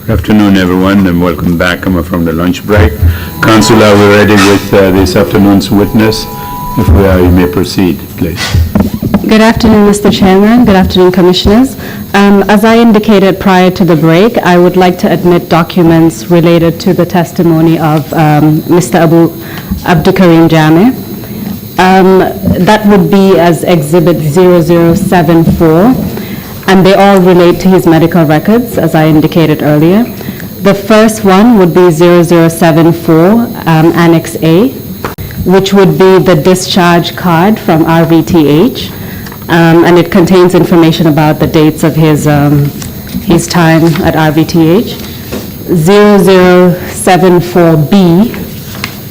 Good afternoon, everyone, and welcome back. I'm from the lunch break. Councillor, we're ready with this afternoon's witness. If we are, you may proceed, please. Good afternoon, Mr. Chairman. Good afternoon, Commissioners. As I indicated prior to the break, I would like to admit documents related to the testimony of Mr. Abdukarim Jame. That would be as Exhibit 0074. And they all relate to his medical records, as I indicated earlier. The first one would be 0074, Annex A, which would be the discharge card from RVTH, and it contains information about the dates of his time at RVTH. 0074B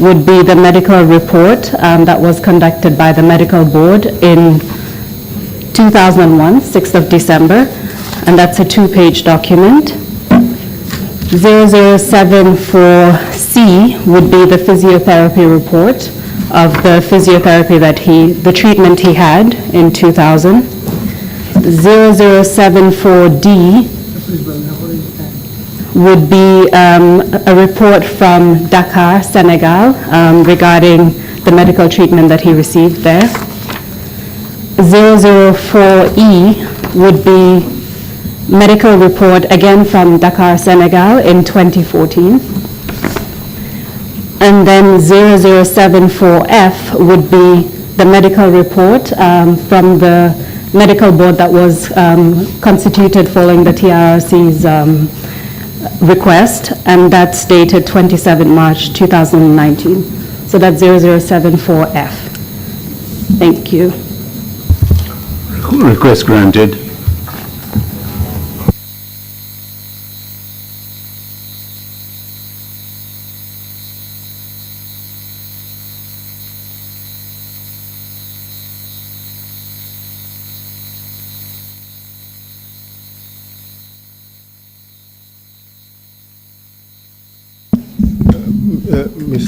would be the medical report that was conducted by the medical board in 2001, 6th of December, and that's a 2-page document. 0074C would be the physiotherapy report of the physiotherapy that the treatment he had in 2000. 0074D would be a report from Dakar, Senegal, regarding the medical treatment that he received there. 004E would be medical report again from Dakar, Senegal in 2014. And then 0074F would be the medical report from the medical board that was constituted following the TRRC's request, and that's dated 27 March 2019. So that's 0074F. Thank you. Request granted.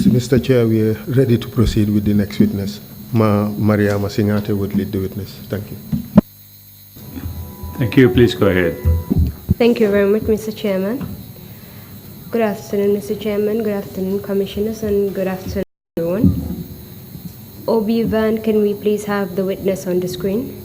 Mr. Chair, we are ready to proceed with the next witness. Mariama Singate would lead the witness. Thank you. Thank you. Please go ahead. Thank you very much, Mr. Chairman. Good afternoon, Mr. Chairman. Good afternoon, Commissioners, and good afternoon, everyone. Obi Van, can we please have the witness on the screen?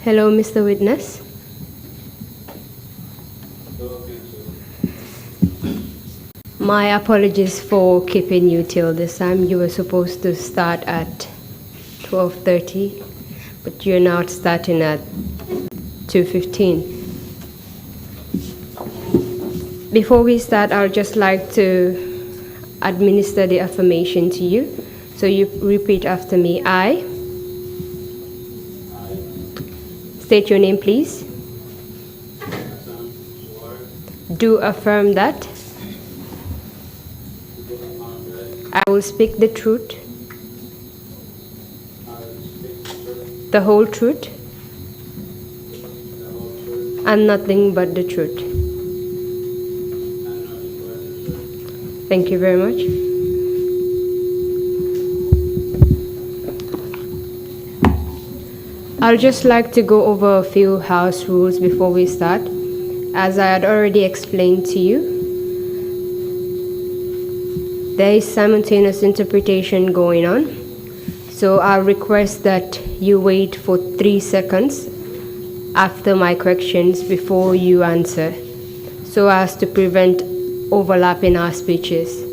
Hello, Mr. Witness. My apologies for keeping you till this time. You were supposed to start at 12:30, but you're now starting at 2:15. Before we start, I would just like to administer the affirmation to you. So you repeat after me. I state your name, please. Do affirm that I will speak the truth, the whole truth, and nothing but the truth. Thank you very much. I'd just like to go over a few house rules before we start. As I had already explained to you, there is simultaneous interpretation going on. So I request that you wait for 3 seconds after my corrections before you answer, so as to prevent overlap in our speeches.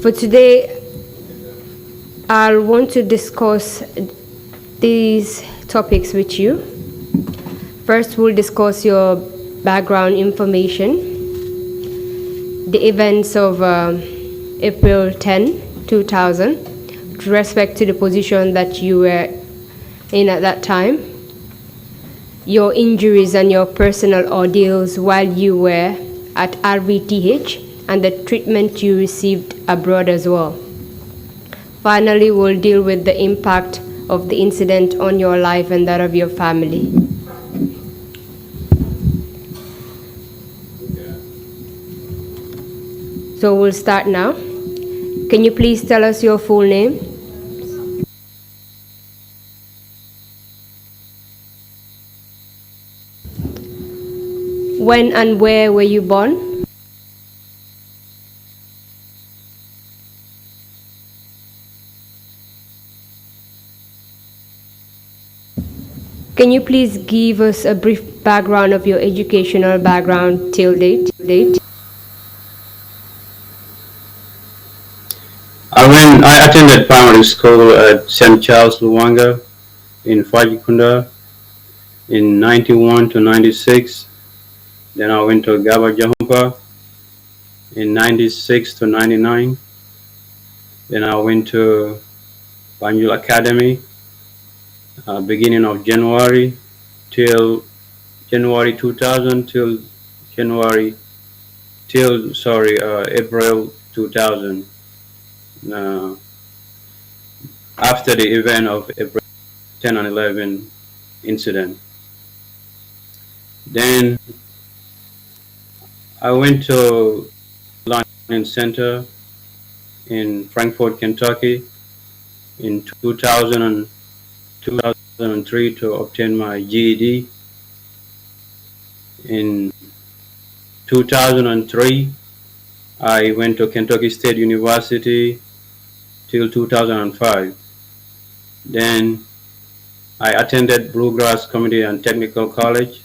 For today, I'll want to discuss these topics with you. First, we'll discuss your background information, the events of April 10, 2000, with respect to the position that you were in at that time, your injuries and your personal ordeals while you were at RVTH, and the treatment you received abroad as well. Finally, we'll deal with the impact of the incident on your life and that of your family. So we'll start now. Can you please tell us your full name? When and where were you born? Can you please give us a brief background of your educational background till date? I attended primary school at St. Charles, Luanga in Fajikunda in 91 to 96. Then I went to Gaba Jahumpa in 96 to 99. Then I went to Banjul Academy beginning of January till January 2000 till April 2000. After the event of April 10 and 11 incident. Then I went to Learning Center in Frankfort, Kentucky in 2003 to obtain my GED. In 2003, I went to Kentucky State University till 2005. Then I attended Bluegrass Community and Technical College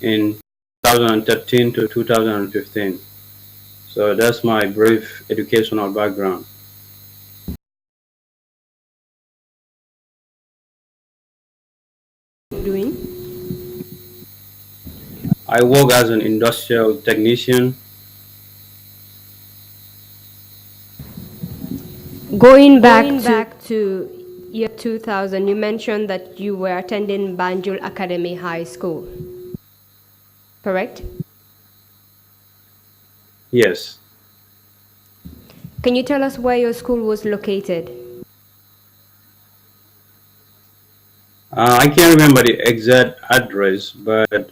in 2013 to 2015. So that's my brief educational background. Doing? I work as an industrial technician. Going back to year 2000, you mentioned that you were attending Banjul Academy High School, correct? Yes. Can you tell us where your school was located? I can't remember the exact address, but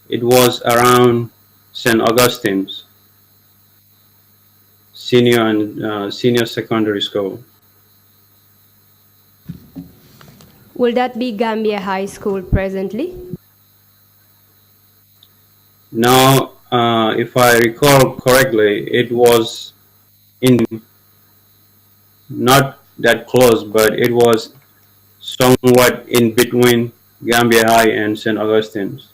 it was around St. Augustine's senior and senior secondary school. Will that be Gambia High School presently? Now, if I recall correctly, it was in not that close, but it was somewhat in between Gambia High and St. Augustine's.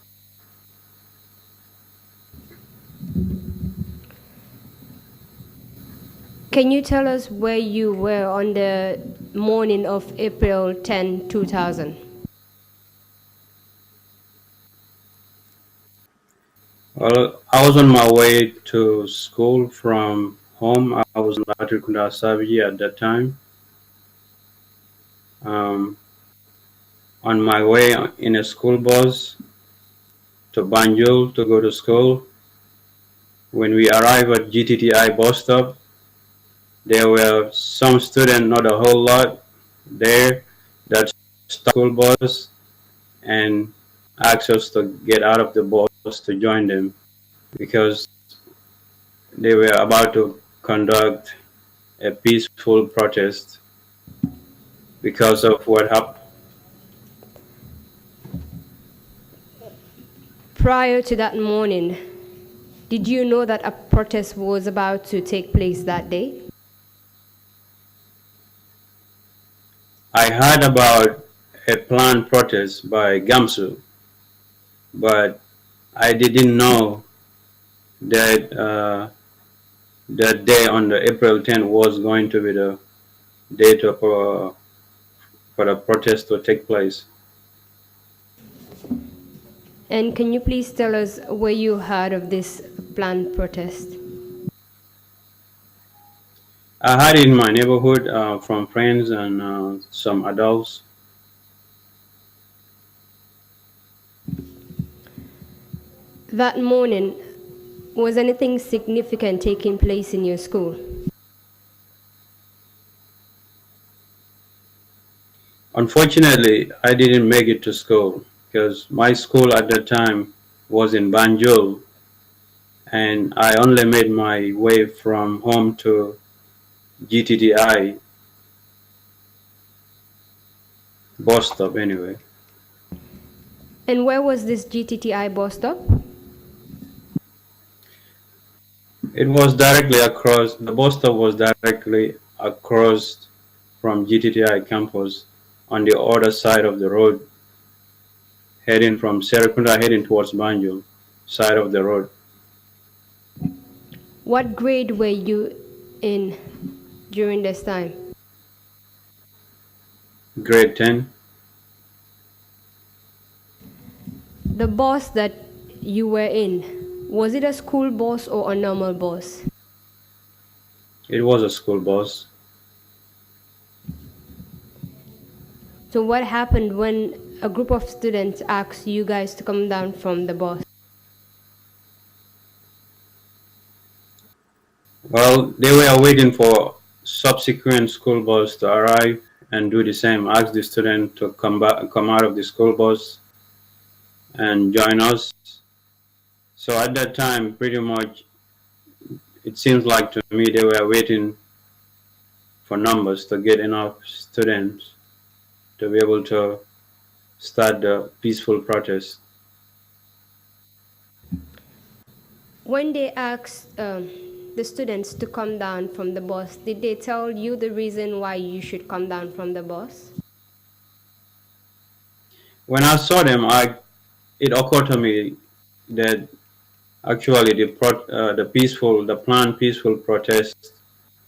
Can you tell us where you were on the morning of April 10, 2000? Well, I was on my way to school from home. I was in Latrikunda Saviji at that time. On my way in a school bus to Banjul to go to school. When we arrived at GTTI bus stop, there were some students, not a whole lot, there that stopped the school bus and asked us to get out of the bus to join them because they were about to conduct a peaceful protest because of what happened. Prior to that morning, did you know that a protest was about to take place that day? I heard about a planned protest by Gamsu, but I didn't know that that day on the April 10th was going to be the date for the protest to take place. And can you please tell us where you heard of this planned protest? I heard it in my neighborhood from friends and some adults. That morning, was anything significant taking place in your school? Unfortunately, I didn't make it to school because my school at that time was in Banjul, and I only made my way from home to GTTI bus stop anyway. And where was this GTTI bus stop? It was directly across, the bus stop was directly across from GTTI campus on the other side of the road, heading from Serekunda, heading towards Banjul, side of the road. What grade were you in during this time? Grade 10. The bus that you were in, was it a school bus or a normal bus? It was a school bus. So what happened when a group of students asked you guys to come down from the bus? Well, they were waiting for subsequent school bus to arrive and do the same. Ask the student to come out of the school bus and join us. So at that time, pretty much, it seems like to me they were waiting for numbers to get enough students to be able to start the peaceful protest. When they asked the students to come down from the bus, did they tell you the reason why you should come down from the bus? When I saw them, it occurred to me that actually the planned peaceful protest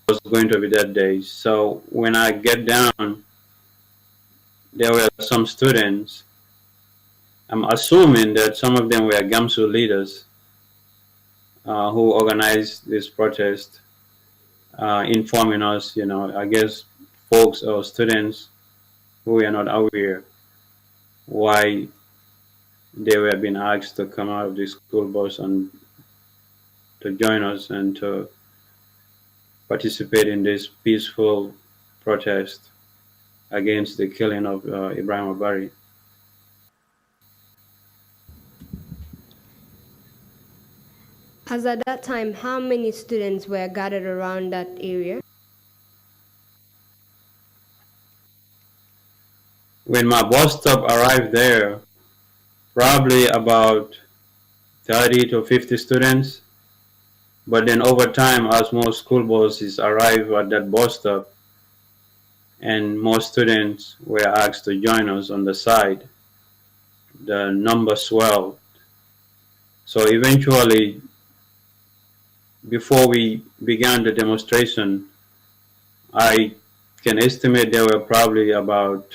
was going to be that day. So when I get down, there were some students. I'm assuming that some of them were Gamsu leaders who organized this protest, informing us, I guess folks or students who were not aware why they were being asked to come out of the school bus and to join us and to participate in this peaceful protest against the killing of Ibrahim Abari. As at that time, how many students were gathered around that area? When my bus stop arrived there, probably about 30 to 50 students. But then over time, as more school buses arrive at that bus stop and more students were asked to join us on the side, the number swelled. So eventually, before we began the demonstration, I can estimate there were probably about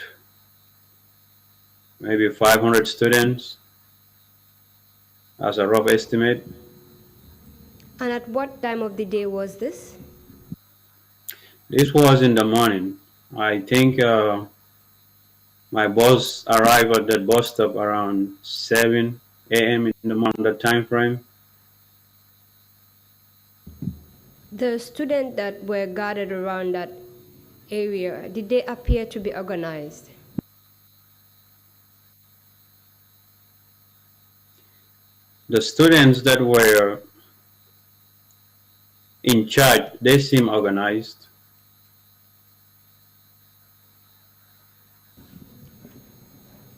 maybe 500 students as a rough estimate. And at what time of the day was this? This was in the morning. I think my bus arrived at that bus stop around 7 a.m. in the morning, that time frame. The students that were gathered around that area, did they appear to be organized? The students that were in charge, they seem organized.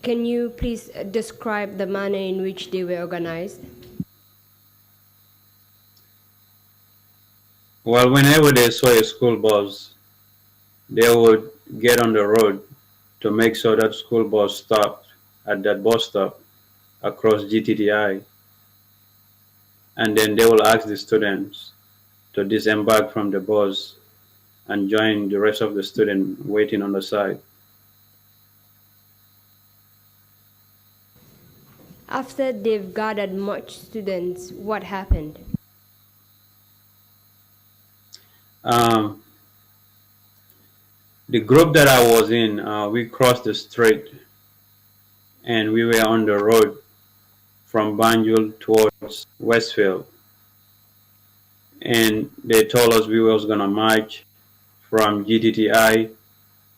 Can you please describe the manner in which they were organized? Well, whenever they saw a school bus, they would get on the road to make sure that school bus stopped at that bus stop across GTTI. And then they will ask the students to disembark from the bus and join the rest of the students waiting on the side. After they've gathered much students, what happened? The group that I was in, we crossed the street and we were on the road from Banjul towards Westfield. And they told us we was gonna march from GTTI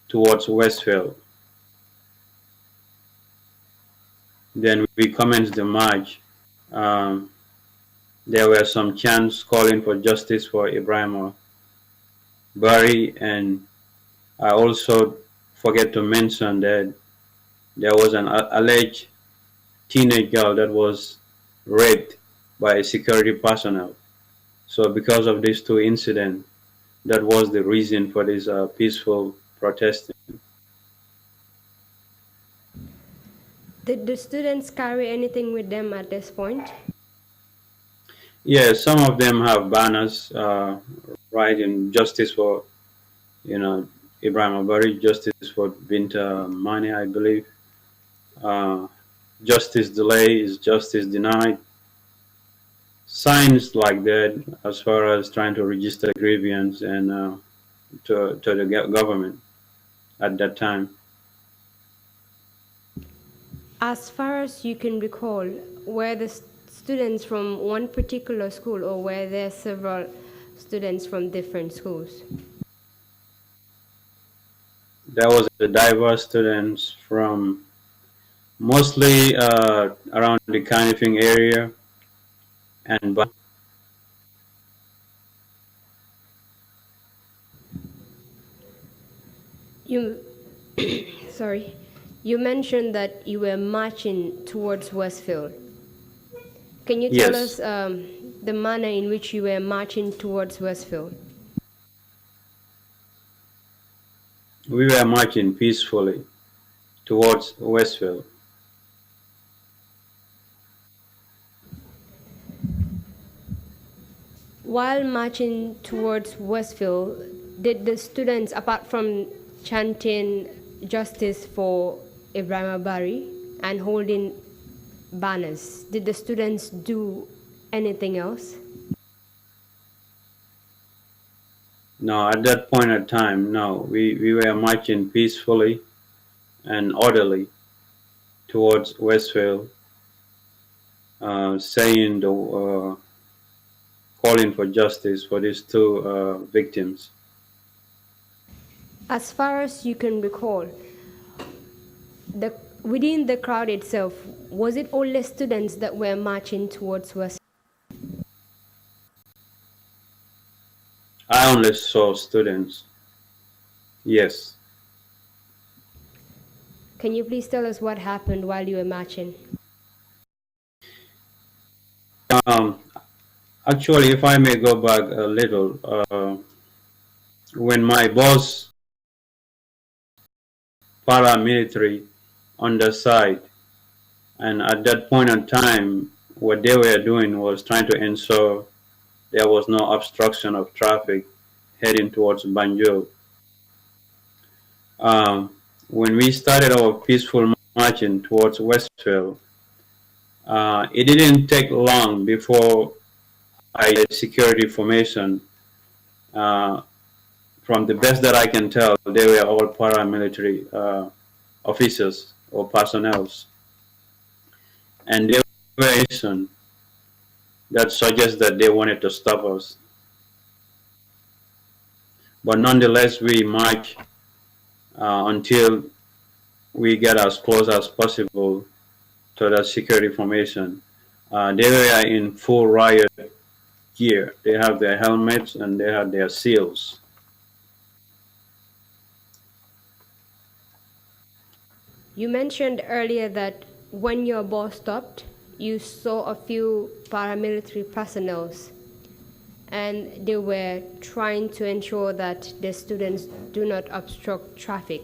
towards Westfield. Then we commenced the march. there were some chants calling for justice for Ibrahim Bari, and I also forget to mention that there was an alleged teenage girl that was raped by security personnel. So because of these two incidents, that was the reason for this peaceful protesting. Did the students carry anything with them at this point? Yeah, some of them have banners writing justice for, you know, Ibrahim Abari, justice for Binta Mani, I believe. Uh, Justice delay is justice denied. Signs like that as far as trying to register grievance and to the government at that time. As far as you can recall, were the students from one particular school, or were there several students from different schools? There was a diverse students from mostly around the Kanifing area and You, sorry, you mentioned that you were marching towards Westfield. Can you tell yes, us the manner in which you were marching towards Westfield? we were marching peacefully towards Westfield. While marching towards Westfield, did the students, apart from chanting justice for Ibrahim Bari and holding banners, did the students do anything else? No, at that point in time, no, we were marching peacefully and orderly towards Westfield, saying the calling for justice for these two victims. As far as you can recall, within the crowd itself, was it only students that were marching towards West? I only saw students. Yes. Can you please tell us what happened while you were marching? Um, Actually, if I may go back a little, when my boss, paramilitary, on the side, and at that point in time, what they were doing was trying to ensure there was no obstruction of traffic heading towards Banjul. When we started our peaceful marching towards Westfield, it didn't take long before I get security formation. From the best that I can tell, they were all paramilitary officers or personnel, and they were that suggests that they wanted to stop us. But nonetheless, we march until we get as close as possible to the security formation. They were in full riot gear. They have their helmets and they have their seals. You mentioned earlier that when your boss stopped, you saw a few paramilitary personnel, and they were trying to ensure that the students do not obstruct traffic.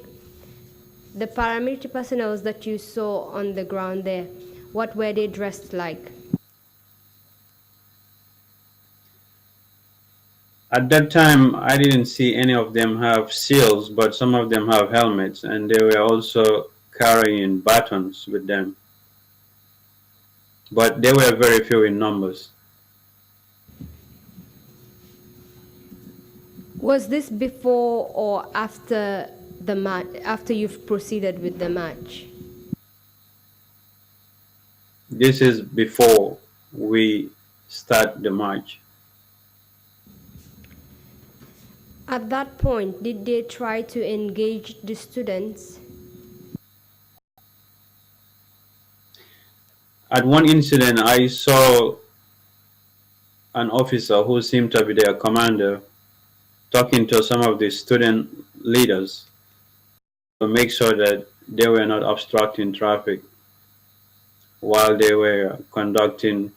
The paramilitary personnel that you saw on the ground there, what were they dressed like? At that time, I didn't see any of them have seals, but some of them have helmets, and they were also carrying batons with them. But they were very few in numbers. Was this before or after the match, after you've proceeded with the match? This is before we start the march. At that point, did they try to engage the students? At one incident, I saw an officer who seemed to be their commander talking to some of the student leaders to make sure that they were not obstructing traffic while they were conducting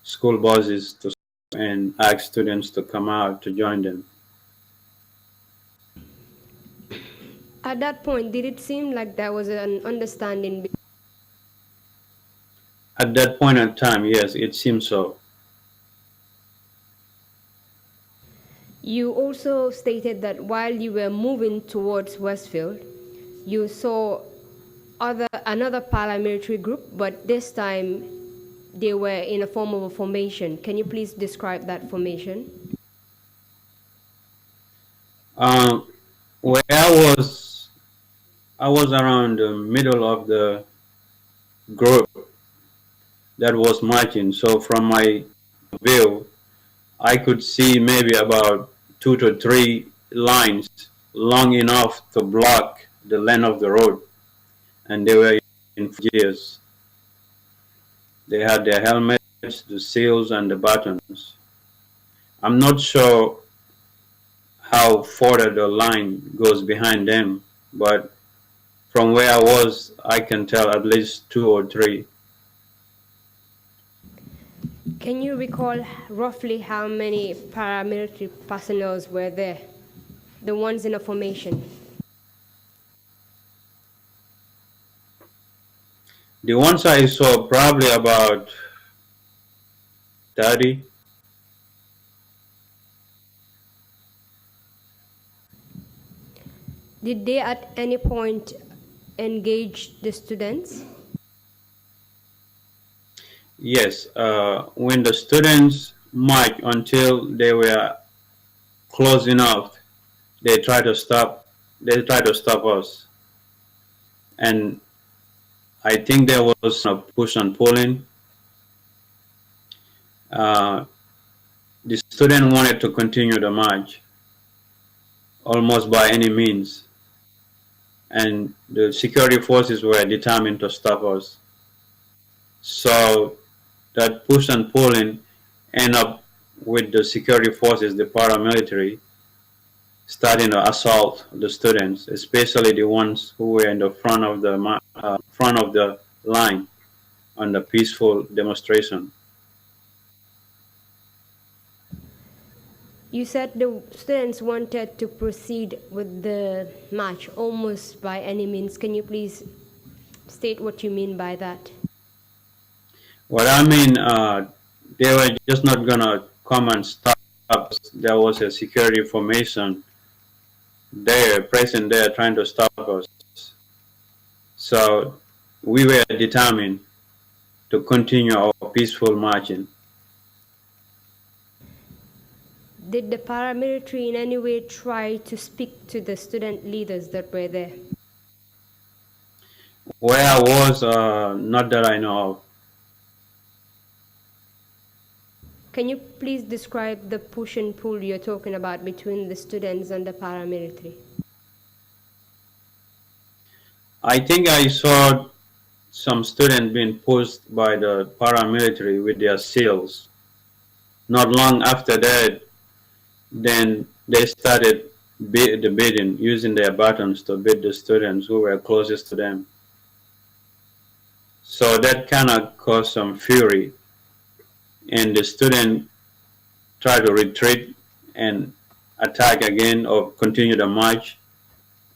school buses to and ask students to come out to join them. At that point, did it seem like there was an understanding? At that point in time, yes, it seems so. You also stated that while you were moving towards Westfield, you saw another paramilitary group, but this time they were in a form of a formation. Can you please describe that formation? Where I was around the middle of the group that was marching. So from my view, I could see maybe about 2 to 3 lines long enough to block the length of the road, and they were in gears. They had their helmets, the seals, and the buttons. I'm not sure how further the line goes behind them, but from where I was, I can tell at least 2 or 3. Can you recall roughly how many paramilitary personnel were there? The ones in a formation? The ones I saw, probably about 30. Did they at any point engage the students? Yes, when the students marched until they were close enough, they tried to stop. They tried to stop us, and I think there was a push and pulling. The student wanted to continue the march, almost by any means, and the security forces were determined to stop us. So that push and pulling end up with the security forces, the paramilitary, starting to assault the students, especially the ones who were in the front of the line on the peaceful demonstration. You said the students wanted to proceed with the march almost by any means. Can you please state what you mean by that? What I mean, they were just not gonna come and stop us. There was a security formation there, present there, trying to stop us. So we were determined to continue our peaceful marching. Did the paramilitary in any way try to speak to the student leaders that were there? Where I was, not that I know of. Can you please describe the push and pull you're talking about between the students and the paramilitary? I think I saw some students being pushed by the paramilitary with their seals. Not long after that, then they started the beating, using their buttons to beat the students who were closest to them. So that kind of caused some fury, and the student tried to retreat and attack again or continue the march.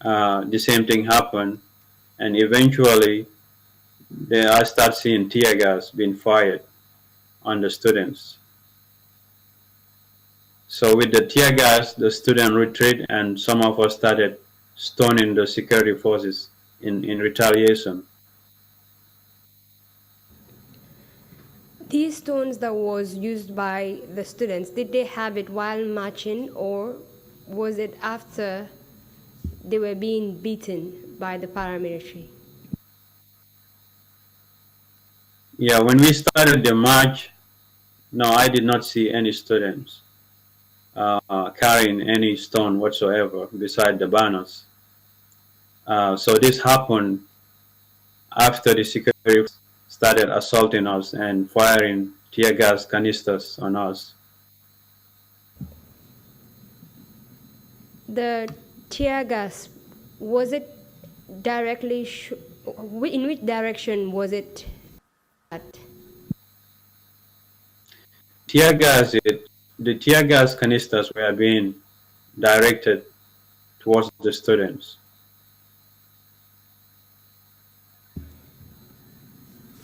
The same thing happened, and eventually I start seeing tear gas being fired on the students. So with the tear gas, the student retreat, and some of us started stoning the security forces in retaliation. These stones that was used by the students, did they have it while marching, or was it after they were being beaten by the paramilitary? Yeah, when we started the march, no, I did not see any students carrying any stone whatsoever beside the banners. So this happened after the security started assaulting us and firing tear gas canisters on us. The tear gas, was it directly, in which direction was it at? The tear gas canisters were being directed towards the students.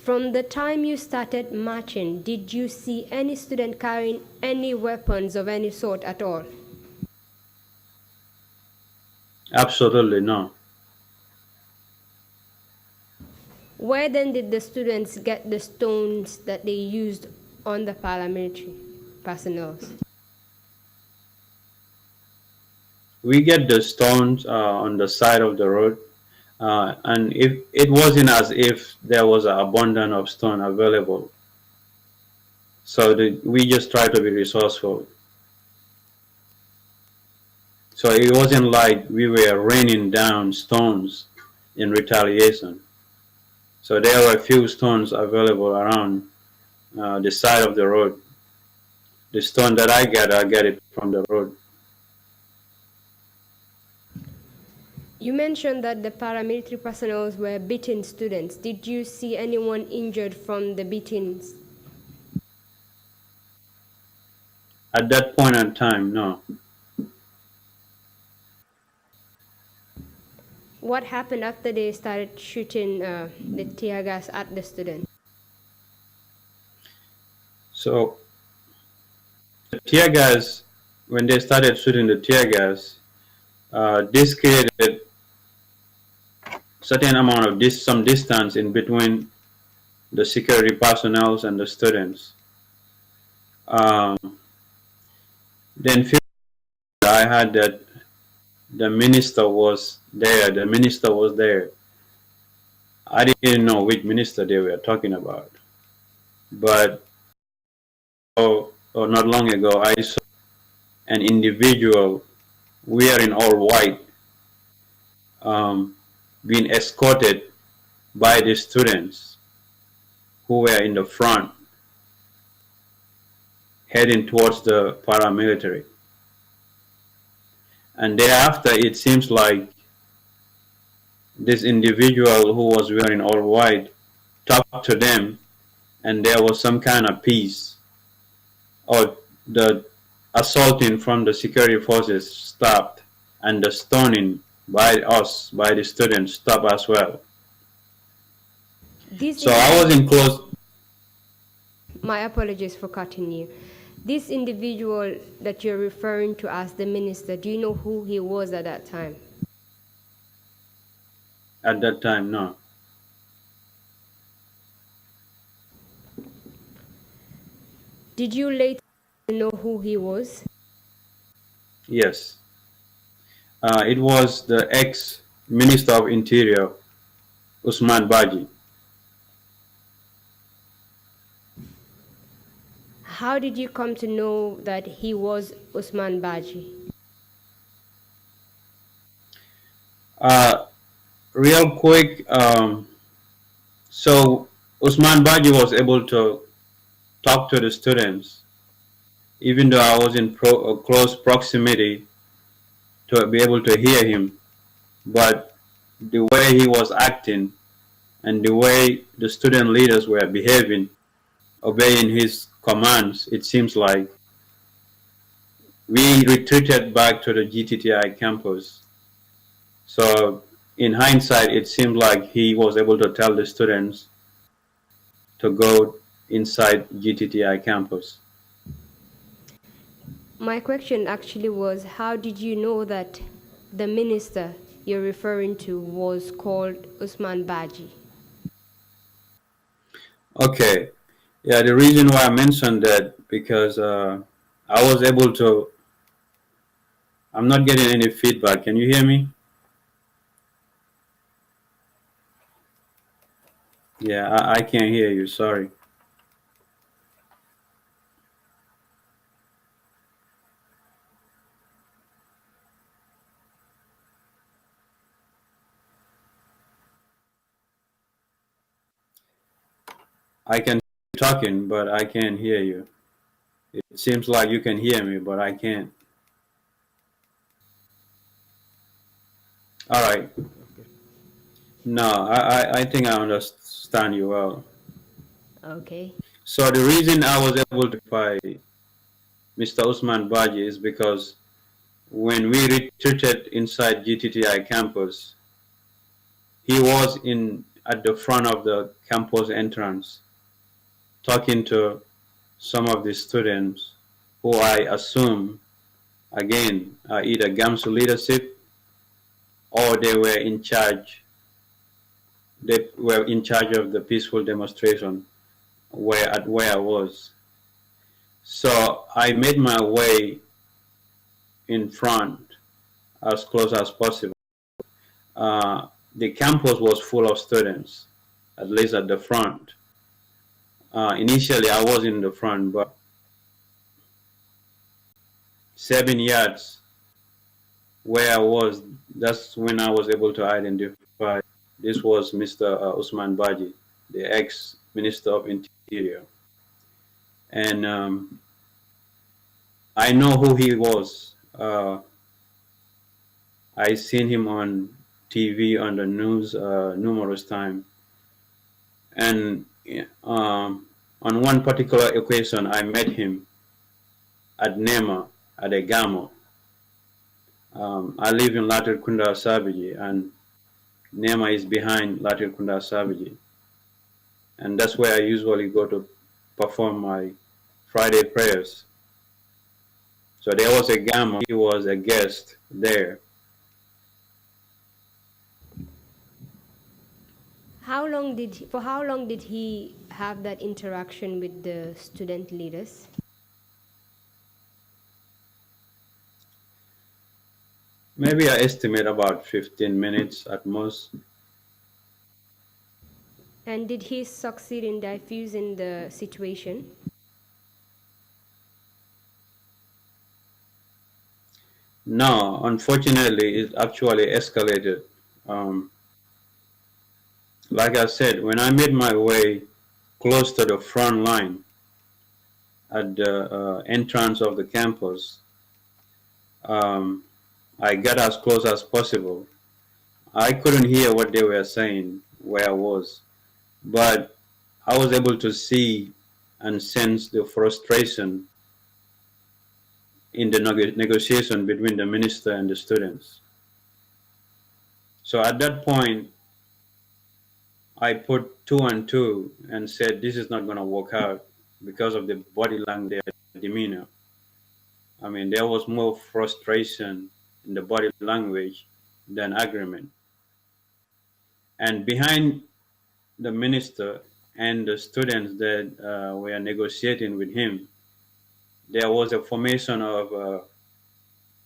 From the time you started marching, did you see any student carrying any weapons of any sort at all? Absolutely no. Where then did the students get the stones that they used on the paramilitary personnel? We get the stones on the side of the road, and if it wasn't as if there was an abundance of stone available. So we just try to be resourceful. So it wasn't like we were raining down stones in retaliation. So there were a few stones available around the side of the road. The stone that I get it from the road. You mentioned that the paramilitary personnel were beating students. Did you see anyone injured from the beatings? At that point in time, no. What happened after they started shooting the tear gas at the students? So the tear gas, when they started shooting the tear gas, this created certain amount of some distance in between the security personnel and the students. Then I heard that the minister was there. The minister was there. I didn't know which minister they were talking about, but not long ago I saw an individual wearing all white being escorted by the students who were in the front heading towards the paramilitary. And thereafter, it seems like this individual who was wearing all white talked to them, and there was some kind of peace, or the assaulting from the security forces stopped, and the stoning by the students, stopped as well. So I was in close. My apologies for cutting you. This individual that you're referring to as the minister, do you know who he was at that time? At that time, no. Did you later know who he was? Yes. It was the ex-Minister of Interior, Usman Baji. How did you come to know that he was Usman Baji? Real quick, so Usman Baji was able to talk to the students, even though I was in close proximity to be able to hear him. But the way he was acting and the way the student leaders were behaving, obeying his commands, it seems like we retreated back to the GTTI campus. So in hindsight, it seemed like he was able to tell the students to go inside GTTI campus. My question actually was, how did you know that the minister you're referring to was called Usman Baji? Okay. Yeah, the reason why I mentioned that, because I was able to, I'm not getting any feedback. Can you hear me? Yeah, I can't hear you, sorry. I can keep talking, but I can't hear you. It seems like you can hear me, but I can't. All right. No, I think I understand you well. Okay. So the reason I was able to identify Mr. Usman Baji is because when we retreated inside GTTI campus, he was in at the front of the campus entrance talking to some of the students who I assume, again, are either GAMSU leadership or they were in charge of the peaceful demonstration where I was. So I made my way in front as close as possible. The campus was full of students, at least at the front. Initially, I was in the front, but 7 yards where I was, that's when I was able to identify this was Mr. Usman Baji, the ex-Minister of Interior. And I know who he was. I seen him on TV, on the news numerous times. And on one particular occasion, I met him at Nema, at a Gamo. I live in Latir Kunda Sabiji, and Nema is behind Latir Kunda Sabiji. And that's where I usually go to perform my Friday prayers. So there was a Gamo, he was a guest there. For how long did he have that interaction with the student leaders? Maybe I estimate about 15 minutes at most. And did he succeed in diffusing the situation? No, unfortunately, it actually escalated. Um, like I said, when I made my way close to the front line at the entrance of the campus, um, I got as close as possible. I couldn't hear what they were saying where I was, but I was able to see and sense the frustration in the negotiation between the minister and the students. So at that point, I put two and two and said, this is not going to work out because of the body language, their demeanor. I mean, there was more frustration in the body language than agreement. And behind the minister and the students that were negotiating with him, there was a formation of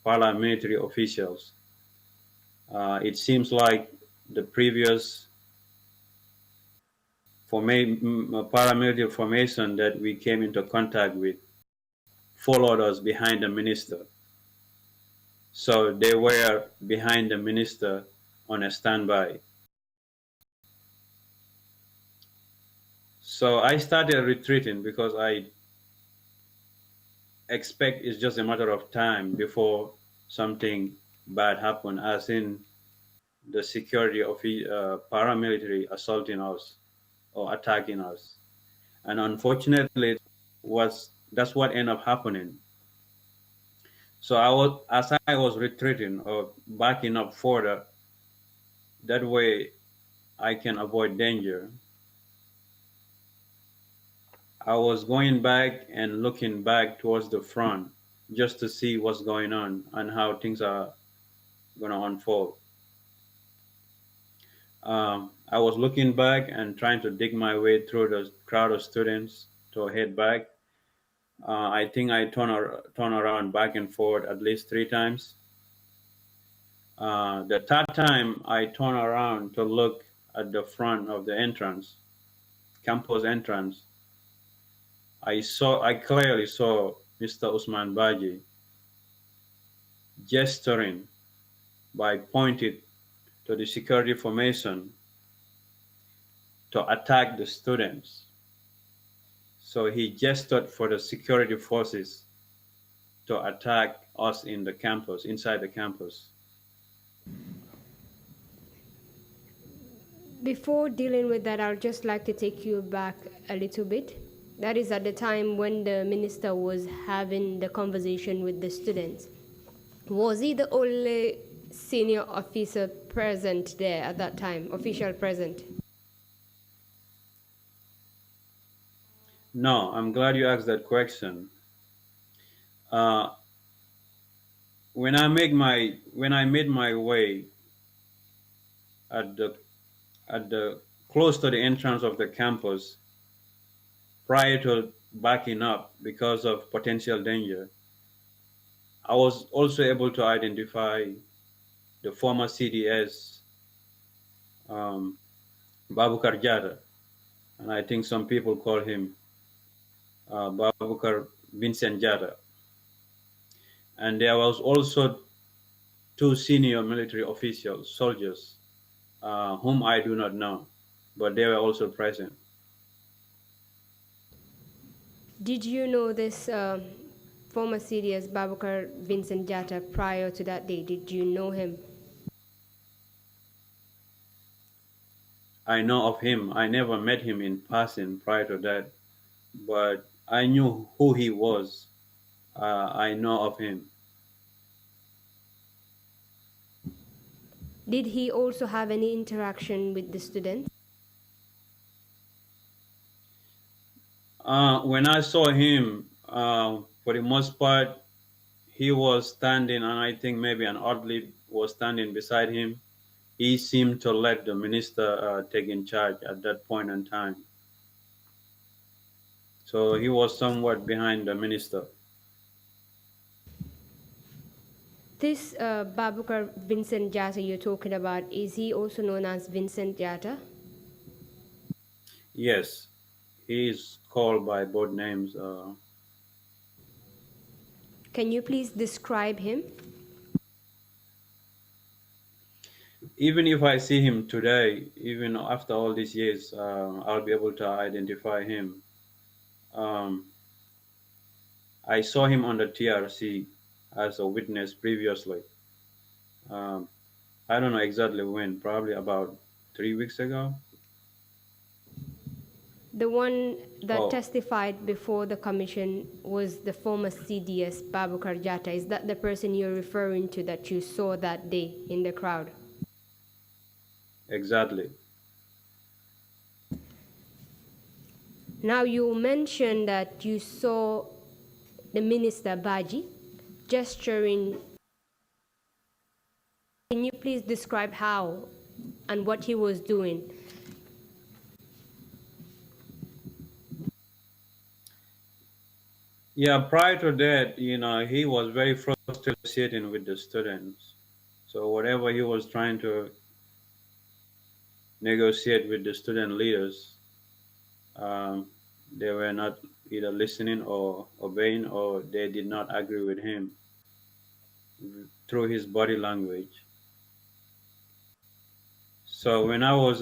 paramilitary officials. It seems like the previous paramilitary formation that we came into contact with followed us behind the minister. So they were behind the minister on a standby. So I started retreating because I expect it's just a matter of time before something bad happened, as in the security of paramilitary assaulting us or attacking us. And unfortunately, that's what ended up happening. So as I was retreating or backing up further, that way I can avoid danger. I was going back and looking back towards the front just to see what's going on and how things are going to unfold. I was looking back and trying to dig my way through the crowd of students to head back. I think I turn around back and forth at least 3 times. The third time I turned around to look at the front of the entrance, campus entrance, I clearly saw Mr. Usman Baji gesturing by pointing to the security formation to attack the students. So he gestured for the security forces to attack us in the campus, inside the campus. Before dealing with that, I'd just like to take you back a little bit. That is at the time when the minister was having the conversation with the students. Was he the only senior officer present there at that time, official present? No, I'm glad you asked that question. Uh, when I made my way at the close to the entrance of the campus, prior to backing up because of potential danger, I was also able to identify the former CDS, Babukar Jada, and I think some people call him Babukar Vincent Jada. And there was also two senior military officials, soldiers, whom I do not know, but they were also present. Did you know this former CDS Babukar Vincent Jatta prior to that day? Did you know him? I know of him. I never met him in person prior to that, but I knew who he was. I know of him. Did he also have any interaction with the students? When I saw him, for the most part, he was standing, and I think maybe an orderly was standing beside him. He seemed to let the minister take in charge at that point in time. So he was somewhat behind the minister. This Babukar Vincent Jatta you're talking about, is he also known as Vincent Jatta? Yes, he is called by both names. Can you please describe him? Even if I see him today, even after all these years, I'll be able to identify him. Um, I saw him on the TRC as a witness previously. Um, I don't know exactly when, probably about 3 weeks ago. The one that Oh, testified before the commission was the former CDS Babukar Jatta. Is that the person you're referring to that you saw that day in the crowd? exactly. Now you mentioned that you saw the minister Baji gesturing. Can you please describe how and what he was doing? Yeah, prior to that, he was very frustrated with the students. So whatever he was trying to negotiate with the student leaders, um, they were not either listening or obeying, or they did not agree with him through his body language. So when I was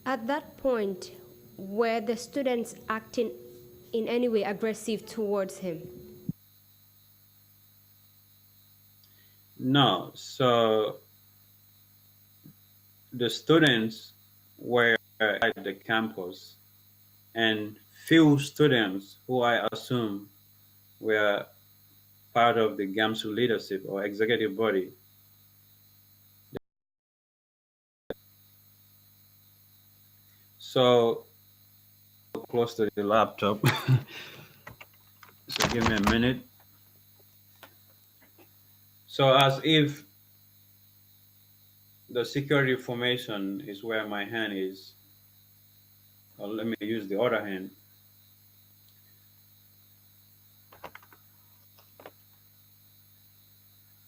At that point, were the students acting in any way aggressive towards him? no, so the students were at the campus, and few students who I assume were part of the GAMSU leadership or executive body. So close to the laptop. So give me a minute. So as if the security formation is where my hand is, or let me use the other hand.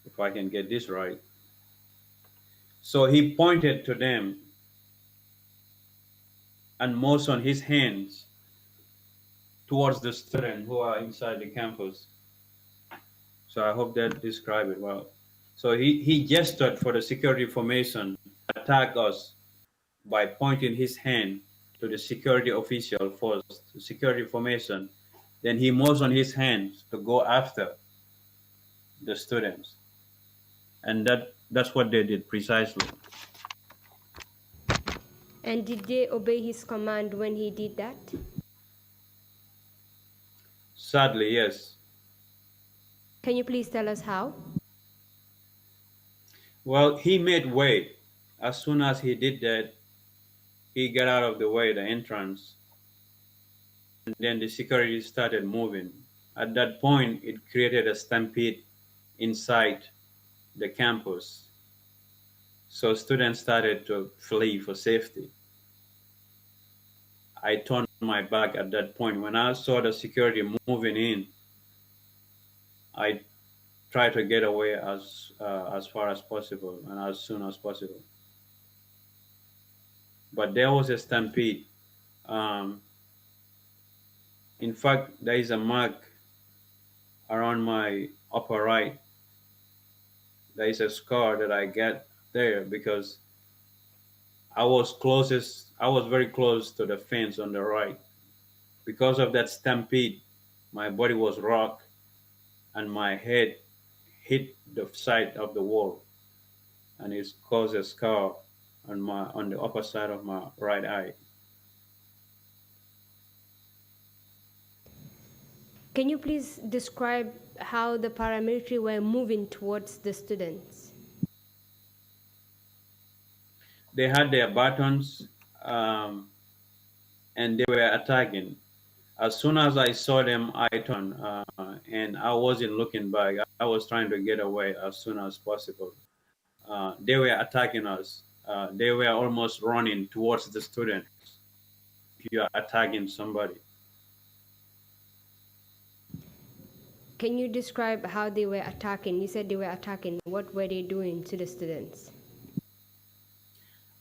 If I can get this right. So he pointed to them and motioned his hands towards the students who are inside the campus. So I hope that describes it well. So he gestured for the security formation to attack us by pointing his hand to the security official first, the security formation. Then he motioned his hands to go after the students. And that That's what they did precisely. And did they obey his command when he did that? Sadly, yes. Can you please tell us how? Well, he made way. As soon as he did that, he got out of the way, the entrance, and then the security started moving. At that point, it created a stampede inside the campus. So students started to flee for safety. I turned my back at that point. When I saw the security moving in, I tried to get away as far as possible and as soon as possible. But there was a stampede. Um, in fact, there is a mark around my upper right. There is a scar that I get there because I was very close to the fence on the right. Because of that stampede, my body was rocked and my head hit the side of the wall, and it caused a scar on the upper side of my right eye. Can you please describe how the paramilitary were moving towards the students? They had their batons, and they were attacking. As soon as I saw them, I turned, and I wasn't looking back. I was trying to get away as soon as possible. They were attacking us. They were almost running towards the students. If you are attacking somebody, Can you describe how they were attacking? You said they were attacking. What were they doing to the students?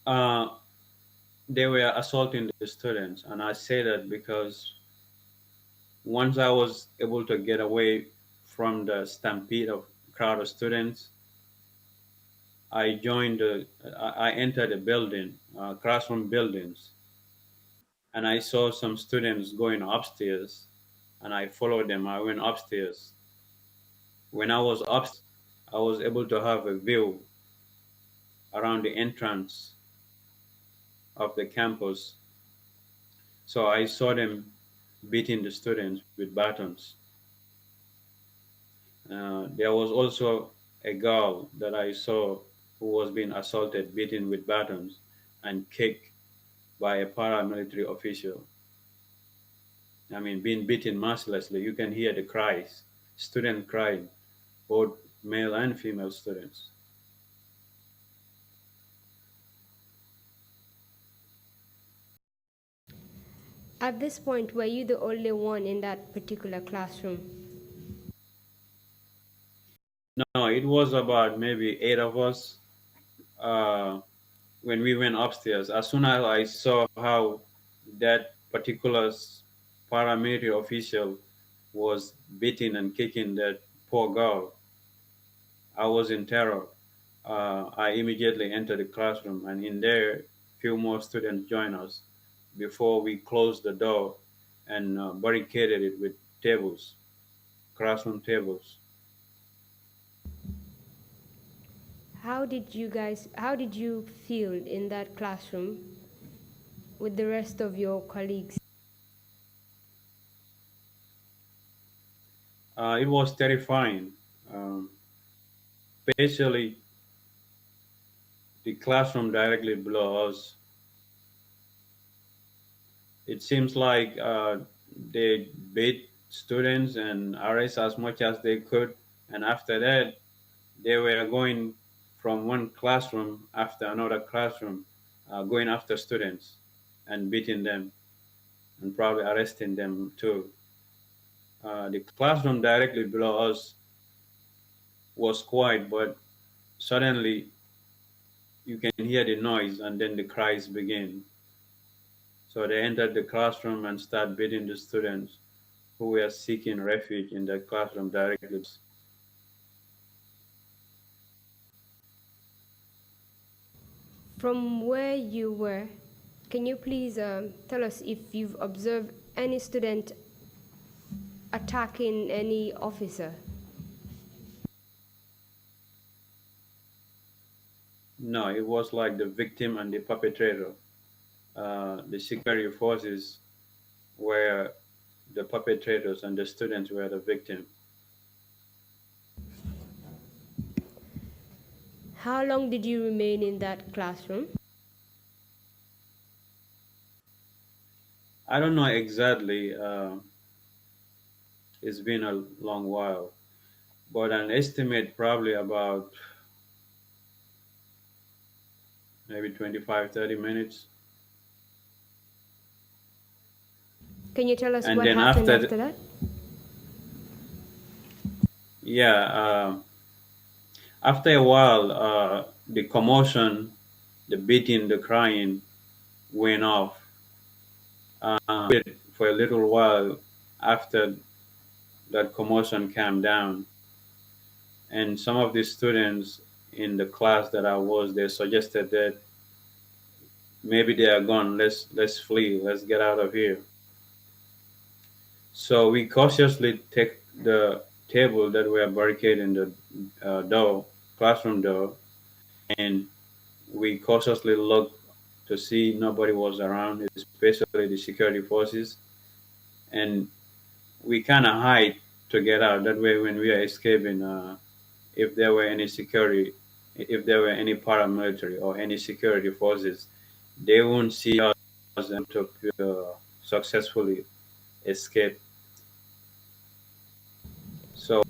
uh, they were assaulting the students, and I say that because once I was able to get away from the stampede of crowd of students, I entered the building, classroom buildings, and I saw some students going upstairs, and I followed them. I went upstairs. When I was upstairs, I was able to have a view around the entrance of the campus. So I saw them beating the students with batons. There was also a girl that I saw who was being assaulted, beaten with batons, and kicked by a paramilitary official. I mean, being beaten mercilessly. You can hear the cries, student crying, both male and female students. At this point, were you the only one in that particular classroom? No, it was about maybe 8 of us. Uh, when we went upstairs, as soon as I saw how that particular paramilitary official was beating and kicking that poor girl, I was in terror. I immediately entered the classroom, and in there, few more students joined us before we closed the door and barricaded it with tables, classroom tables. How did you feel in that classroom with the rest of your colleagues? It was terrifying, um, especially the classroom directly below us. It seems like they beat students and arrest as much as they could, and after that, they were going from one classroom after another classroom, going after students and beating them and probably arresting them too. The classroom directly below us was quiet, but suddenly you can hear the noise and then the cries begin. So they entered the classroom and started beating the students who were seeking refuge in the classroom directly. From where you were, can you please tell us if you've observed any student attacking any officer? No, it was like the victim and the perpetrator. The security forces were the perpetrators and the students were the victim. How long did you remain in that classroom? I don't know exactly. It's been a long while, but an estimate probably about maybe 25, 30 minutes. Can you tell us And what then happened after, after that? yeah, after a while, the commotion, the beating, the crying went off. For a little while after that commotion calmed down, and some of the students in the class that I was, they suggested that maybe they are gone. Let's flee. Let's get out of here. So we cautiously take the table that were barricaded in the door, classroom door, and we cautiously looked to see nobody was around, especially the security forces, and we kind of hide to get out. That way, when we are escaping, if there were any security, if there were any paramilitary or any security forces, they won't see us and to successfully escape. So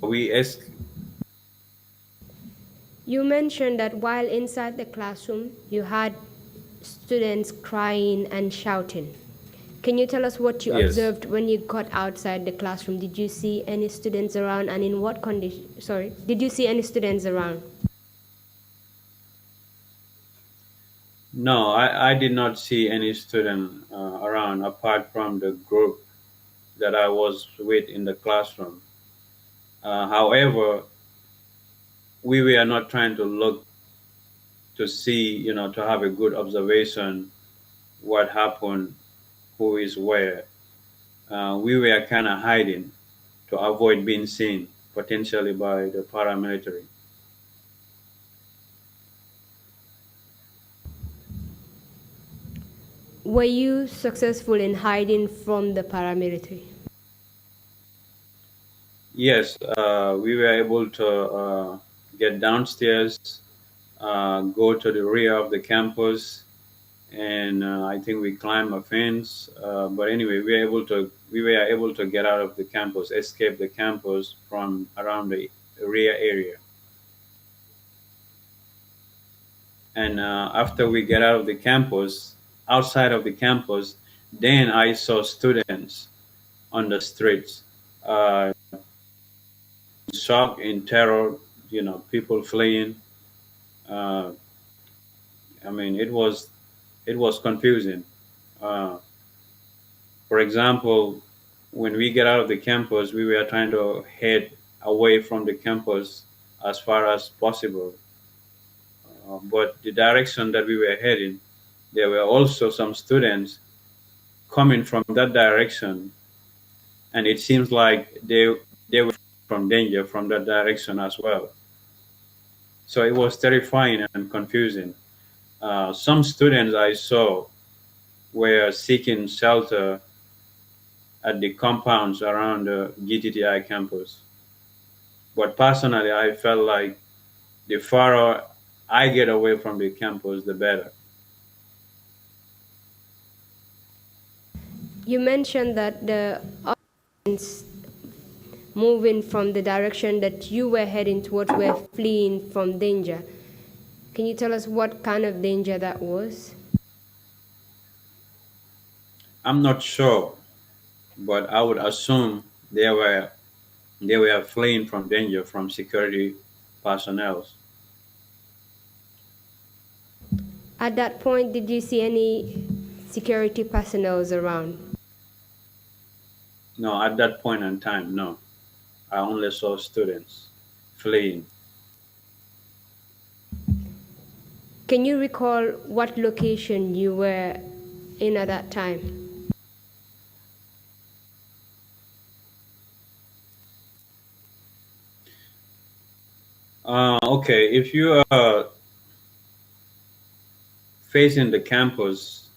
You mentioned that while inside the classroom, you had students crying and shouting. Can you tell us what you yes. observed when you got outside the classroom? Did you see any students around, and in what condition? Sorry, did you see any students around? No, I did not see any student around apart from the group that I was with in the classroom. However, we were not trying to look to see, to have a good observation what happened, who is where. We were kind of hiding to avoid being seen potentially by the paramilitary. Were you successful in hiding from the paramilitary? Yes, we were able to get downstairs, go to the rear of the campus, and I think we climbed a fence. But anyway, we were able to get out of the campus, escape the campus from around the rear area. And after we get out of the campus, outside of the campus, then I saw students on the streets, uh, shock and terror. People fleeing. Uh, I mean, it was confusing. Uh, For example, when we get out of the campus, we were trying to head away from the campus as far as possible. But the direction that we were heading, there were also some students coming from that direction, and it seems like they were from danger from that direction as well. So it was terrifying and confusing. Some students I saw were seeking shelter at the compounds around the GTTI campus. But personally, I felt like the farther I get away from the campus, the better. You mentioned that the audience moving from the direction that you were heading towards were fleeing from danger. Can you tell us what kind of danger that was? I'm not sure, but I would assume they were fleeing from danger from security personnel. At that point, did you see any security personnel around? No, at that point in time, no. I only saw students fleeing. Can you recall what location you were in at that time? Okay, if you facing the campus.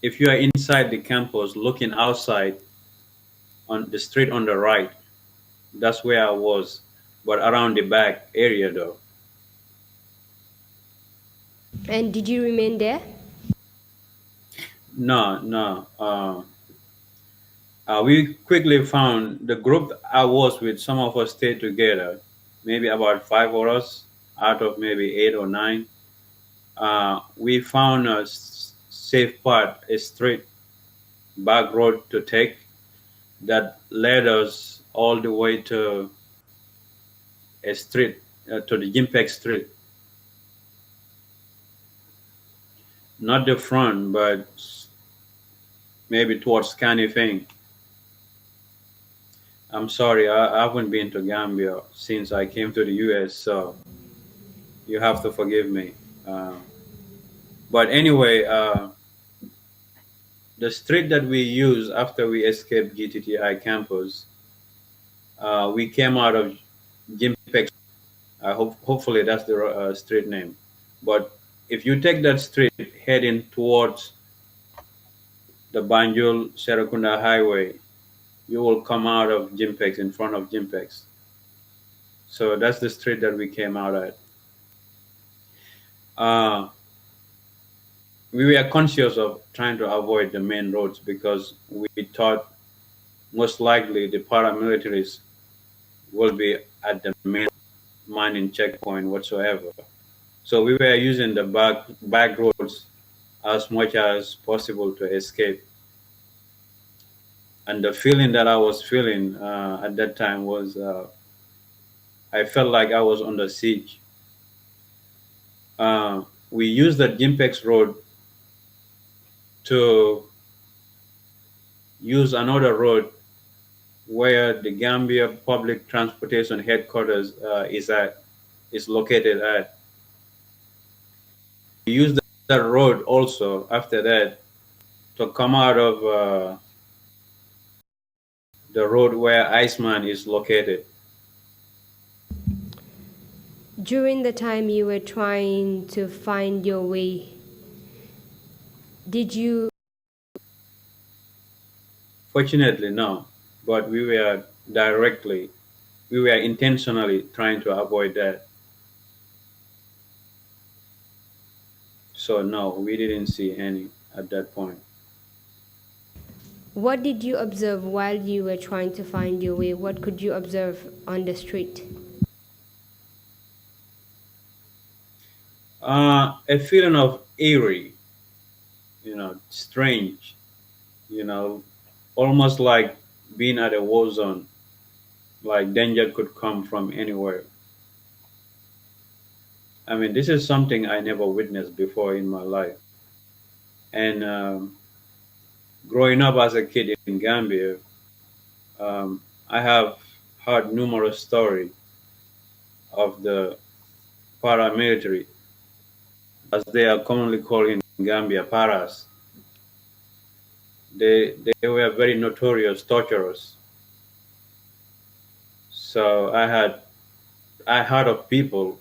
If you are inside the campus looking outside on the street on the right, that's where I was, but around the back area though. And did you remain there? No, no. We quickly found the group I was with, some of us stayed together, maybe about five of us out of maybe eight or nine. We found a safe part, a straight back road to take that led us all the way to a street, to the Jimpek Street. Not the front, but maybe towards Canifing. I'm sorry, I haven't been to Gambia since I came to the US, so you have to forgive me. But anyway, the street that we used after we escaped GTTI campus, we came out of Jimpek. Hopefully that's the street name. But if you take that street heading towards the Banjul Serakunda Highway, you will come out of Jimpex, in front of Jimpex. So that's the street that we came out at. We were conscious of trying to avoid the main roads because we thought most likely the paramilitaries will be at the main mining checkpoint whatsoever. So we were using the back roads as much as possible to escape. And the feeling that I was feeling at that time was I felt like I was under siege. We used the Jimpex road to use another road where the Gambia Public Transportation Headquarters is located at. We used that road also after that to come out of the road where Iceman is located. During the time you were trying to find your way, did you? Fortunately, no. But we were intentionally trying to avoid that. So no, we didn't see any at that point. What did you observe while you were trying to find your way? What could you observe on the street? A feeling of eerie, strange, almost like being at a war zone, like danger could come from anywhere. I mean, this is something I never witnessed before in my life. And growing up as a kid in Gambia, I have heard numerous stories of the paramilitary, as they are commonly called in Gambia, paras. They were very notorious torturers. So I heard of people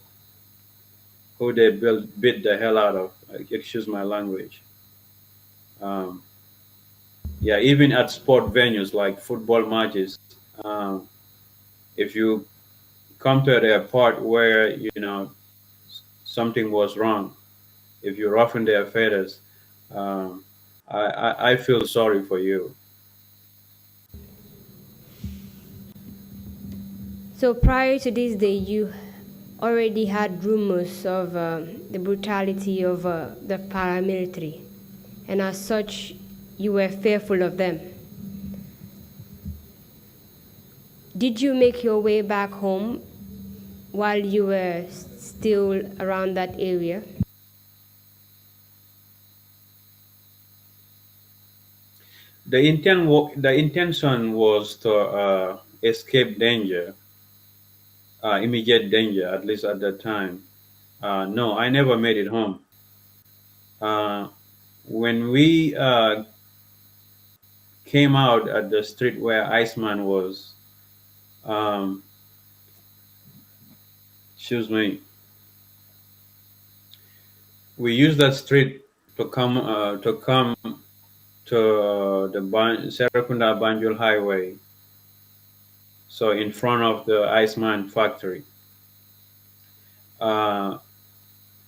who they beat the hell out of. Excuse my language. Um, yeah, even at sport venues like football matches, um, if you come to a part where something was wrong, if you roughen their feathers, um, I feel sorry for you. So prior to this day, you already had rumors of the brutality of the paramilitary, and as such, you were fearful of them. Did you make your way back home while you were still around that area? The intention was to escape danger, immediate danger, at least at that time. No, I never made it home. Uh, when we came out at the street where Iceman was, um, excuse me, we use that street to come to the Serekunda Banjul Highway, so in front of the Iceman factory. Uh,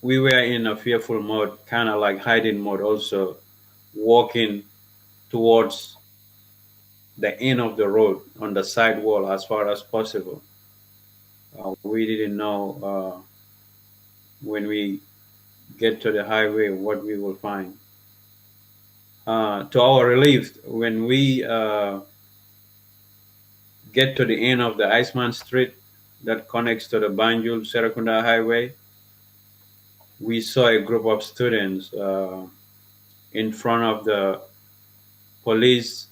we were in a fearful mode, kind of like hiding mode, also walking towards the end of the road on the side wall as far as possible. We didn't know when we get to the highway what we will find. To our relief, when we get to the end of the Iceman Street that connects to the Banjul Serekunda Highway, we saw a group of students in front of the police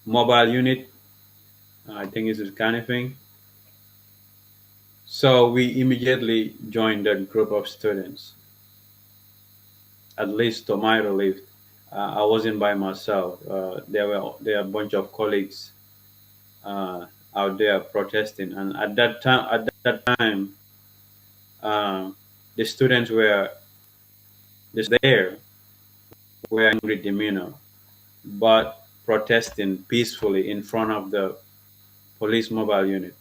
mobile unit. I think it's this kind of thing. So we immediately joined that group of students. At least to my relief, I wasn't by myself. There were a bunch of colleagues out there protesting, and at that time, uh, the students were just there, were angry demeanor, but protesting peacefully in front of the police mobile unit.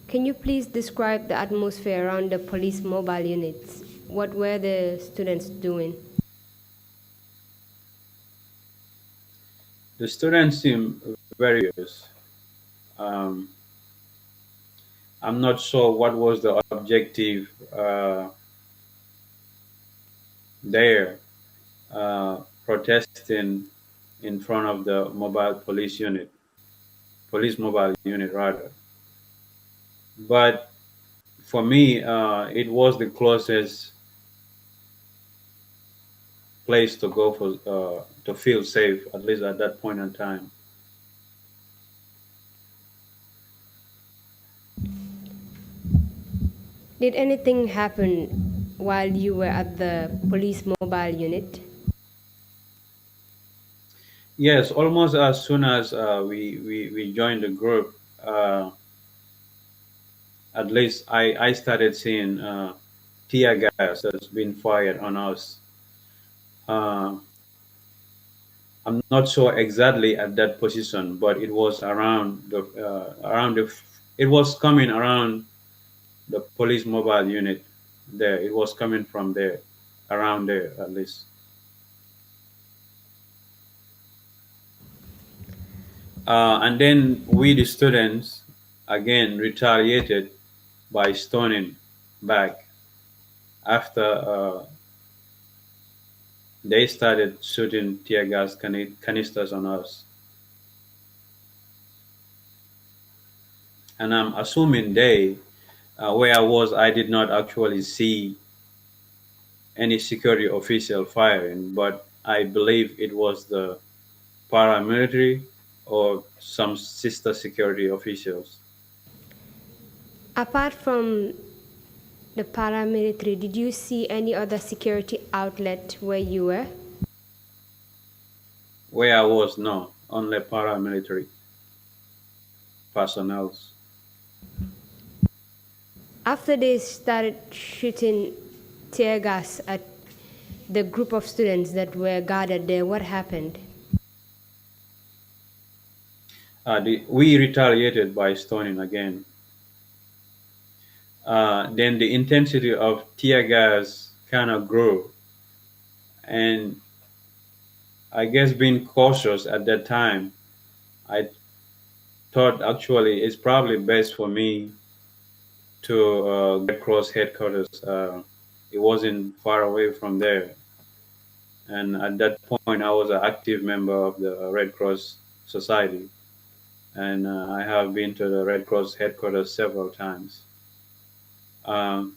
Can you please describe the atmosphere around the police mobile units? What were the students doing? The students seem very serious. Um, I'm not sure what was the objective there, protesting in front of the police mobile unit rather. But for me, it was the closest place to go for to feel safe, at least at that point in time. Did anything happen while you were at the police mobile unit? Yes, almost as soon as we joined the group, at least I started seeing tear gas that's been fired on us. Uh, I'm not sure exactly at that position, but it was it was coming around the police mobile unit there. It was coming from there, around there at least. And then we, the students, again retaliated by stoning back after they started shooting tear gas canisters on us. And I'm assuming where I was, I did not actually see any security official firing, but I believe it was the paramilitary or some sister security officials. Apart from the paramilitary, did you see any other security outlet where you were? Where I was, no, only paramilitary personnel. After they started shooting tear gas at the group of students that were gathered there, what happened? We retaliated by stoning again. Then the intensity of tear gas kind of grew, and I guess being cautious at that time, I thought actually it's probably best for me to get across headquarters. It wasn't far away from there, and at that point, I was an active member of the Red Cross Society, and I have been to the Red Cross headquarters several times. Um,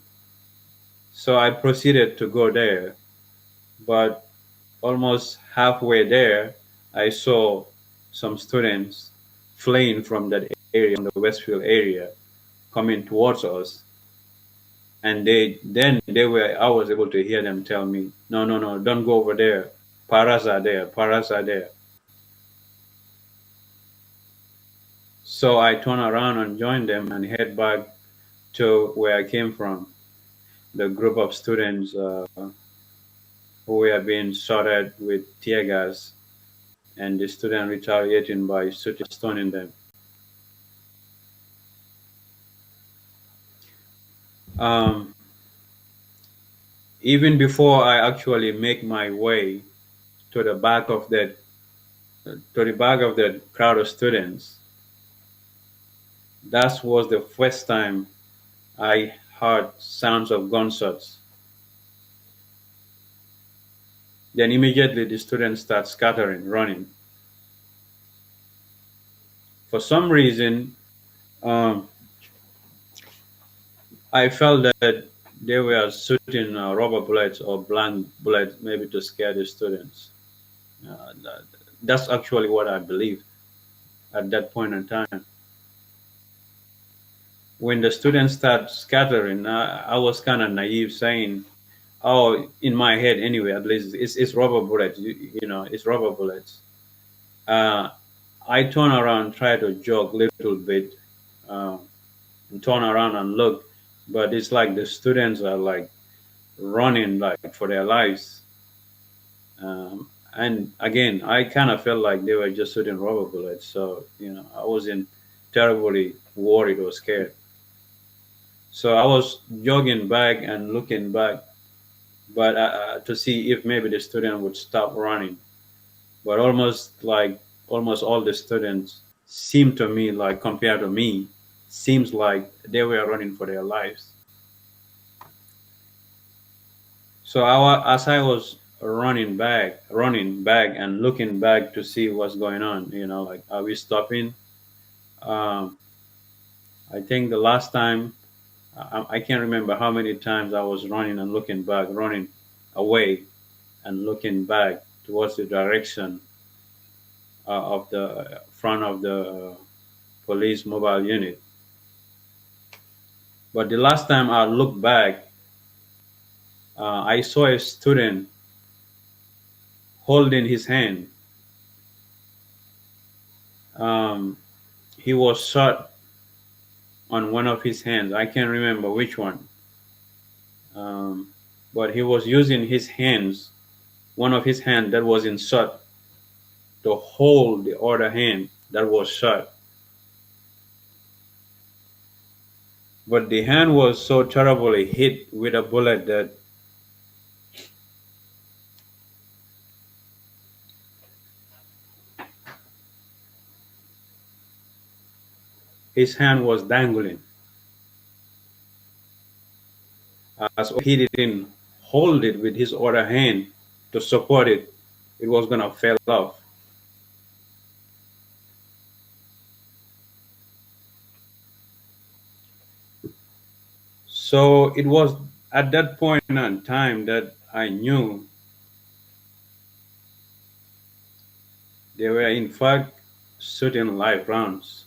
so I proceeded to go there, but almost halfway there, I saw some students fleeing from that area, from the Westfield area, coming towards us. And I was able to hear them tell me, no, no, no, don't go over there. Paras are there, paras are there. So I turned around and joined them and head back to where I came from. The group of students who were being shot at with tear gas, and the student retaliating by shooting, stoning them. Um, Even before I actually make my way to the back of that crowd of students, that was the first time I heard sounds of gunshots. Then immediately the students start scattering, running. For some reason, um, I felt that they were shooting rubber bullets or blank bullets, maybe to scare the students. That, that's actually what I believed at that point in time. When the students start scattering, I was kind of naive, saying, "Oh, in my head anyway, at least it's rubber bullets. You know, it's rubber bullets." Uh, I turn around, try to jog a little bit, uh, and turn around and look, but it's like the students are like running like for their lives. And again, I kind of felt like they were just shooting rubber bullets. So, I wasn't terribly worried or scared. So I was jogging back and looking back, but to see if maybe the student would stop running. But almost all the students seemed to me like compared to me, seems like they were running for their lives. So as I was running back and looking back to see what's going on, like are we stopping? Um, I think the last time I can't remember how many times I was running and looking back, running away and looking back towards the direction of the front of the police mobile unit. But the last time I looked back, I saw a student holding his hand. Um, he was shot on one of his hands. I can't remember which one. Um, but he was using his hands, one of his hands that was in shot, to hold the other hand that was shot. But the hand was so terribly hit with a bullet that his hand was dangling. As he didn't hold it with his other hand to support it, it was gonna fall off. So it was at that point in time that I knew they were in fact shooting live rounds.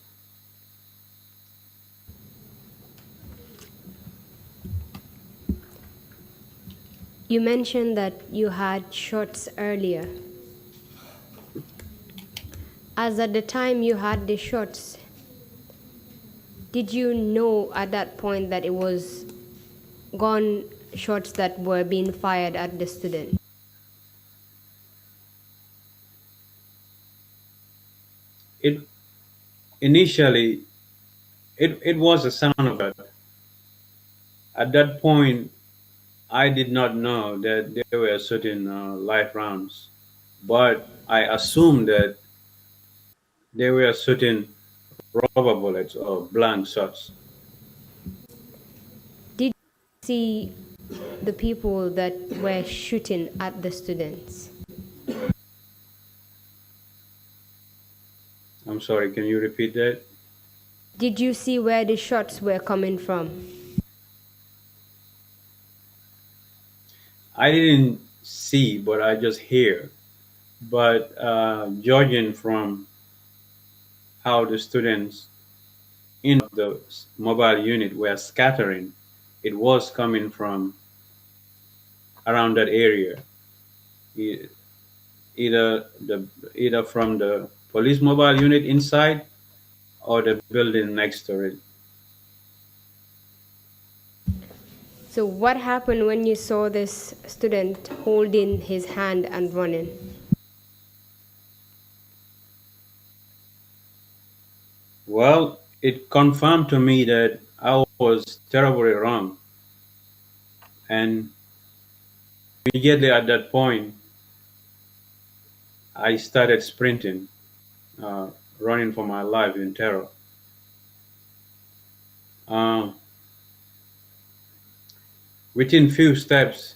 You mentioned that you had shots earlier. As at the time you had the shots, did you know at that point that it was gun shots that were being fired at the student? It initially it was a sound of it. At that point, I did not know that they were shooting live rounds, but I assumed that they were shooting rubber bullets or blank shots. Did you see the people that were shooting at the students? I'm sorry, can you repeat that? Did you see where the shots were coming from? I didn't see, but I just hear. But judging from how the students in the mobile unit were scattering, it was coming from around that area, E- either either from the police mobile unit inside or the building next to it. So what happened when you saw this student holding his hand and running? Well, it confirmed to me that I was terribly wrong. And immediately at that point, I started sprinting, uh, running for my life in terror. Uh, Within few steps,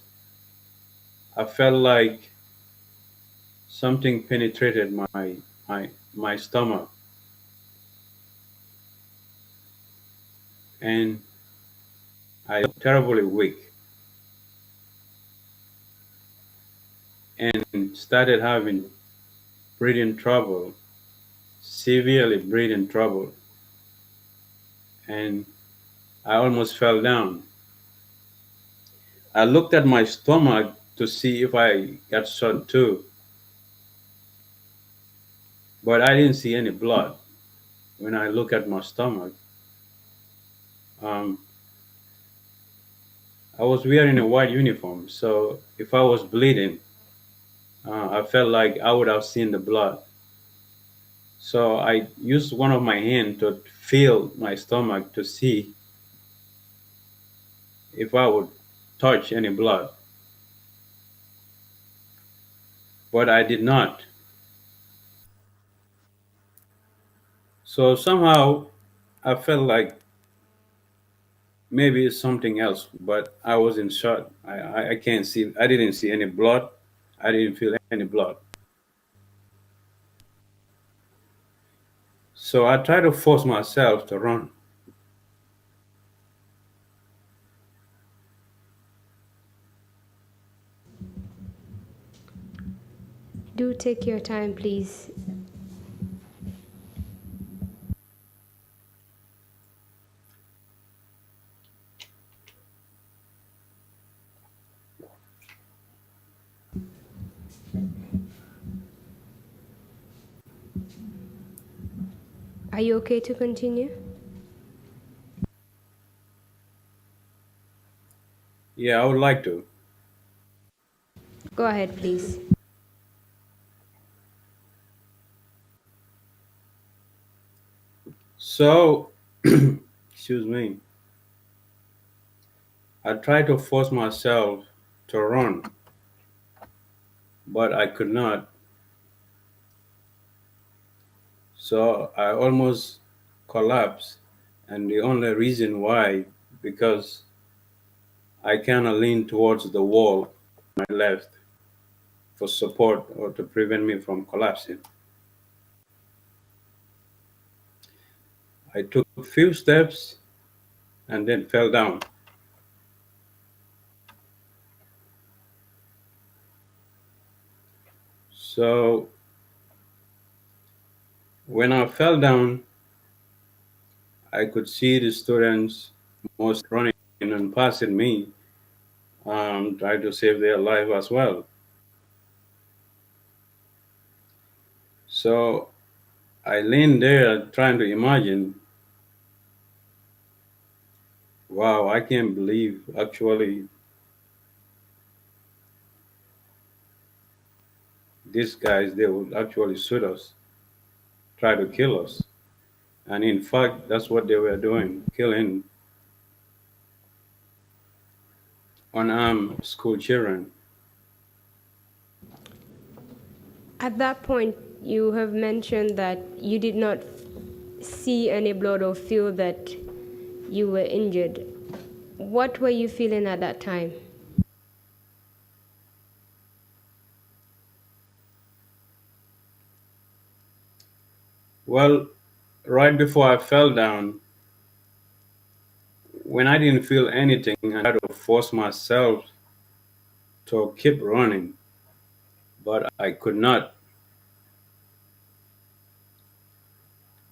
I felt like something penetrated my stomach, and I felt terribly weak and started having breathing trouble, severely breathing trouble, and I almost fell down. I looked at my stomach to see if I got shot too, but I didn't see any blood. When I look at my stomach, um, I was wearing a white uniform, so if I was bleeding, I felt like I would have seen the blood. So I used one of my hands to feel my stomach to see if I would touch any blood, but I did not. So somehow I felt like maybe it's something else, but I was in shock. I can't see, I didn't see any blood. I didn't feel any blood. So I tried to force myself to run. Do take your time, please. Are you okay to continue? Yeah, I would like to. Go ahead, please. So, excuse me, I tried to force myself to run, but I could not. So I almost collapsed. And the only reason why, because I kind of leaned towards the wall on my left for support or to prevent me from collapsing. I took a few steps and then fell down. So when I fell down, I could see the students most running and passing me, trying to save their life as well. So I leaned there trying to imagine, wow, I can't believe actually these guys, they would actually shoot us, try to kill us. And in fact, that's what they were doing, killing unarmed school children. At that point, you have mentioned that you did not see any blood or feel that you were injured. What were you feeling at that time? Well, right before I fell down, when I didn't feel anything, I tried to force myself to keep running, but I could not.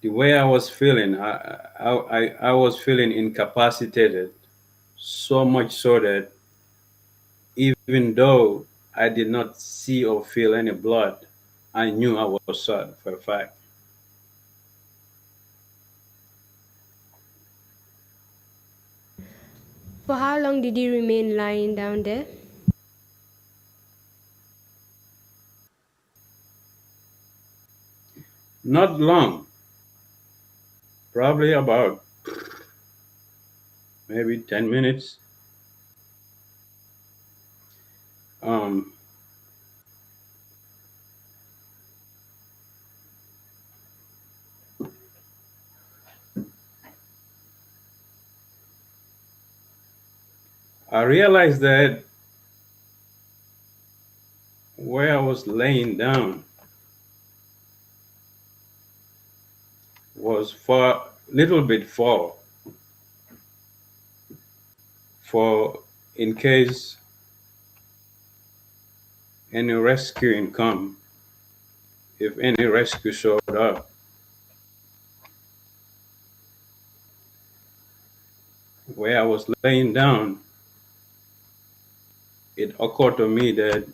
The way I was feeling, I was feeling incapacitated, so much so that even though I did not see or feel any blood, I knew I was shot for a fact. For how long did you remain lying down there? Not long, probably about maybe 10 minutes. Um, I realized that where I was laying down was far, little bit far for in case any rescuing come, if any rescue showed up. Where I was laying down, it occurred to me that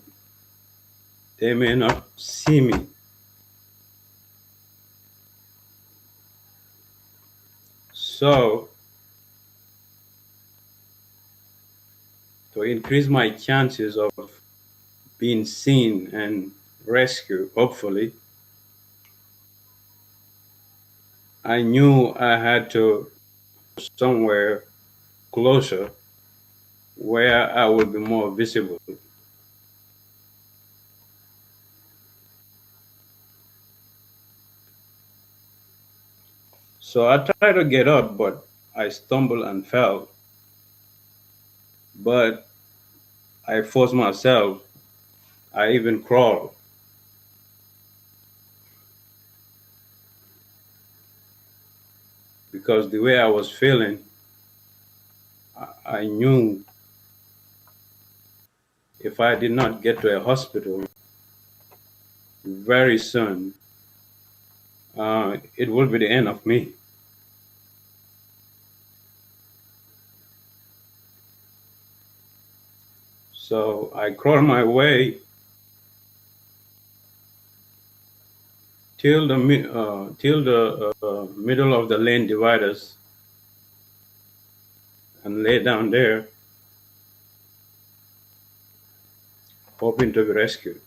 they may not see me. So, to increase my chances of being seen and rescued, hopefully, I knew I had to somewhere closer where I would be more visible. So I tried to get up, but I stumbled and fell. But I forced myself. I even crawled because the way I was feeling, I knew if I did not get to a hospital very soon, it would be the end of me. So I crawled my way till the middle of the lane dividers and lay down there, hoping to be rescued.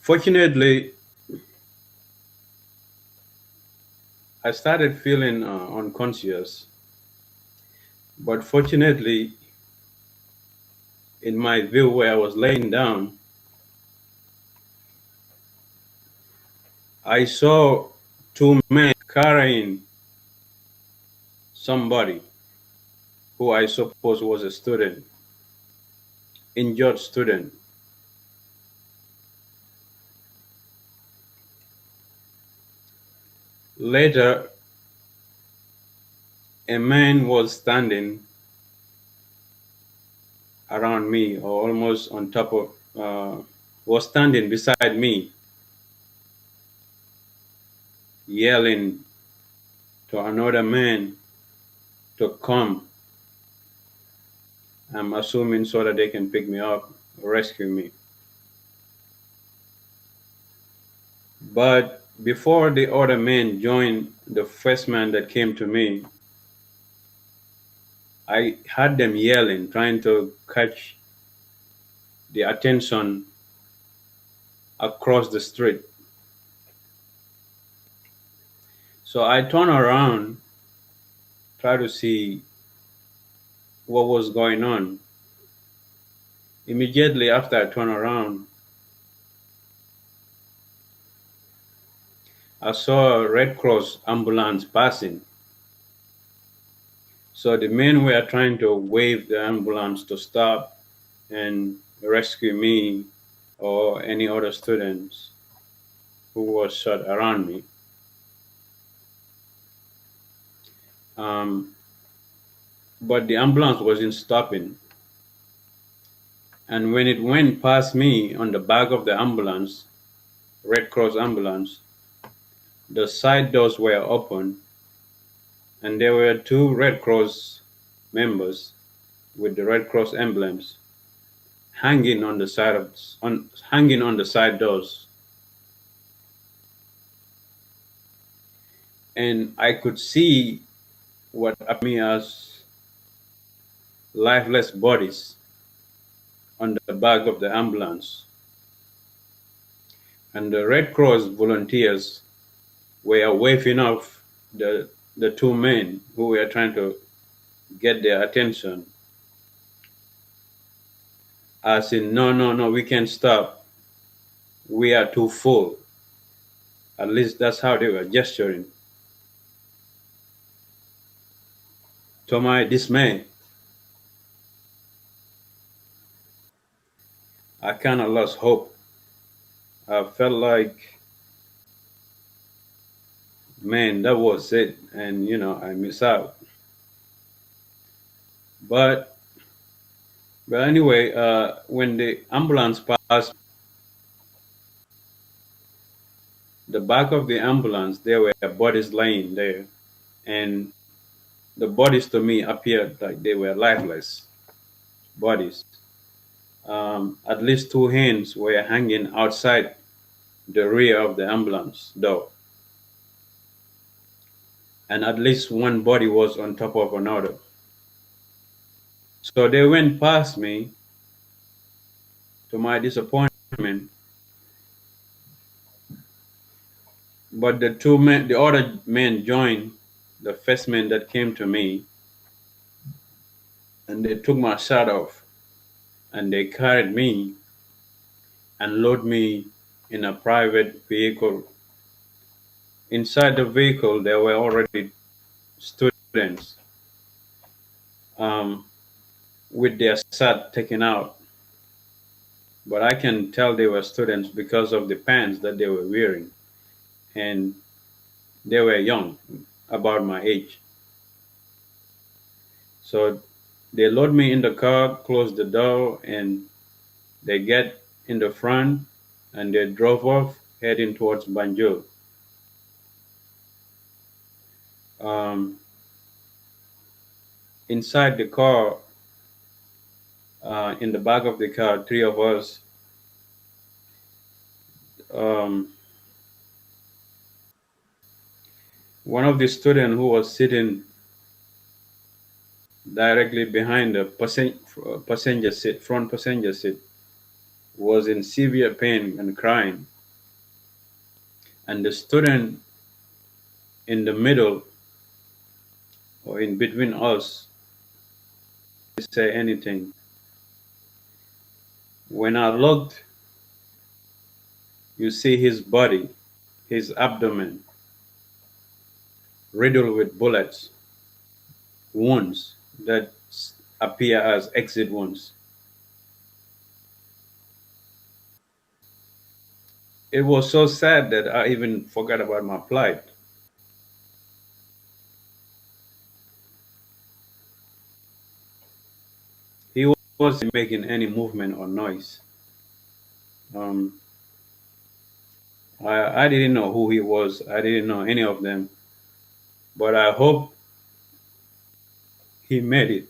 Fortunately, I started feeling unconscious, but fortunately, in my view where I was laying down, I saw two men carrying somebody who I suppose was a student, injured student. Later, a man was standing around me, or almost on top of, was standing beside me, yelling to another man to come. I'm assuming so that they can pick me up, rescue me. But before the other man joined the first man that came to me, I had them yelling, trying to catch the attention across the street. So I turned around, try to see what was going on. Immediately after I turned around, I saw a Red Cross ambulance passing. So the men were trying to wave the ambulance to stop and rescue me or any other students who was shot around me. Um, but the ambulance wasn't stopping. And when it went past me on the back of the ambulance, Red Cross ambulance, the side doors were open and there were two Red Cross members with the Red Cross emblems hanging on the side doors, and I could see what appeared as lifeless bodies on the back of the ambulance. And the Red Cross volunteers were waving off the two men who were trying to get their attention, as in, no, no, no, we can't stop. We are too full. At least that's how they were gesturing. To my dismay, I kind of lost hope. I felt like, man, that was it. And, I miss out. But anyway, when the ambulance passed, the back of the ambulance, there were bodies lying there. And the bodies to me appeared like they were lifeless bodies. At least two hands were hanging outside the rear of the ambulance door. And at least one body was on top of another. So they went past me. To my disappointment, but the other men joined the first man that came to me, and they took my shirt off, and they carried me and loaded me in a private vehicle. Inside the vehicle, there were already students with their shirt taken out. But I can tell they were students because of the pants that they were wearing. And they were young, about my age. So they load me in the car, close the door, and they get in the front, and they drove off, heading towards Banjul. Inside the car, in the back of the car, three of us, one of the students who was sitting directly behind the passenger seat, front passenger seat, was in severe pain and crying. And the student in the middle, or in between us, didn't say anything. When I looked, you see his body, his abdomen, riddled with bullets, wounds that appear as exit wounds. It was so sad that I even forgot about my plight. He wasn't making any movement or noise. Um, I didn't know who he was. I didn't know any of them. But I hope he made it.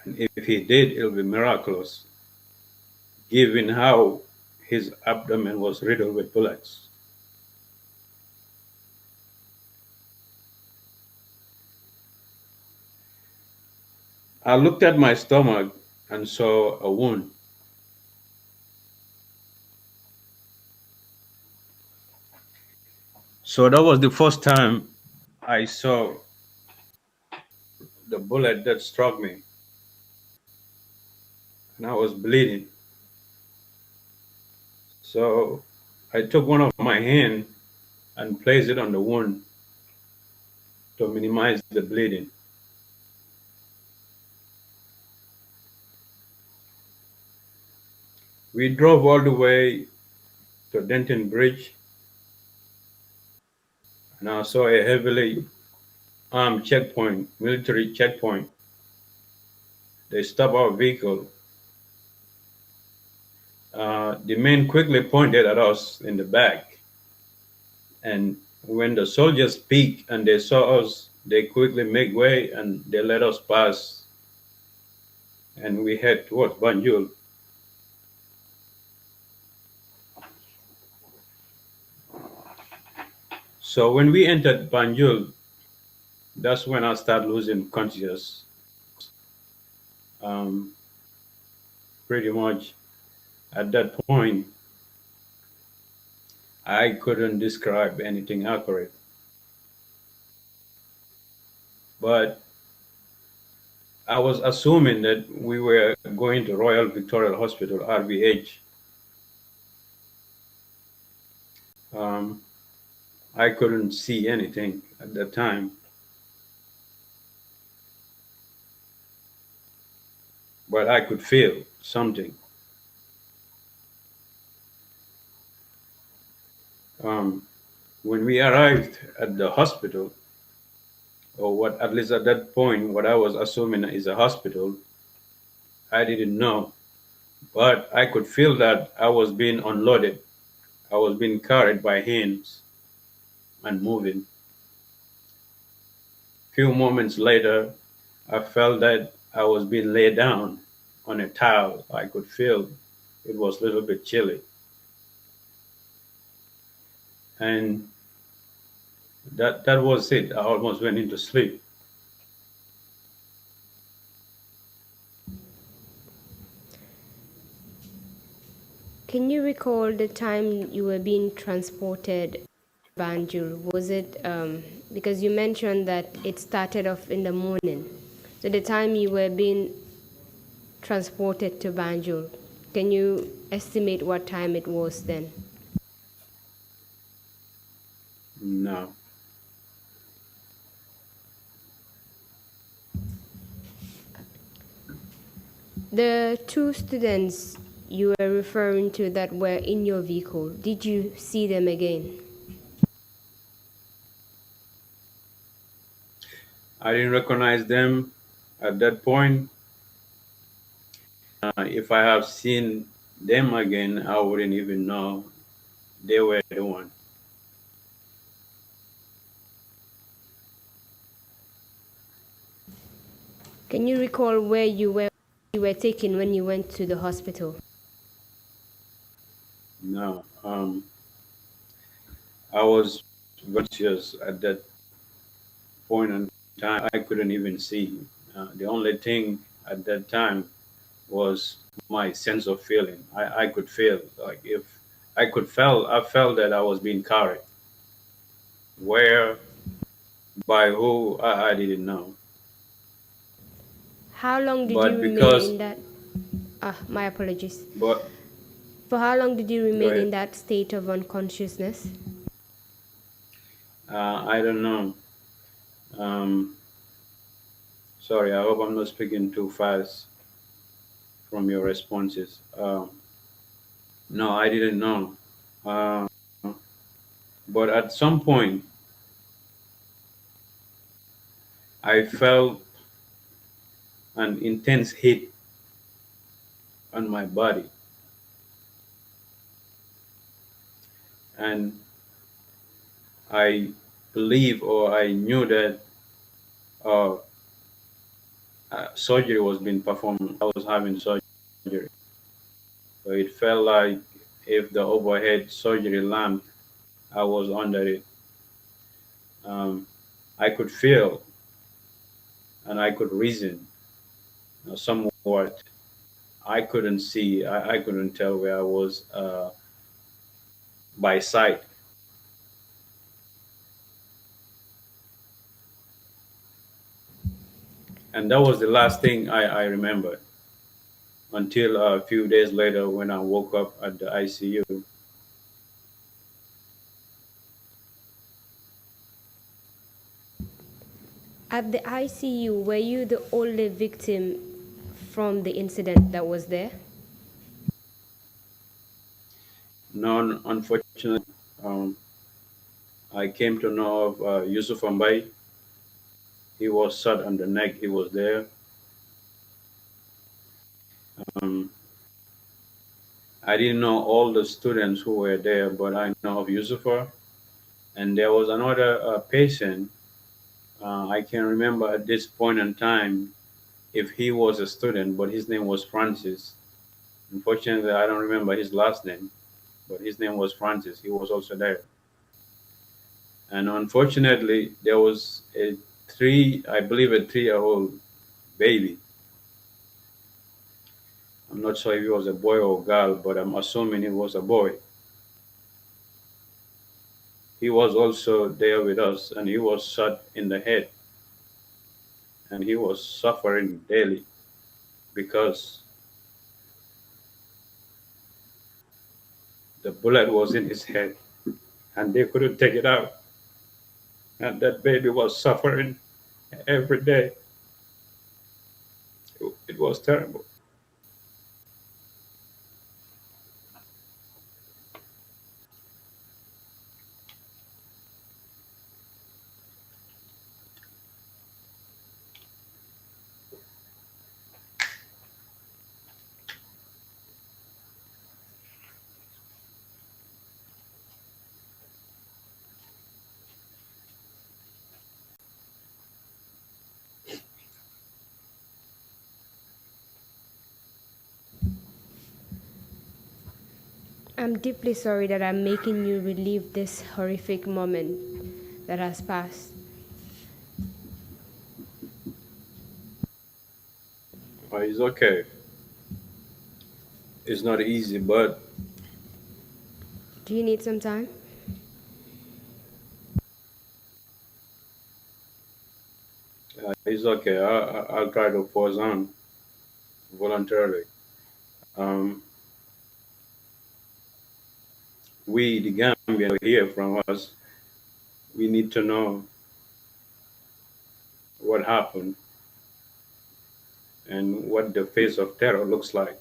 And if he did, it'll be miraculous, given how his abdomen was riddled with bullets. I looked at my stomach and saw a wound. So that was the first time I saw the bullet that struck me, and I was bleeding. So I took one of my hand and placed it on the wound to minimize the bleeding. We drove all the way to Denton Bridge, and I saw a heavily armed checkpoint, military checkpoint. They stopped our vehicle. The men quickly pointed at us in the back, and When the soldiers peeked and they saw us, they quickly make way and they let us pass, and we head towards Banjul. So when we entered Banjul, that's when I started losing consciousness. Um, Pretty much at that point, I couldn't describe anything accurate. But I was assuming that we were going to Royal Victoria Hospital, RVH. Um, I couldn't see anything at that time, but I could feel something. Um, when we arrived at the hospital, or what at least at that point, what I was assuming is a hospital, I didn't know. But I could feel that I was being unloaded. I was being carried by hands and moving. Few moments later, I felt that I was being laid down on a towel. I could feel it was a little bit chilly. And that was it. I almost went into sleep. Can you recall the time you were being transported to Banjul? Was it because you mentioned that it started off in the morning? So the time you were being transported to Banjul, can you estimate what time it was then? No. The two students you were referring to that were in your vehicle, did you see them again? I didn't recognize them at that point. If I have seen them again, I wouldn't even know they were the one. Can you recall where you were taken when you went to the hospital? No. I was conscious at that point in time. I couldn't even see. The only thing at that time was my sense of feeling. I could feel like if I felt that I was being carried. Where, by who, I didn't know. How long did you But remain because, in that? My apologies. but For how long did you go remain ahead. in that state of unconsciousness? I don't know. Um, Sorry, I hope I'm not speaking too fast from your responses. No, I didn't know. Uh, but at some point, I felt an intense heat on my body, and I believe or I knew that uh, surgery was being performed. I was having surgery, so it felt like if the overhead surgery lamp, I was under it. Um, I could feel and I could reason somewhat. I couldn't see. I couldn't tell where I was by sight, and that was the last thing I remembered until a few days later when I woke up at the ICU. At the ICU, were you the only victim from the incident that was there? None, unfortunately. Um, I came to know of Yusuf Ambai. He was shot on the neck. He was there. Um, I didn't know all the students who were there, but I know of Yusufa. And there was another patient. I can remember at this point in time if he was a student, but his name was Francis. Unfortunately, I don't remember his last name, but his name was Francis. He was also there. And unfortunately, there was I believe a 3-year-old baby. I'm not sure if it was a boy or a girl, but I'm assuming it was a boy. He was also there with us, and he was shot in the head, and he was suffering daily because the bullet was in his head, and they couldn't take it out. And that baby was suffering every day. It was terrible. I'm deeply sorry that I'm making you relive this horrific moment that has passed. It's okay. It's not easy, but Do you need some time? it's okay. I'll try to pause on voluntarily. Um, we, the Gambian, hear from us. We need to know what happened and what the face of terror looks like.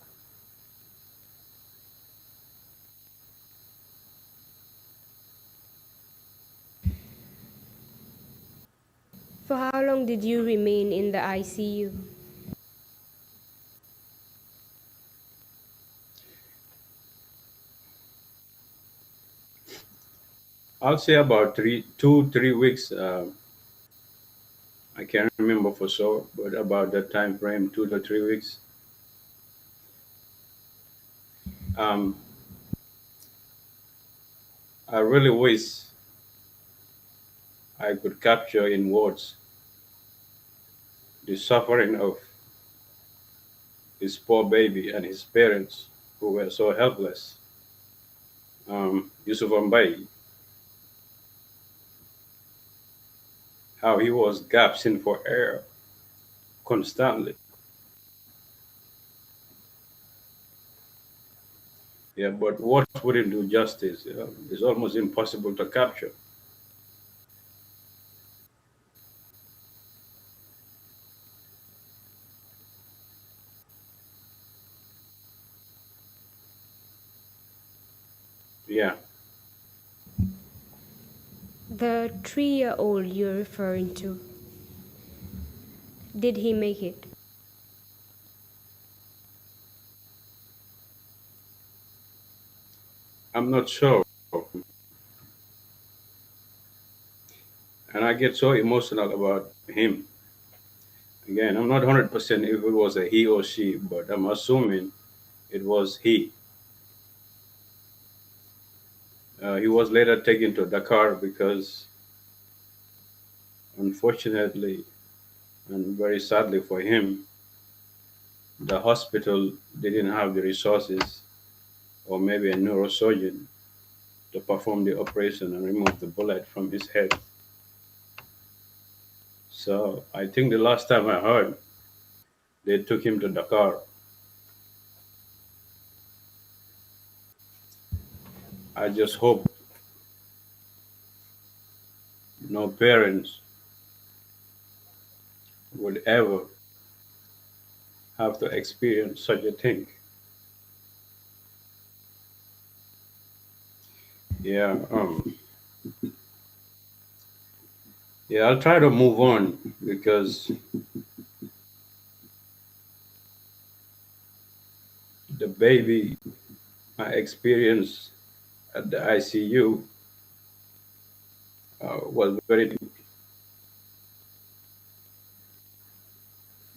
For how long did you remain in the ICU? I'll say about 2, 3 weeks. I can't remember for sure, but about that time frame, 2 to 3 weeks. Um, I really wish I could capture in words the suffering of his poor baby and his parents who were so helpless. Yusuf Mbai, how he was gasping for air constantly. Yeah, but words wouldn't do justice. It's almost impossible to capture. Yeah, The 3-year-old you're referring to, did he make it? I'm not sure. And I get so emotional about him. Again, I'm not 100% if it was a he or she, but I'm assuming it was he. He was later taken to Dakar because, unfortunately and very sadly for him, the hospital didn't have the resources or maybe a neurosurgeon to perform the operation and remove the bullet from his head. So I think the last time I heard, they took him to Dakar. I just hope no parents would ever have to experience such a thing. Yeah, yeah, I'll try to move on because the baby I experienced at the ICU was very deep,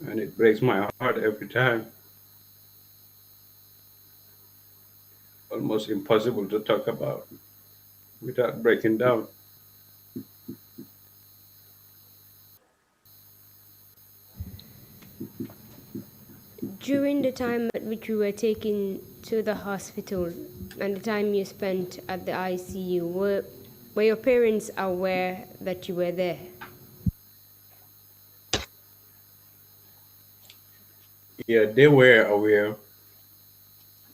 and it breaks my heart every time. Almost impossible to talk about without breaking down. During the time at which you were taken to the hospital and the time you spent at the ICU, were your parents aware that you were there? Yeah, they were aware.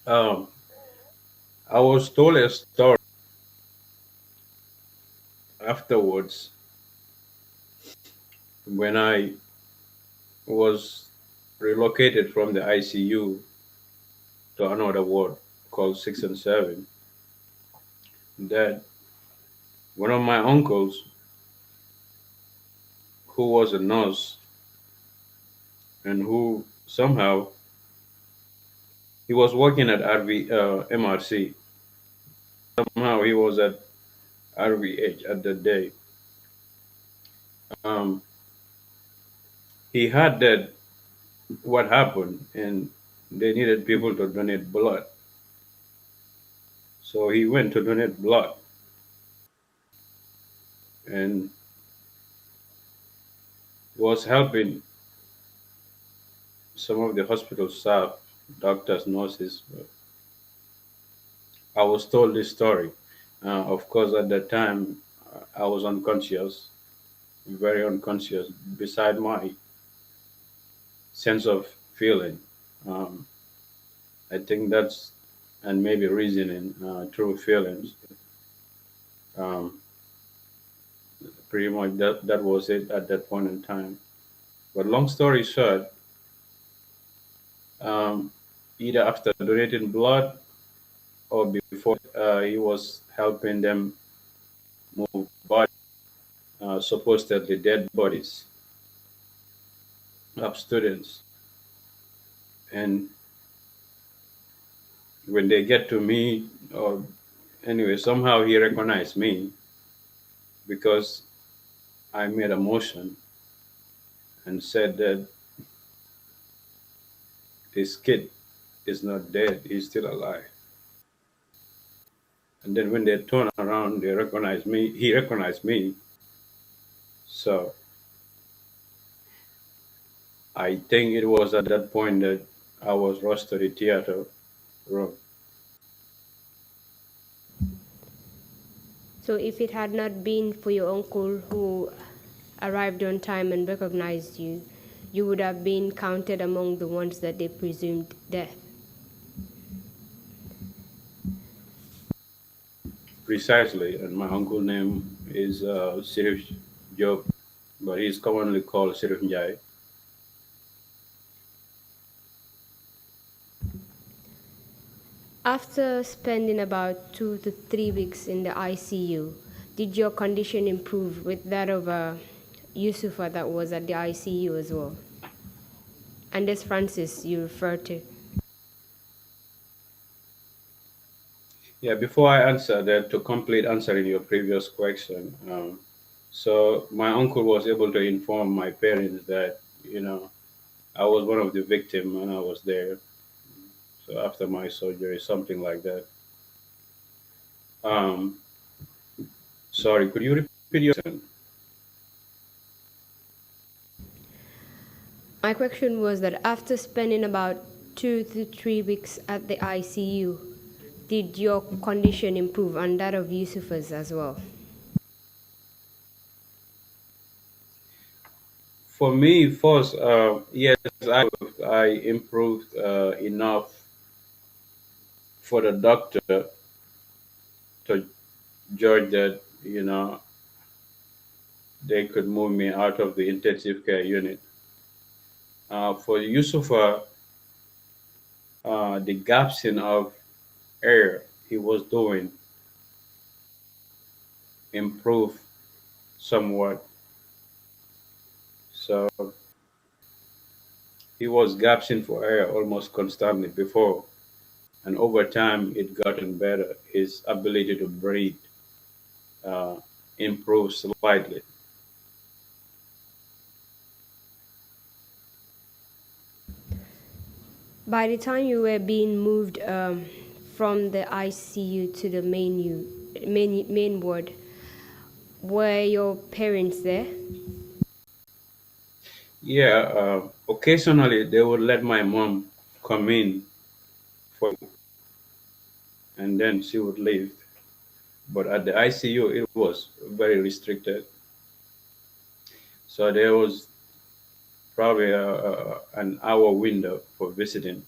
Um, I was told a story afterwards when I was relocated from the ICU to another ward called 6 and 7, that one of my uncles, who was a nurse and who somehow he was working at MRC, somehow he was at RVH at that day. Um, he heard that what happened and they needed people to donate blood. So he went to donate blood and was helping some of the hospital staff, doctors, nurses. I was told this story. Of course, at that time, I was unconscious, very unconscious, beside my sense of feeling. Um, I think that's, and maybe reasoning, true feelings. Um, Pretty much that was it at that point in time. But long story short, um, either after donating blood or before, he was helping them move bodies, supposedly dead bodies of students. And when they get to me, or anyway, somehow he recognized me because I made a motion and said that this kid is not dead, he's still alive. And then when they turn around, they recognize me, he recognized me. So I think it was at that point that I was rushed to the theater room. So if it had not been for your uncle who arrived on time and recognized you, you would have been counted among the ones that they presumed dead. Precisely, and my uncle name is Sirif Job, but he's commonly called Sirif Njai. After spending about 2 to 3 weeks in the ICU, did your condition improve with that of Yusufa that was at the ICU as well? And this Francis you refer to. Yeah, before I answer that, to complete answering your previous question, so my uncle was able to inform my parents that, I was one of the victims and I was there. So after my surgery, something like that. Um, Sorry, could you repeat your question? My question was that after spending about 2 to 3 weeks at the ICU, did your condition improve and that of Yusufa's as well? For me, first, yes, I improved enough for the doctor to judge that, they could move me out of the intensive care unit. For Yusufa, the gaps in of air he was doing improved somewhat. So he was gasping for air almost constantly before, and over time it gotten better. His ability to breathe uh, improved slightly. By the time you were being moved from the ICU to the main ward, were your parents there? Yeah, occasionally they would let my mom come in for, and then she would leave. But at the ICU, it was very restricted. So there was probably an hour window for visiting.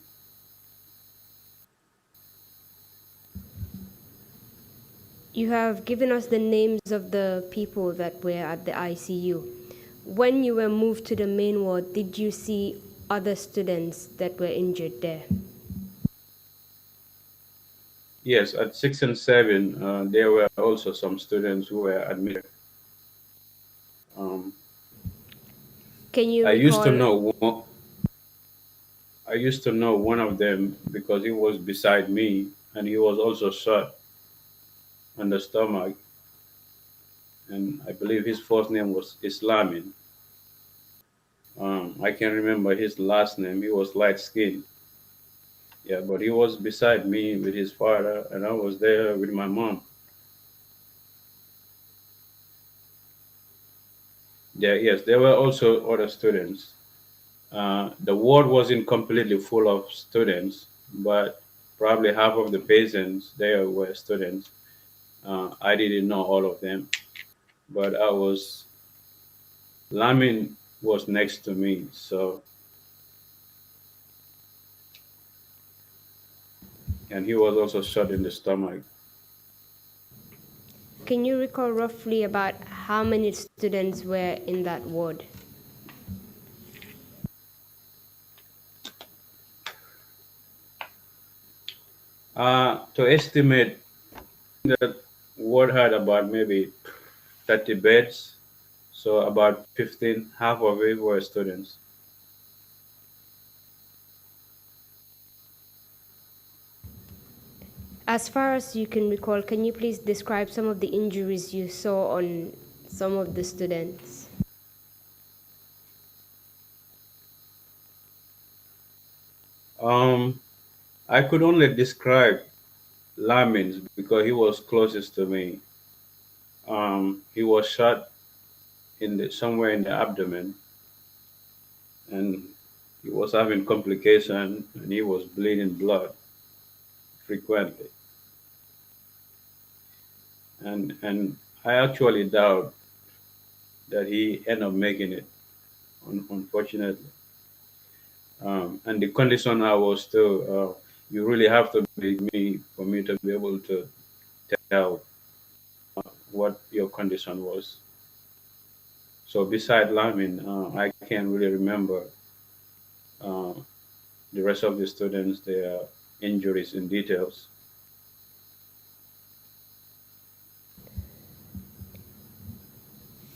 You have given us the names of the people that were at the ICU. When you were moved to the main ward, did you see other students that were injured there? Yes, at 6 and 7, there were also some students who were admitted. Um, Can you I used to recall? know one, I used to know one of them because he was beside me, and he was also shot on the stomach. And I believe his first name was Islamin. I can't remember his last name. He was light skinned. Yeah, but he was beside me with his father, and I was there with my mom. Yes, there were also other students. The ward wasn't completely full of students, but probably half of the patients there were students. I didn't know all of them, but Lamin was next to me, so, and he was also shot in the stomach. Can you recall roughly about how many students were in that ward? To estimate, that ward had about maybe 30 beds, so about 15, half of it were students. As far as you can recall, can you please describe some of the injuries you saw on some of the students? Um, I could only describe Lamin's because he was closest to me. He was shot somewhere in the abdomen, and he was having complication, and he was bleeding blood frequently. And I actually doubt that he ended up making it, unfortunately. And the condition I was still, you really have to be me for me to be able to tell what your condition was. So beside Lamin, I can't really remember uh, the rest of the students, their injuries in details.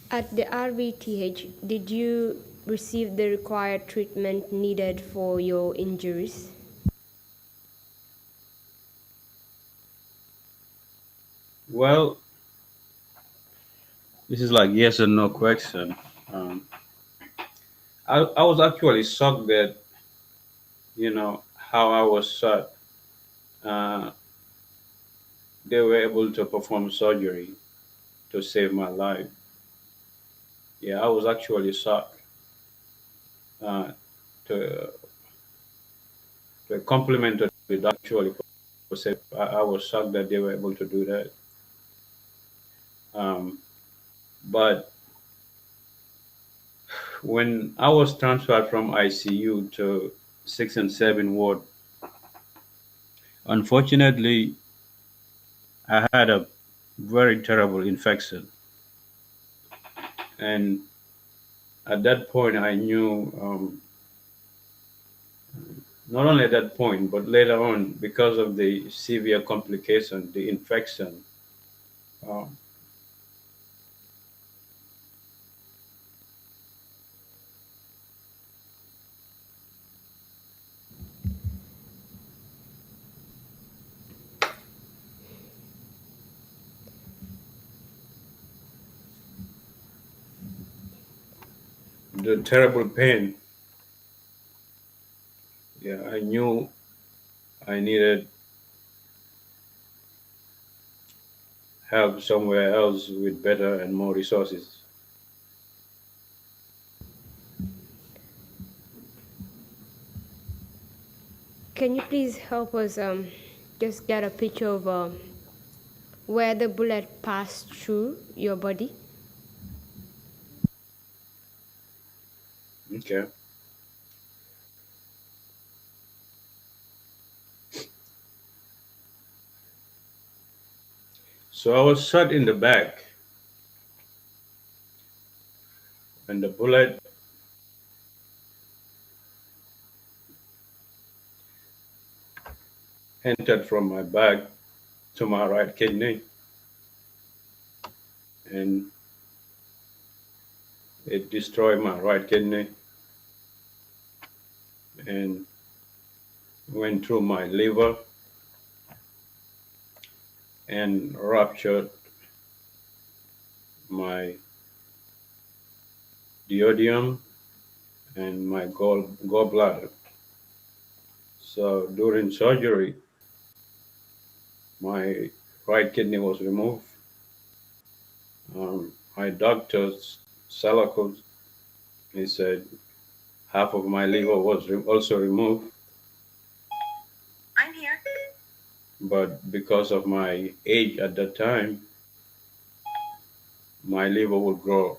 At the RVTH, did you receive the required treatment needed for your injuries? Well, this is like yes and no question. Um, I was actually shocked that, how I was shot. Uh, they were able to perform surgery to save my life. Yeah, I was actually shocked. Uh, to, to compliment to it actually for save, I was shocked that they were able to do that. Um, but when I was transferred from ICU to 6 and 7 ward, unfortunately, I had a very terrible infection, and at that point, I knew. Not only at that point, but later on, because of the severe complication, the infection, um, the terrible pain. Yeah, I knew I needed help somewhere else with better and more resources. Can you please help us just get a picture of where the bullet passed through your body? Okay. So I was shot in the back, and the bullet entered from my back to my right kidney, and it destroyed my right kidney and went through my liver and ruptured my duodenum and my gallbladder. So during surgery, my right kidney was removed. My doctor's Salakos, he said half of my liver was also removed, I'm here. but because of my age at that time, my liver would grow.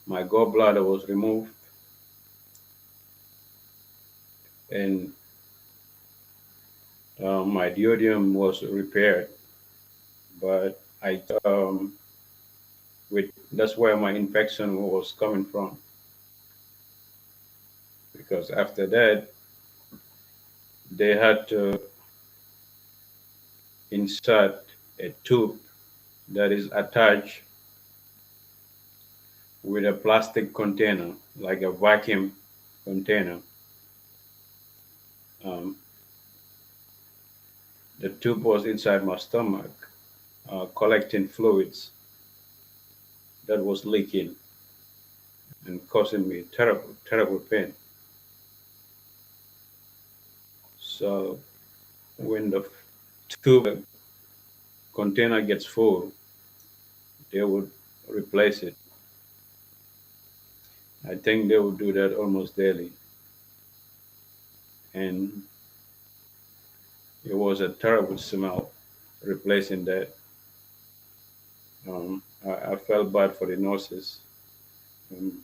My gallbladder was removed, and my duodenum was repaired. But with that's where my infection was coming from. Because after that, they had to insert a tube that is attached with a plastic container, like a vacuum container. Um, the tube was inside my stomach, collecting fluids that was leaking and causing me terrible, terrible pain. So when the tube container gets full, they would replace it. I think they would do that almost daily. And it was a terrible smell replacing that. I felt bad for the nurses. Um,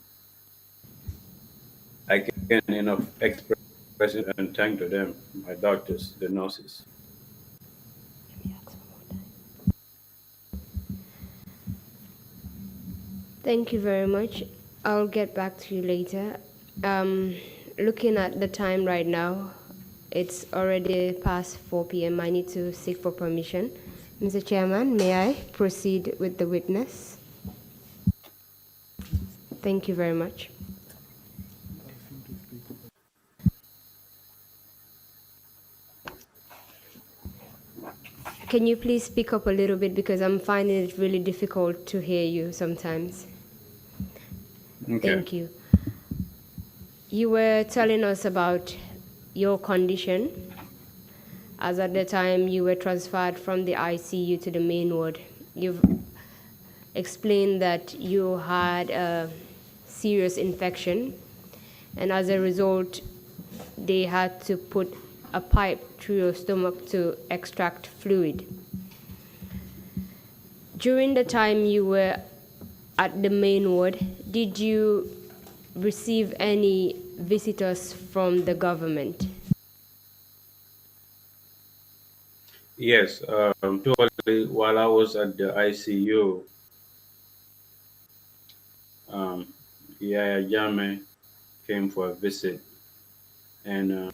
I can't enough express it and thank to them, my doctors, the nurses. Thank you very much. I'll get back to you later. Um, Looking at the time right now, it's already past 4 p.m. I need to seek for permission. Mr. Chairman, may I proceed with the witness? Thank you very much. Can you please speak up a little bit because I'm finding it really difficult to hear you sometimes. Okay. Thank you. You were telling us about your condition, as at the time you were transferred from the ICU to the main ward. You've explained that you had a serious infection, and as a result, they had to put a pipe through your stomach to extract fluid. During the time you were at the main ward, did you receive any visitors from the government? Yes, actually, while I was at the ICU, um, Yaya Jame came for a visit, and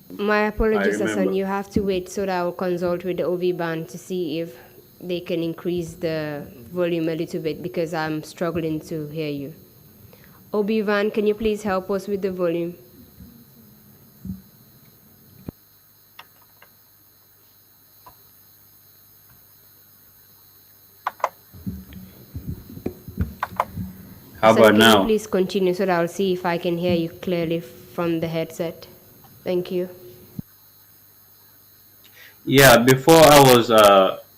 My I apologies, remember. Hassan. You have to wait so that I'll consult with the OV band to see if they can increase the volume a little bit because I'm struggling to hear you. OB Van, can you please help us with the volume? How Sir, about can you now? please continue so that I'll see if I can hear you clearly from the headset? Thank you. Yeah, before I was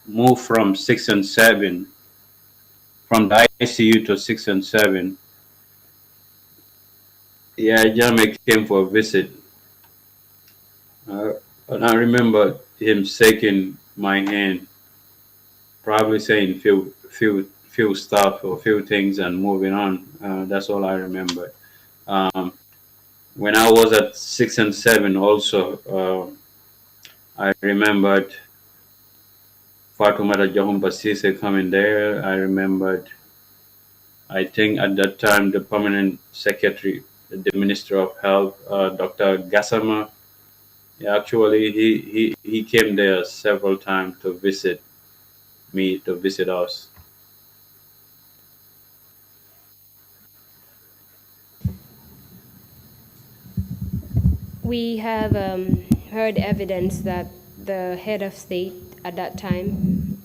moved from 6 and 7, from the ICU to 6 and 7, yeah, Jame came for a visit. Uh, and I remember him shaking my hand, probably saying few stuff or few things and moving on. That's all I remember. Um, when I was at 6 and 7, also, I remembered Fatoumata Jahumba Sise coming there. I remembered, I think at that time, the permanent secretary, the Minister of Health, Dr. Gassama. Yeah, actually, he came there several times to visit me, to visit us. We have heard evidence that the head of state at that time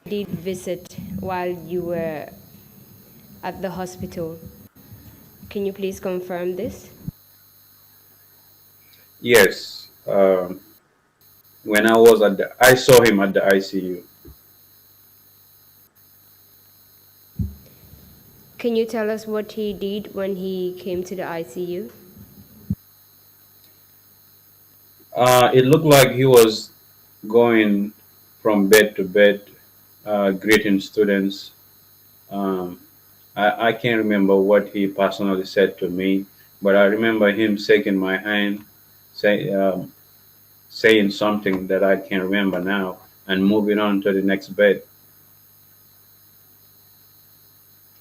did visit while you were at the hospital. Can you please confirm this? Yes, when I saw him at the ICU. Can you tell us what he did when he came to the ICU? It looked like he was going from bed to bed, greeting students. Um, I can't remember what he personally said to me, but I remember him shaking my hand, say, saying something that I can't remember now, and moving on to the next bed.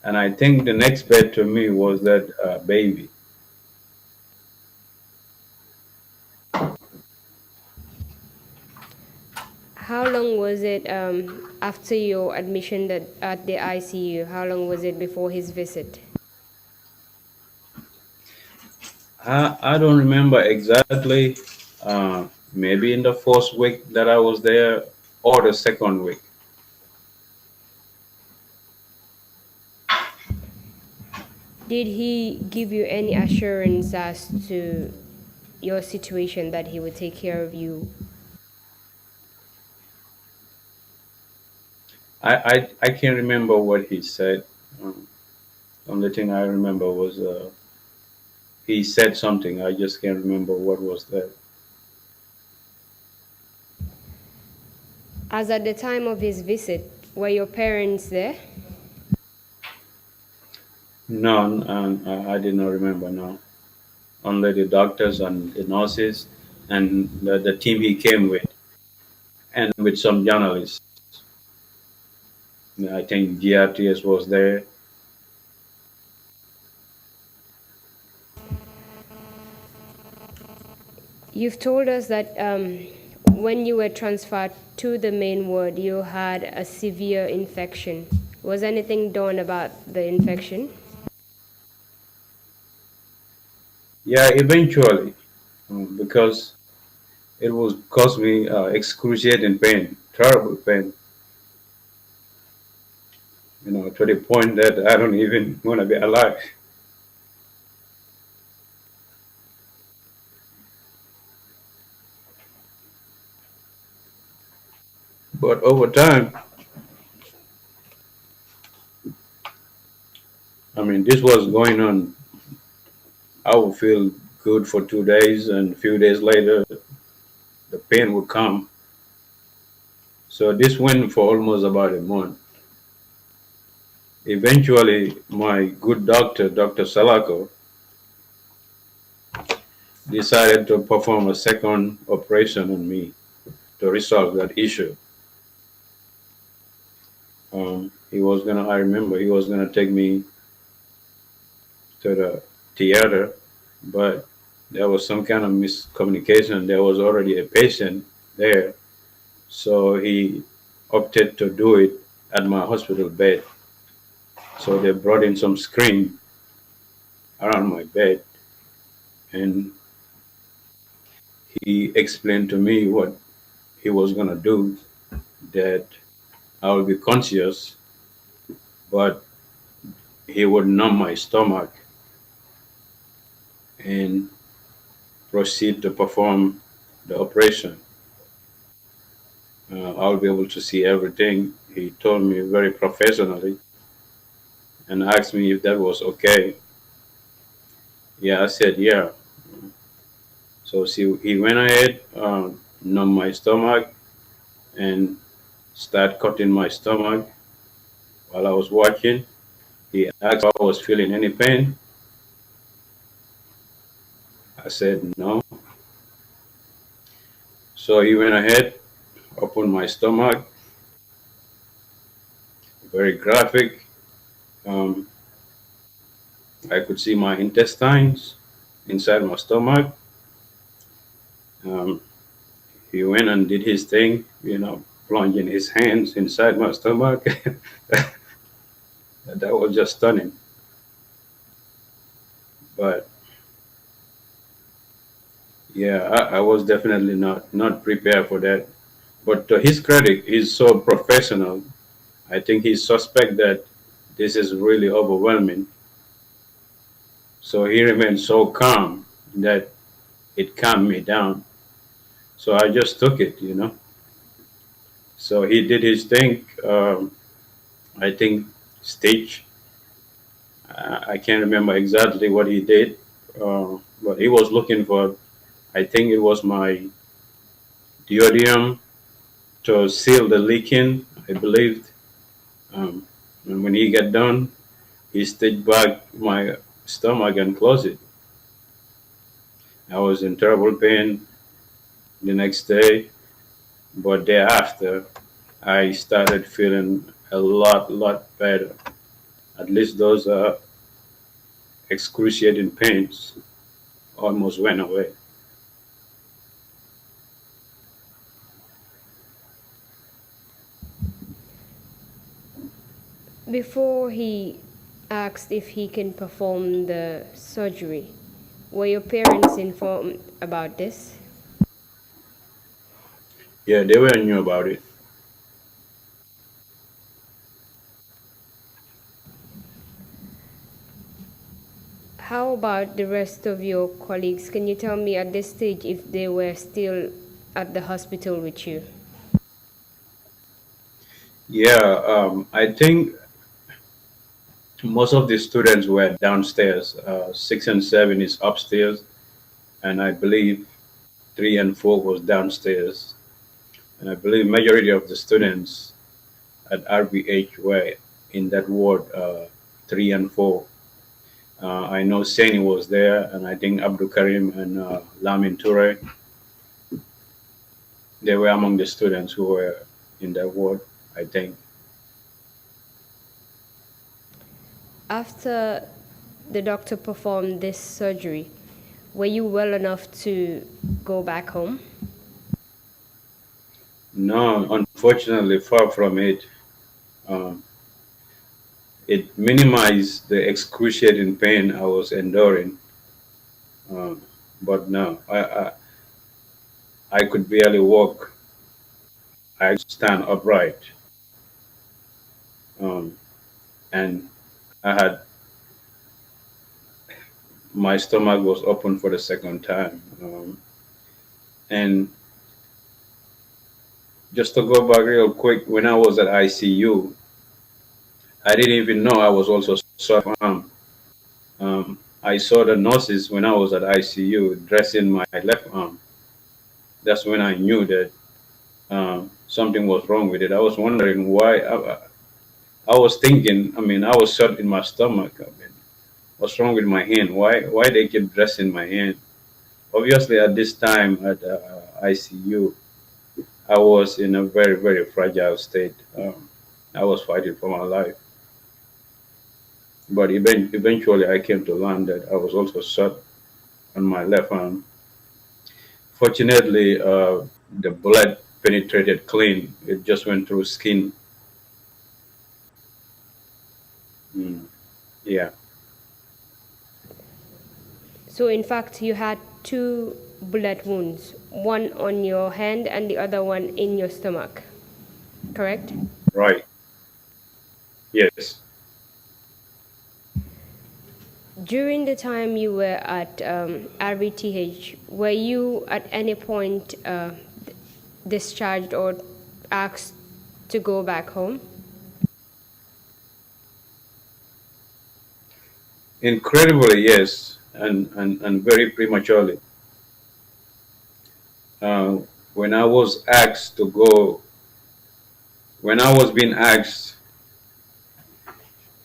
And I think the next bed to me was that baby. How long was it after your admission at the ICU? How long was it before his visit? I don't remember exactly. Maybe in the first week that I was there, or the second week. Did he give you any assurance as to your situation that he would take care of you? I can't remember what he said. Um, only thing I remember was he said something. I just can't remember what was that. As at the time of his visit, were your parents there? No, I did not remember. No, only the doctors and the nurses and the team he came with, and with some journalists. I think GRTS was there. You've told us that when you were transferred to the main ward, you had a severe infection. Was anything done about the infection? Yeah, eventually, because it was caused me excruciating pain, terrible pain. To the point that I don't even want to be alive. But over time, I mean, this was going on. I would feel good for 2 days, and a few days later, the pain would come. So this went for almost about a month. Eventually, my good doctor, Dr. Salako, decided to perform a second operation on me to resolve that issue. I remember he was gonna take me to the theater, but there was some kind of miscommunication. There was already a patient there, so he opted to do it at my hospital bed. So they brought in some screen around my bed, and he explained to me what he was gonna do, that I will be conscious, but he would numb my stomach and proceed to perform the operation. I'll be able to see everything. He told me very professionally and asked me if that was okay. Yeah, I said yeah. So see, he went ahead, numbed my stomach, and started cutting my stomach while I was watching. He asked if I was feeling any pain. I said no. So he went ahead, opened my stomach, very graphic. Um, I could see my intestines inside my stomach. Um, he went and did his thing, plunging his hands inside my stomach. That was just stunning. But yeah, I was definitely not prepared for that. But to his credit, he's so professional. I think he suspect that this is really overwhelming. So he remained so calm that it calmed me down. So I just took it. So he did his thing. I think stitch. I can't remember exactly what he did, but he was looking for. I think it was my deodium to seal the leaking. I believed. And when he got done, he stitched back my stomach and closed it. I was in terrible pain the next day, but thereafter, I started feeling a lot better. At least those excruciating pains almost went away. Before he asked if he can perform the surgery, were your parents informed about this? Yeah, they were knew about it. How about the rest of your colleagues? Can you tell me at this stage if they were still at the hospital with you? Yeah, I think most of the students were downstairs. 6 and 7 is upstairs, and I believe 3 and 4 was downstairs. And I believe majority of the students at RBH were in that ward 3 and 4. I know Sani was there, and I think Abdul Karim and Lamin Toure, they were among the students who were in that ward, I think. After the doctor performed this surgery, were you well enough to go back home? No, unfortunately, far from it. Um, it minimized the excruciating pain I was enduring. Um, but no, I could barely walk. I could stand upright. Um, and I had my stomach was open for the second time. And just to go back real quick, when I was at ICU, I didn't even know I was also soft arm. I saw the nurses when I was at ICU dressing my left arm. That's when I knew that something was wrong with it. I was wondering why. I was thinking. I mean, I was shot in my stomach. I mean, what's wrong with my hand? Why they keep dressing my hand? Obviously, at this time at ICU, I was in a very fragile state. I was fighting for my life. But eventually, I came to learn that I was also shot on my left arm. Fortunately, the blood penetrated clean. It just went through skin. Mm, yeah, So, in fact, you had two bullet wounds, one on your hand and the other one in your stomach, correct? right. Yes. During the time you were at RVTH, were you at any point discharged or asked to go back home? Incredibly, yes, and very prematurely. Uh, when I was asked to go, when I was being asked,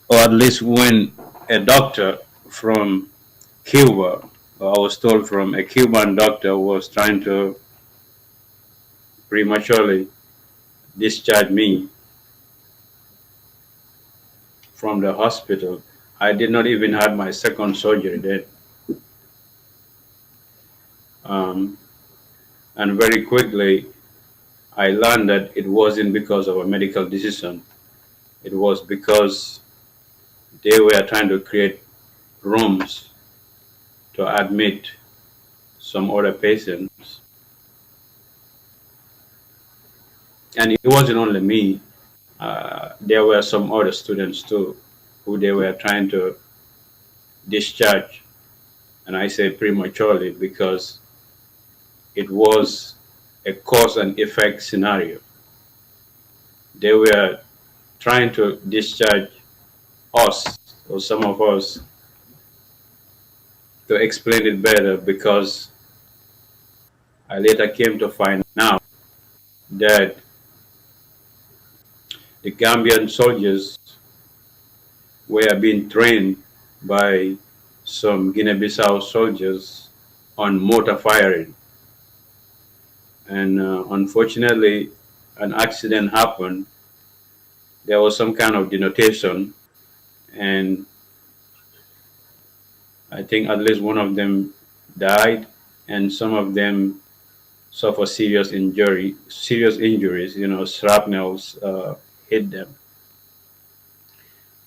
or at least when a doctor from Cuba, I was told from a Cuban doctor, was trying to prematurely discharge me from the hospital. I did not even have my second surgery then. Um, and very quickly, I learned that it wasn't because of a medical decision. It was because they were trying to create rooms to admit some other patients. And it wasn't only me. There were some other students too who they were trying to discharge. And I say prematurely because it was a cause and effect scenario. They were trying to discharge us, or some of us, to explain it better because I later came to find out that the Gambian soldiers were being trained by some Guinea-Bissau soldiers on mortar firing. And unfortunately, an accident happened. There was some kind of denotation, and I think at least one of them died, and some of them suffer serious injuries. Shrapnels hit them.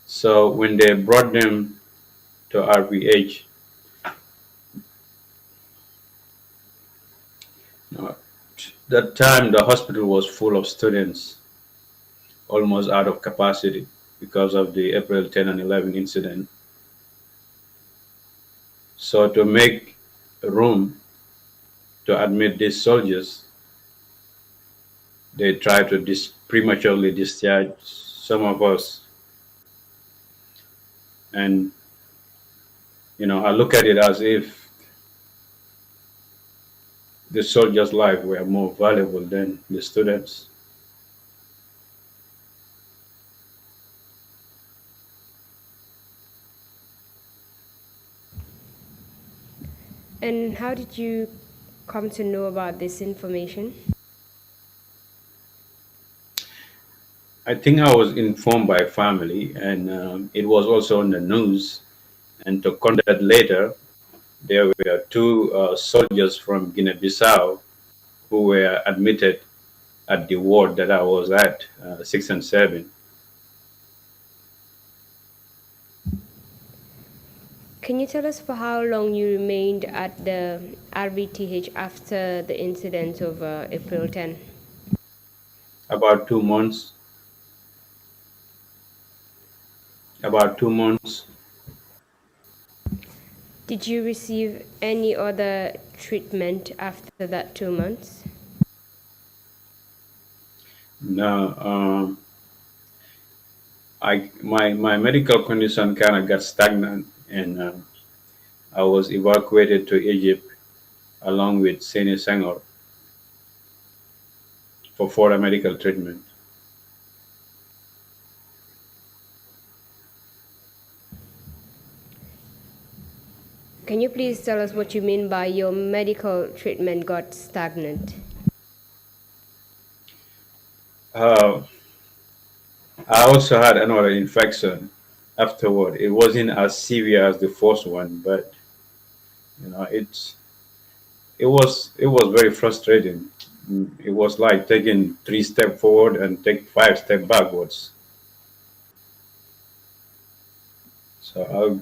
So when they brought them to RPH, uh, that time the hospital was full of students, almost out of capacity because of the April 10 and 11 incident. So to make room to admit these soldiers, they tried to prematurely discharge some of us. And I look at it as if the soldiers' lives were more valuable than the students. And how did you come to know about this information? I think I was informed by family, and it was also on the news. And to contact later, there were two soldiers from Guinea-Bissau who were admitted at the ward that I was at, 6 and 7. Can you tell us for how long you remained at the RVTH after the incident of April 10? About 2 months. About 2 months. Did you receive any other treatment after that 2 months? No, my medical condition kind of got stagnant, and I was evacuated to Egypt along with Seni Senghor for further medical treatment. Can you please tell us what you mean by your medical treatment got stagnant? Uh, I also had another infection afterward. It wasn't as severe as the first one, but it was very frustrating. It was like taking 3 steps forward and take 5 steps backwards. So I'll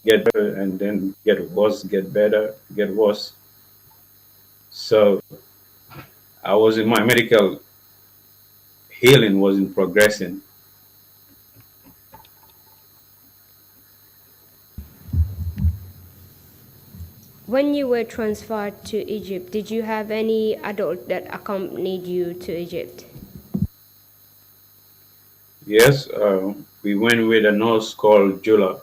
get better and then get worse, get better, get worse. So I was in my medical healing wasn't progressing. When you were transferred to Egypt, did you have any adult that accompanied you to Egypt? Yes, we went with a nurse called Jula,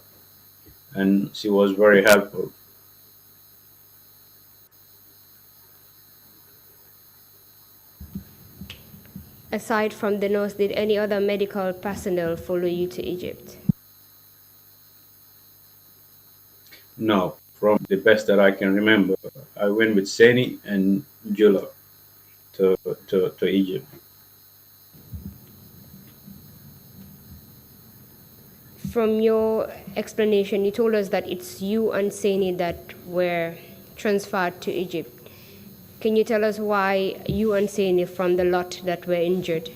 and she was very helpful. Aside from the nurse, did any other medical personnel follow you to Egypt? No, from the best that I can remember, I went with Seni and Jula to, to Egypt. From your explanation, you told us that it's you and Sani that were transferred to Egypt. Can you tell us why you and Sani from the lot that were injured?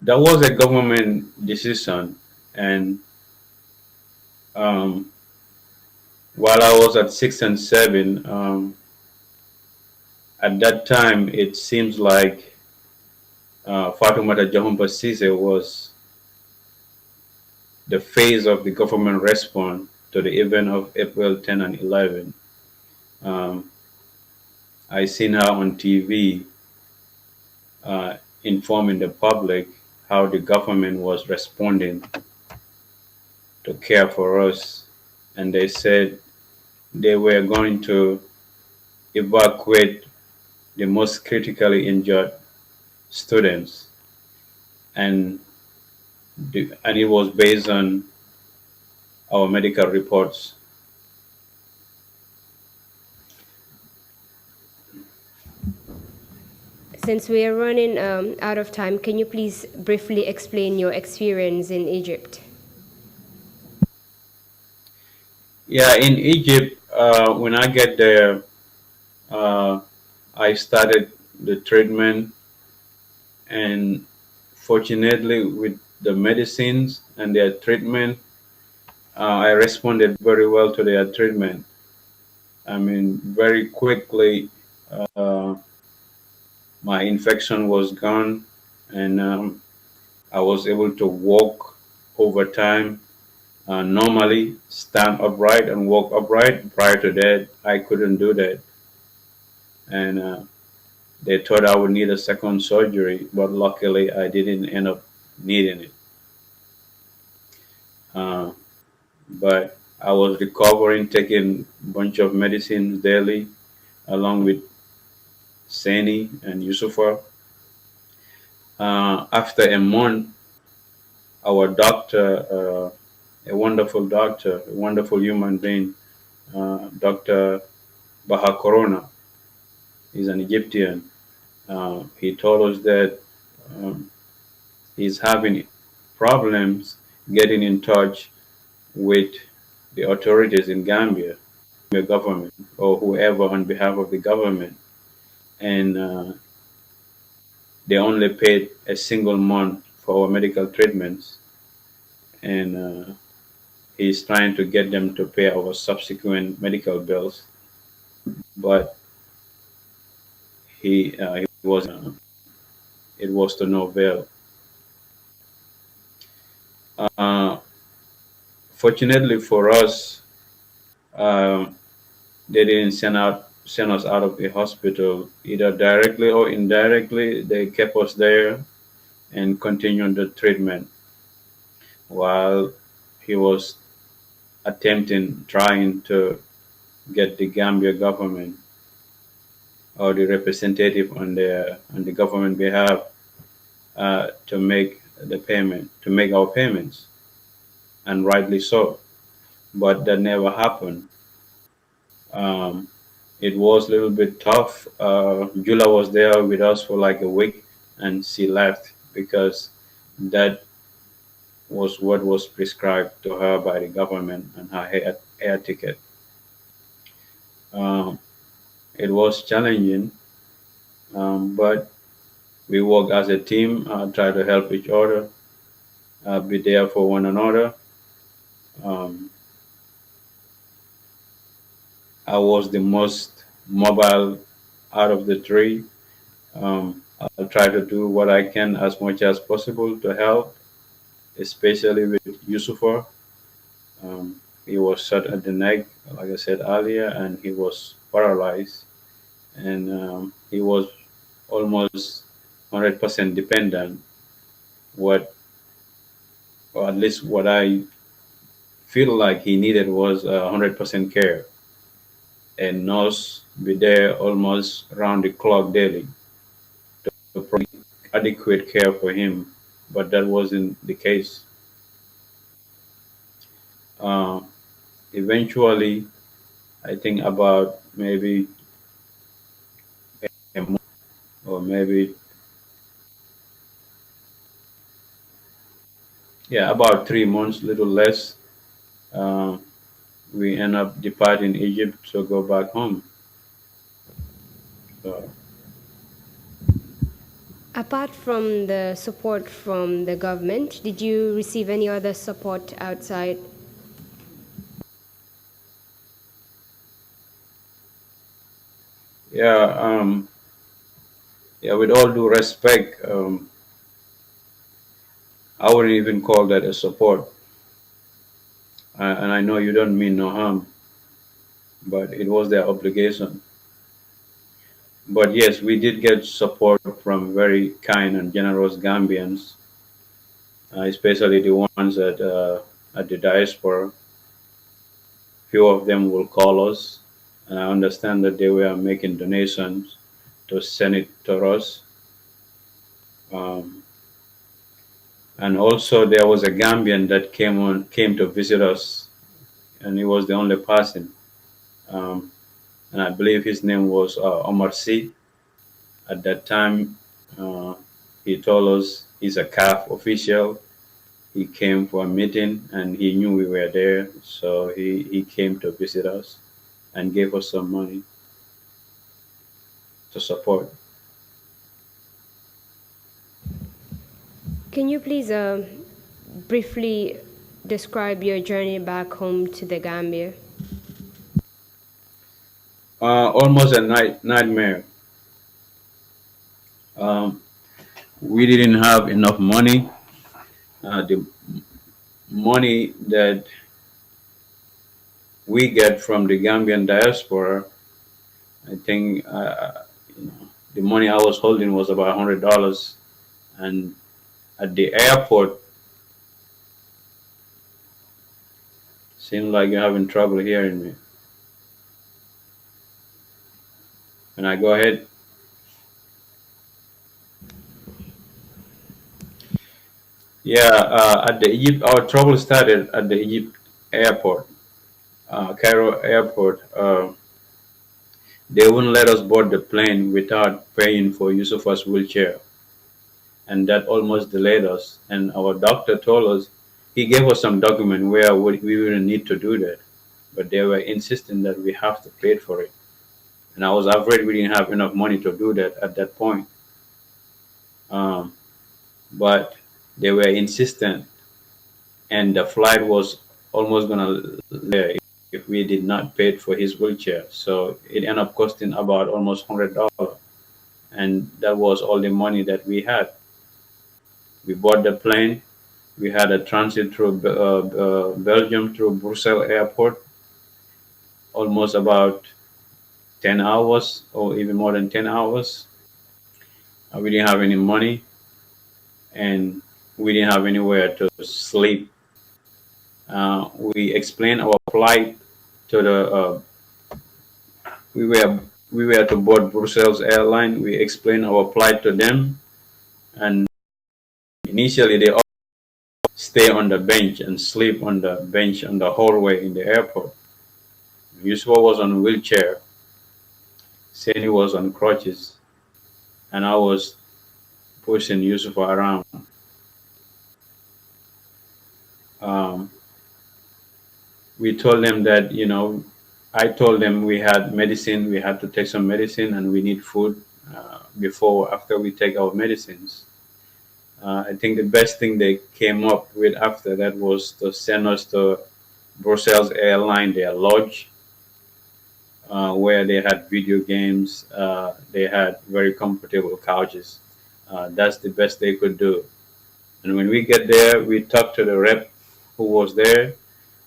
That was a government decision, and um, while I was at 6 and 7, at that time it seems like Fatoumata Jahumpa Sise was the phase of the government response to the event of April 10 and 11. Um, I seen her on TV informing the public how the government was responding to care for us, and they said they were going to evacuate the most critically injured students, and and it was based on our medical reports. Since we are running out of time, can you please briefly explain your experience in Egypt? Yeah, in Egypt, when I get there, uh, I started the treatment, and fortunately, with the medicines and their treatment, I responded very well to their treatment. I mean, very quickly, uh, my infection was gone, and I was able to walk over time. Normally, stand upright and walk upright. Prior to that, I couldn't do that, and they thought I would need a second surgery, but luckily, I didn't end up needing it. Uh, but I was recovering, taking a bunch of medicines daily, along with Sani and Yusufa. After a month, our doctor, a wonderful doctor, a wonderful human being, Dr. Baha Corona, he's an Egyptian. He told us that um, he's having problems getting in touch with the authorities in Gambia, the government, or whoever on behalf of the government. And they only paid a single month for our medical treatments. And he's trying to get them to pay our subsequent medical bills. But he was it was to no avail. Uh, Fortunately for us, um, they didn't send us out of the hospital either directly or indirectly. They kept us there and continued the treatment while he was trying to get the Gambia government or the representative on the government behalf to make the payment, to make our payments, and rightly so. But that never happened. Um, it was a little bit tough. Jula was there with us for like a week, and she left because that was what was prescribed to her by the government and her air ticket. Um, it was challenging, but we work as a team, try to help each other, be there for one another. Um, I was the most mobile out of the three. I'll try to do what I can as much as possible to help, especially with Yusufa. He was shot at the neck, like I said earlier, and he was paralyzed, and he was almost 100% dependent. What, or at least what I feel like he needed was 100% care, and nurse be there almost round the clock daily to provide adequate care for him. But that wasn't the case. Uh, Eventually, I think about maybe a month or maybe, yeah, about 3 months, little less, uh, we end up departing Egypt to go back home. So, Apart from the support from the government, did you receive any other support outside? yeah, yeah, with all due respect, I wouldn't even call that a support. And I know you don't mean no harm, but it was their obligation. But yes, we did get support from very kind and generous Gambians, especially the ones at the diaspora. Few of them will call us, and I understand that they were making donations to send it to us. Um, and also there was a Gambian that came to visit us, and he was the only person. Um, and I believe his name was Omar C. At that time, uh, he told us he's a CAF official. He came for a meeting and he knew we were there, so he came to visit us and gave us some money to support. Can you please briefly describe your journey back home to the Gambia? Almost a nightmare. Um, we didn't have enough money. The money that we get from the Gambian diaspora, I think, you know, the money I was holding was about $100, and at the airport, seems like you're having trouble hearing me. Can I go ahead? Yeah, at the Egypt, our trouble started at the Egypt airport, Cairo airport. They wouldn't let us board the plane without paying for Yusufa's wheelchair, and that almost delayed us. And our doctor told us, he gave us some document where we wouldn't need to do that, but they were insisting that we have to pay for it. And I was afraid we didn't have enough money to do that at that point. Um, but they were insistent, and the flight was almost gonna there if we did not pay for his wheelchair. So it ended up costing about almost $100, and that was all the money that we had. We bought the plane. We had a transit through Belgium through Brussels airport, almost about 10 hours or even more than 10 hours. We didn't have any money, and we didn't have anywhere to sleep. We explained our plight to the we were we were to board Brussels airline. We explained our plight to them, and initially they all stay on the bench and sleep on the bench on the hallway in the airport. Yusuf was on a wheelchair, Sani was on crutches, and I was pushing Yusuf around. Um, we told them that, I told them we had medicine, we had to take some medicine, and we need food before after we take our medicines. I think the best thing they came up with after that was to send us to Brussels airline, their lodge, where they had video games, they had very comfortable couches. That's the best they could do. And when we get there, we talked to the rep who was there,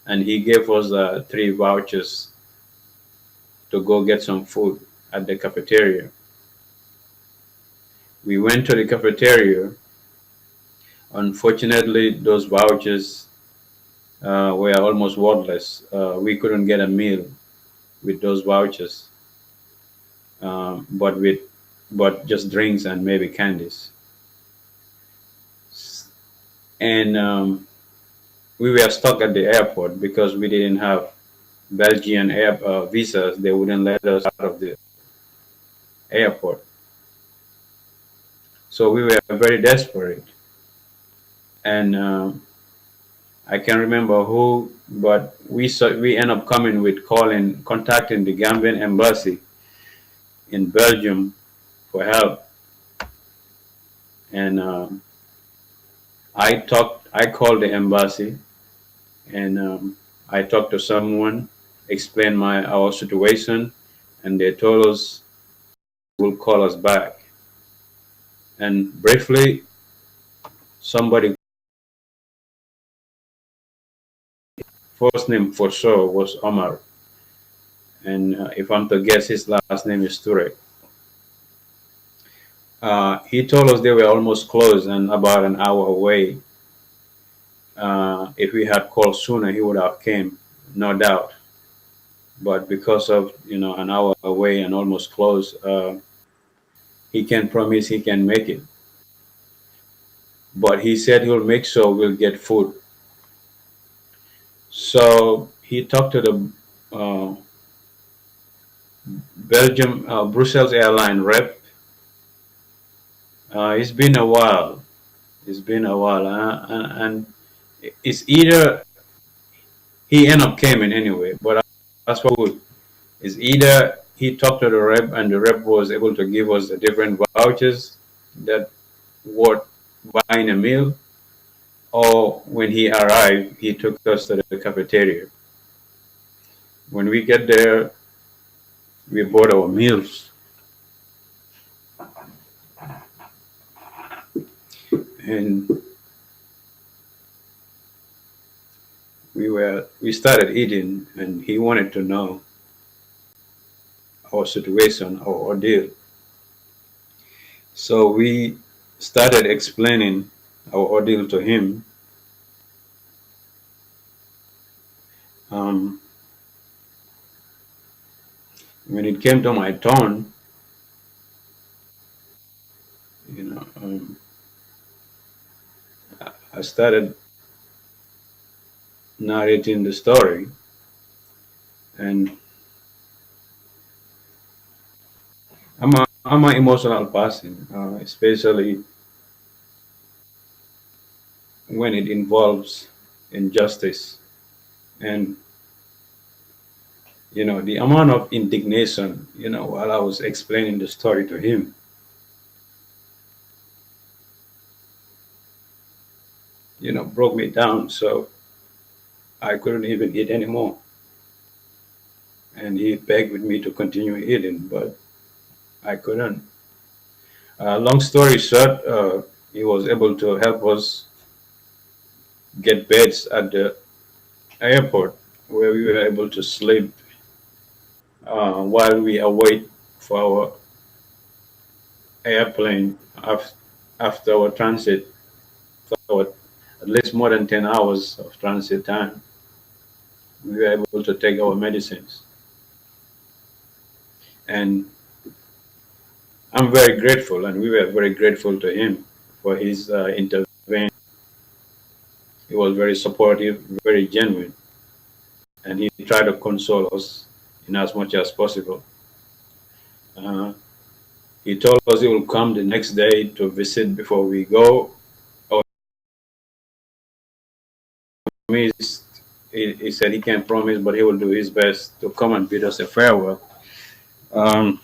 and he gave us 3 vouchers to go get some food at the cafeteria. We went to the cafeteria. Unfortunately, those vouchers were almost worthless. We couldn't get a meal with those vouchers, but just drinks and maybe candies. And we were stuck at the airport because we didn't have Belgian visas. They wouldn't let us out of the airport. So we were very desperate. And I can't remember who, but we end up coming with contacting the Gambian embassy in Belgium for help. And I called the embassy, and I talked to someone, explained our situation, and they told us will call us back. And briefly, somebody, first name for sure was Omar, and if I'm to guess, his last name is Ture. He told us they were almost closed and about an hour away. If we had called sooner, he would have came, no doubt. But because of an hour away and almost closed, he can promise he can make it. But he said he'll make sure we'll get food. So he talked to the Belgium Brussels airline rep. It's been a while. It's been a while, and it's either he ended up coming anyway. But that's what good. It's either he talked to the rep and the rep was able to give us the different vouchers that worth buying a meal, or when he arrived, he took us to the cafeteria. When we get there, we bought our meals, and we started eating, and he wanted to know our situation, our ordeal. So we started explaining our ordeal to him. Um, when it came to my turn, you know, um, I started narrating the story, and I'm an emotional person, especially when it involves injustice, and the amount of indignation, while I was explaining the story to him, broke me down. So I couldn't even eat anymore. And he begged with me to continue eating, but I couldn't. Long story short, he was able to help us get beds at the airport where we were able to sleep while we await for our airplane after our transit, for at least more than 10 hours of transit time. We were able to take our medicines. And I'm very grateful, and we were very grateful to him for his intervention. He was very supportive, very genuine, and he tried to console us in as much as possible. Uh, he told us he will come the next day to visit before we go. Or he said he can't promise, but he will do his best to come and bid us a farewell. Um,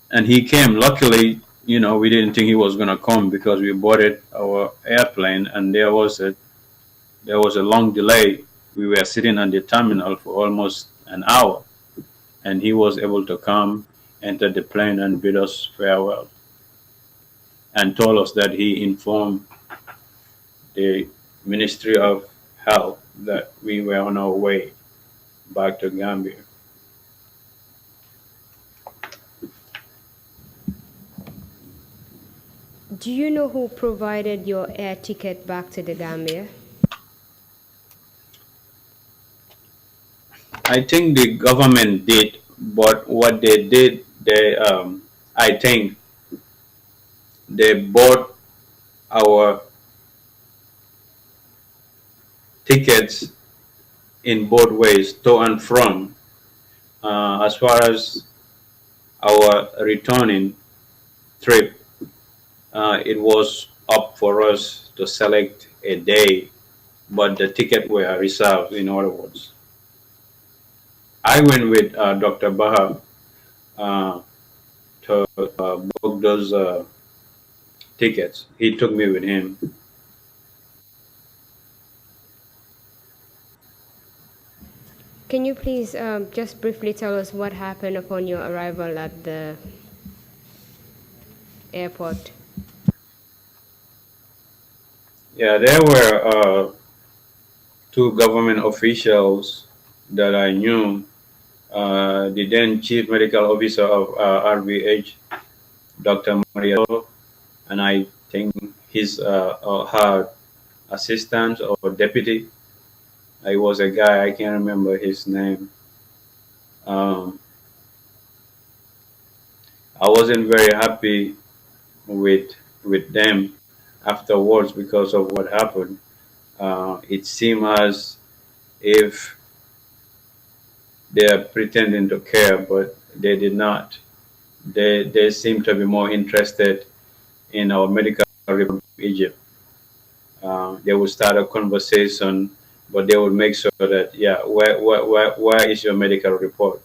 and he came. Luckily, we didn't think he was going to come because we boarded our airplane, and there was a long delay. We were sitting on the terminal for almost an hour, and he was able to come, enter the plane, and bid us farewell, and told us that he informed the Ministry of Health that we were on our way back to Gambia. Do you know who provided your air ticket back to the Gambia? I think the government did, but what they did, I think they bought our tickets in both ways, to and from. As far as our returning trip, it was up for us to select a day, but the ticket were reserved, in other words. I went with Dr. Baha uh, to book those tickets. He took me with him. Can you please just briefly tell us what happened upon your arrival at the airport? Yeah, there were two government officials that I knew. The then Chief Medical Officer of RVH, Dr. Maria, and I think his or her assistant or deputy. I was a guy, I can't remember his name. Um, I wasn't very happy with them afterwards because of what happened. It seemed as if they are pretending to care, but they did not. They seem to be more interested in our medical report from Egypt. They would start a conversation, but they would make sure that, yeah, where is your medical report?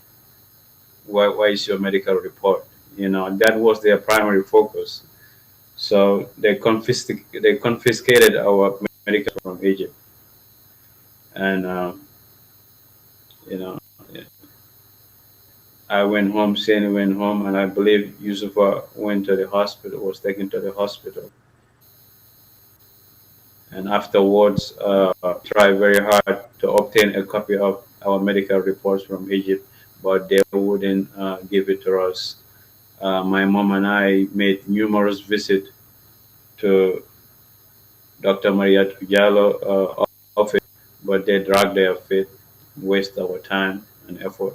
Where is your medical report? You know, that was their primary focus. So they confiscated our medical from Egypt, and you know, I went home, Sani went home, and I believe Yusufa went to the hospital, was taken to the hospital. And afterwards, tried very hard to obtain a copy of our medical reports from Egypt, but they wouldn't give it to us. My mom and I made numerous visits to Dr. Maria Tujalo office, but they dragged their feet, waste our time and effort.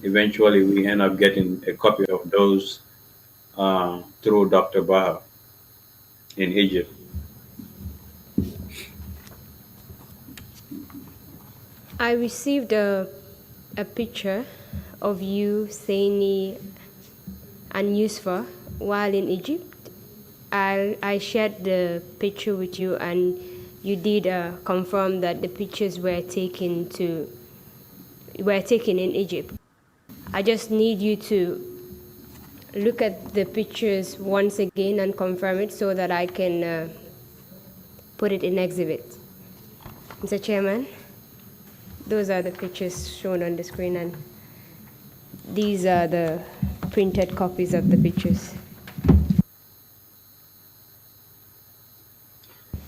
Eventually, we end up getting a copy of those through Dr. Baha in Egypt. I received a picture of you, Saini, and Yusfa while in Egypt. I shared the picture with you, and you did confirm that the pictures were taken in Egypt. I just need you to look at the pictures once again and confirm it so that I can put it in exhibit. Mr. Chairman, those are the pictures shown on the screen, and these are the printed copies of the pictures.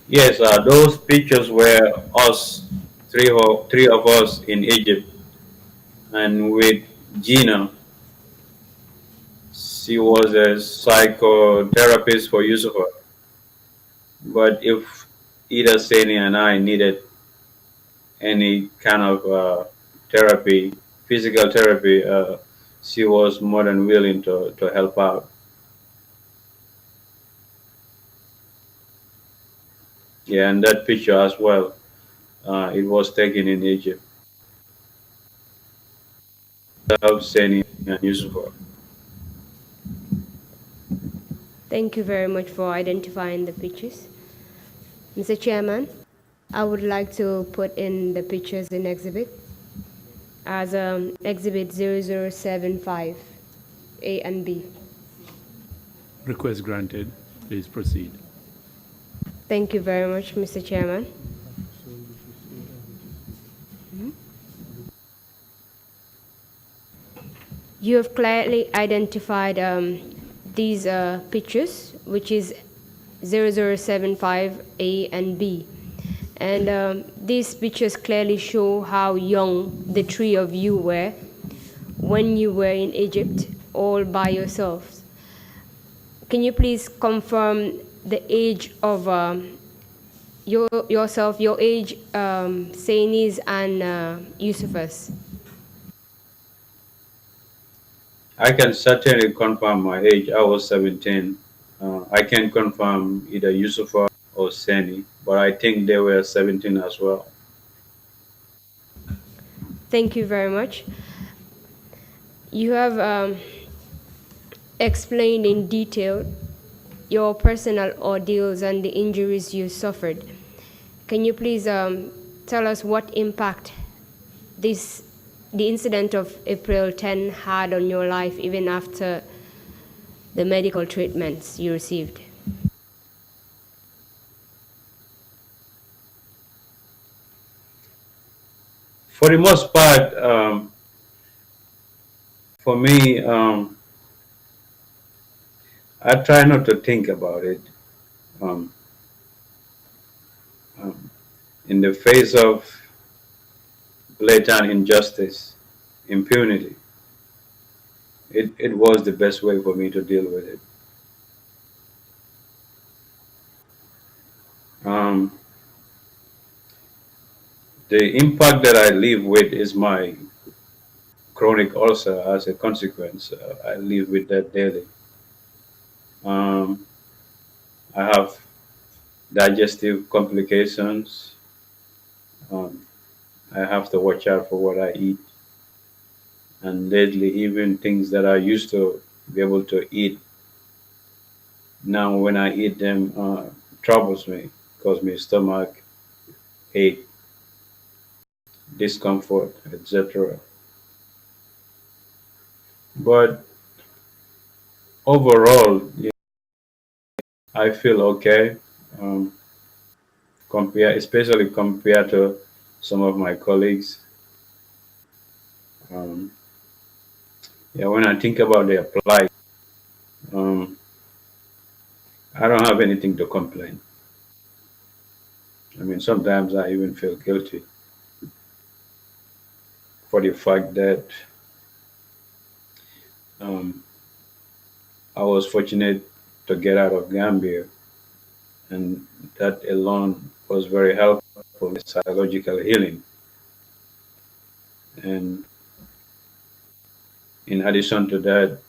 Yes, those pictures were us, three of us in Egypt, and with Gina. She was a psychotherapist for Yusufa. But if either Sani and I needed any kind of therapy, physical therapy, she was more than willing to help out. Yeah, and that picture as well, it was taken in Egypt. Of Sani and Yusufa. Thank you very much for identifying the pictures. Mr. Chairman, I would like to put in the pictures in exhibit as exhibit 0075, A and B. Request granted. Please proceed. Thank you very much, Mr. Chairman. You have clearly identified these pictures, which is 0075 A and B. And these pictures clearly show how young the three of you were when you were in Egypt all by yourselves. Can you please confirm the age of yourself, your age, Sainis and Yusufus? I can certainly confirm my age. I was 17. I can confirm either Yusufa or Seni, but I think they were 17 as well. Thank you very much. You have explained in detail your personal ordeals and the injuries you suffered. Can you please tell us what impact the incident of April 10 had on your life even after the medical treatments you received? For the most part, for me, I try not to think about it. Um, um, in the face of blatant injustice, impunity, it was the best way for me to deal with it. Um, the impact that I live with is my chronic ulcer as a consequence. I live with that daily. Um, I have digestive complications. Um, I have to watch out for what I eat. And lately, even things that I used to be able to eat, now when I eat them, troubles me, cause me stomach ache, discomfort, etc. But overall, yeah, I feel okay. Um, especially compared to some of my colleagues. Um, yeah, when I think about their plight, um, I don't have anything to complain. I mean, sometimes I even feel guilty for the fact that um, I was fortunate to get out of Gambia, and that alone was very helpful in psychological healing. And in addition to that,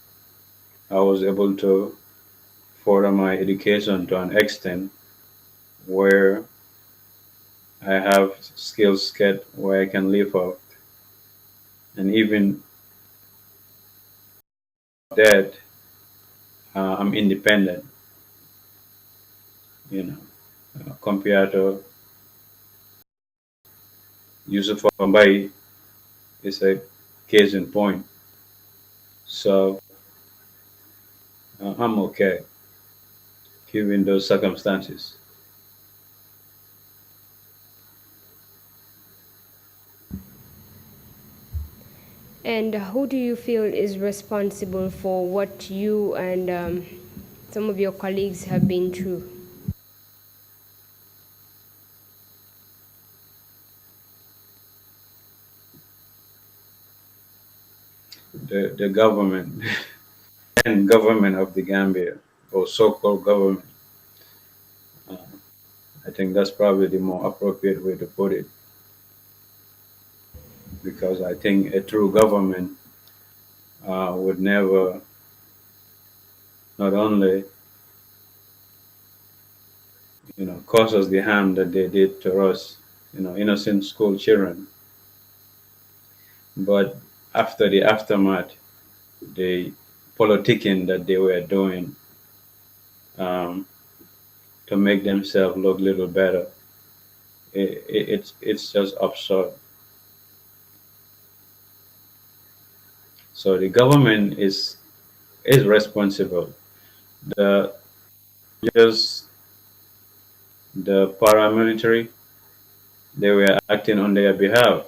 I was able to further my education to an extent where I have skills set where I can live off, and even that I'm independent, you know, compared to Yusuf Mbai is a case in point. So I'm okay given those circumstances. And who do you feel is responsible for what you and some of your colleagues have been through? The government and government of the Gambia, or so-called government, uh, I think that's probably the more appropriate way to put it, because I think a true government would never not only cause us the harm that they did to us, innocent school children, but after the aftermath, the politicking that they were doing um, to make themselves look a little better, it's just absurd. So the government is responsible. The just the paramilitary, they were acting on their behalf.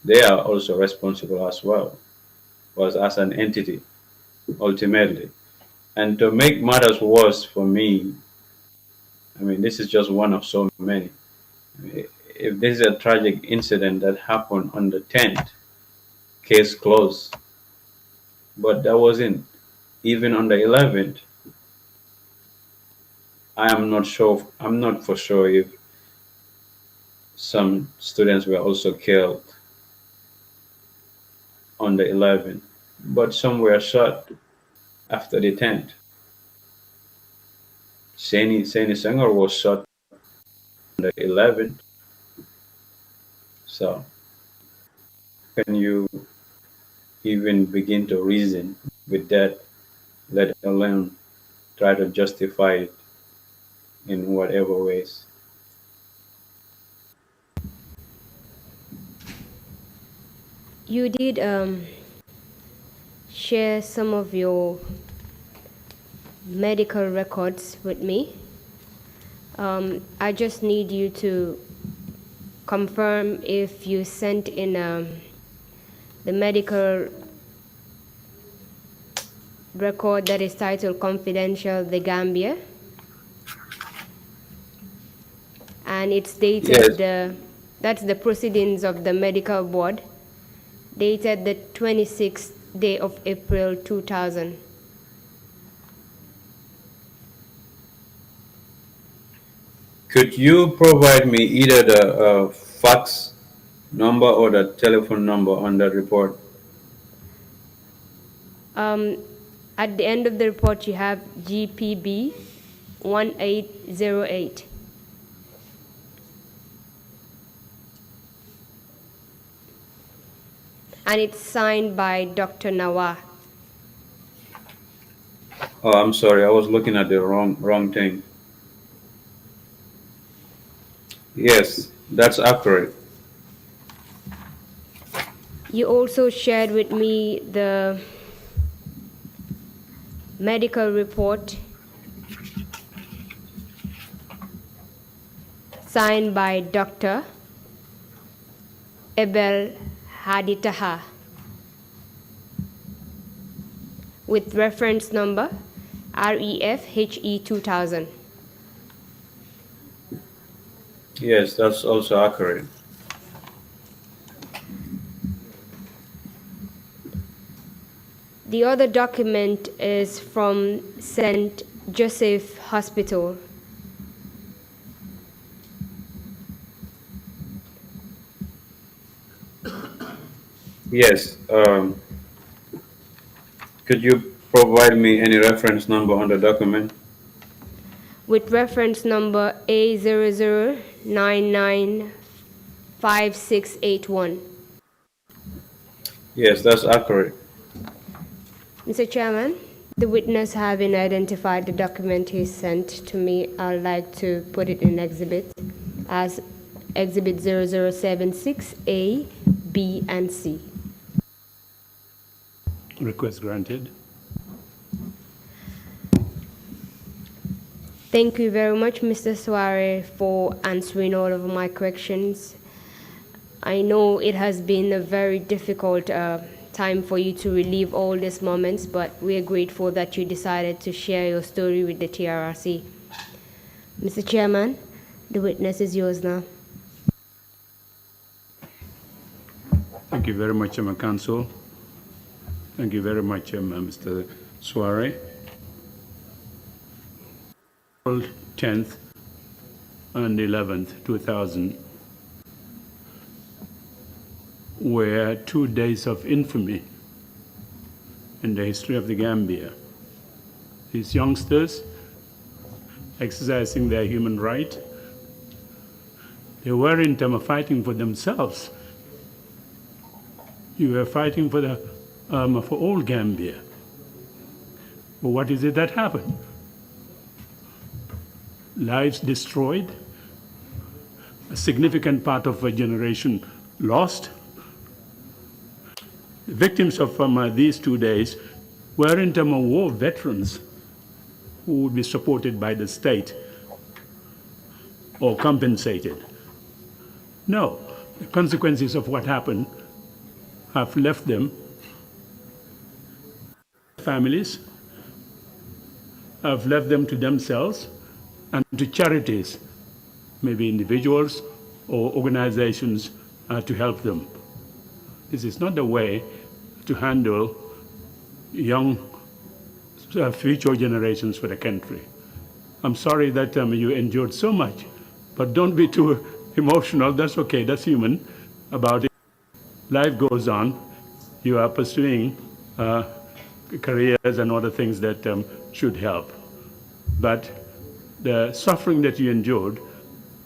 They are also responsible as well, was as an entity ultimately. And to make matters worse for me, I mean, this is just one of so many. If this is a tragic incident that happened on the 10th, case closed. But that wasn't even on the 11th. I am not sure. I'm not for sure if some students were also killed on the 11th, but some were shot after the 10th. Seni Senghor was shot on the 11th. So can you even begin to reason with that, let alone try to justify it in whatever ways? You did share some of your medical records with me. I just need you to confirm if you sent in the medical record that is titled Confidential, the Gambia. And it's dated, Yes. that's the proceedings of the medical board, dated the 26th day of April 2000. Could you provide me either the fax number or the telephone number on that report? At the end of the report, you have GPB 1808. And it's signed by Dr. Nawar. Oh, I'm sorry, I was looking at the wrong thing. Yes, that's accurate. You also shared with me the medical report signed by Dr. Ebel Haditaha with reference number REFHE 2000. Yes, that's also accurate. The other document is from St. Joseph Hospital. Yes, could you provide me any reference number on the document? With reference number A00995681. Yes, that's accurate. Mr. Chairman, the witness having identified the document he sent to me, I'd like to put it in exhibit as Exhibit 0076A, B, and C. Request granted. Thank you very much, Mr. Suware, for answering all of my questions. I know it has been a very difficult time for you to relive all these moments, but we are grateful that you decided to share your story with the TRRC. Mr. Chairman, the witness is yours now. Thank you very much, Counsel. Thank you very much, Mr. Suware. April 10th and 11th, 2000 were 2 days of infamy in the history of the Gambia. These youngsters exercising their human right, they weren't fighting for themselves. You were fighting for all Gambia. But what is it that happened? Lives destroyed, a significant part of a generation lost. The victims of these 2 days weren't war veterans who would be supported by the state or compensated. No, the consequences of what happened have left them, families, have left them to themselves and to charities, maybe individuals or organizations to help them. This is not the way to handle young future generations for the country. I'm sorry that you endured so much, but don't be too emotional. That's okay, that's human about it. Life goes on. You are pursuing careers and other things that should help. But the suffering that you endured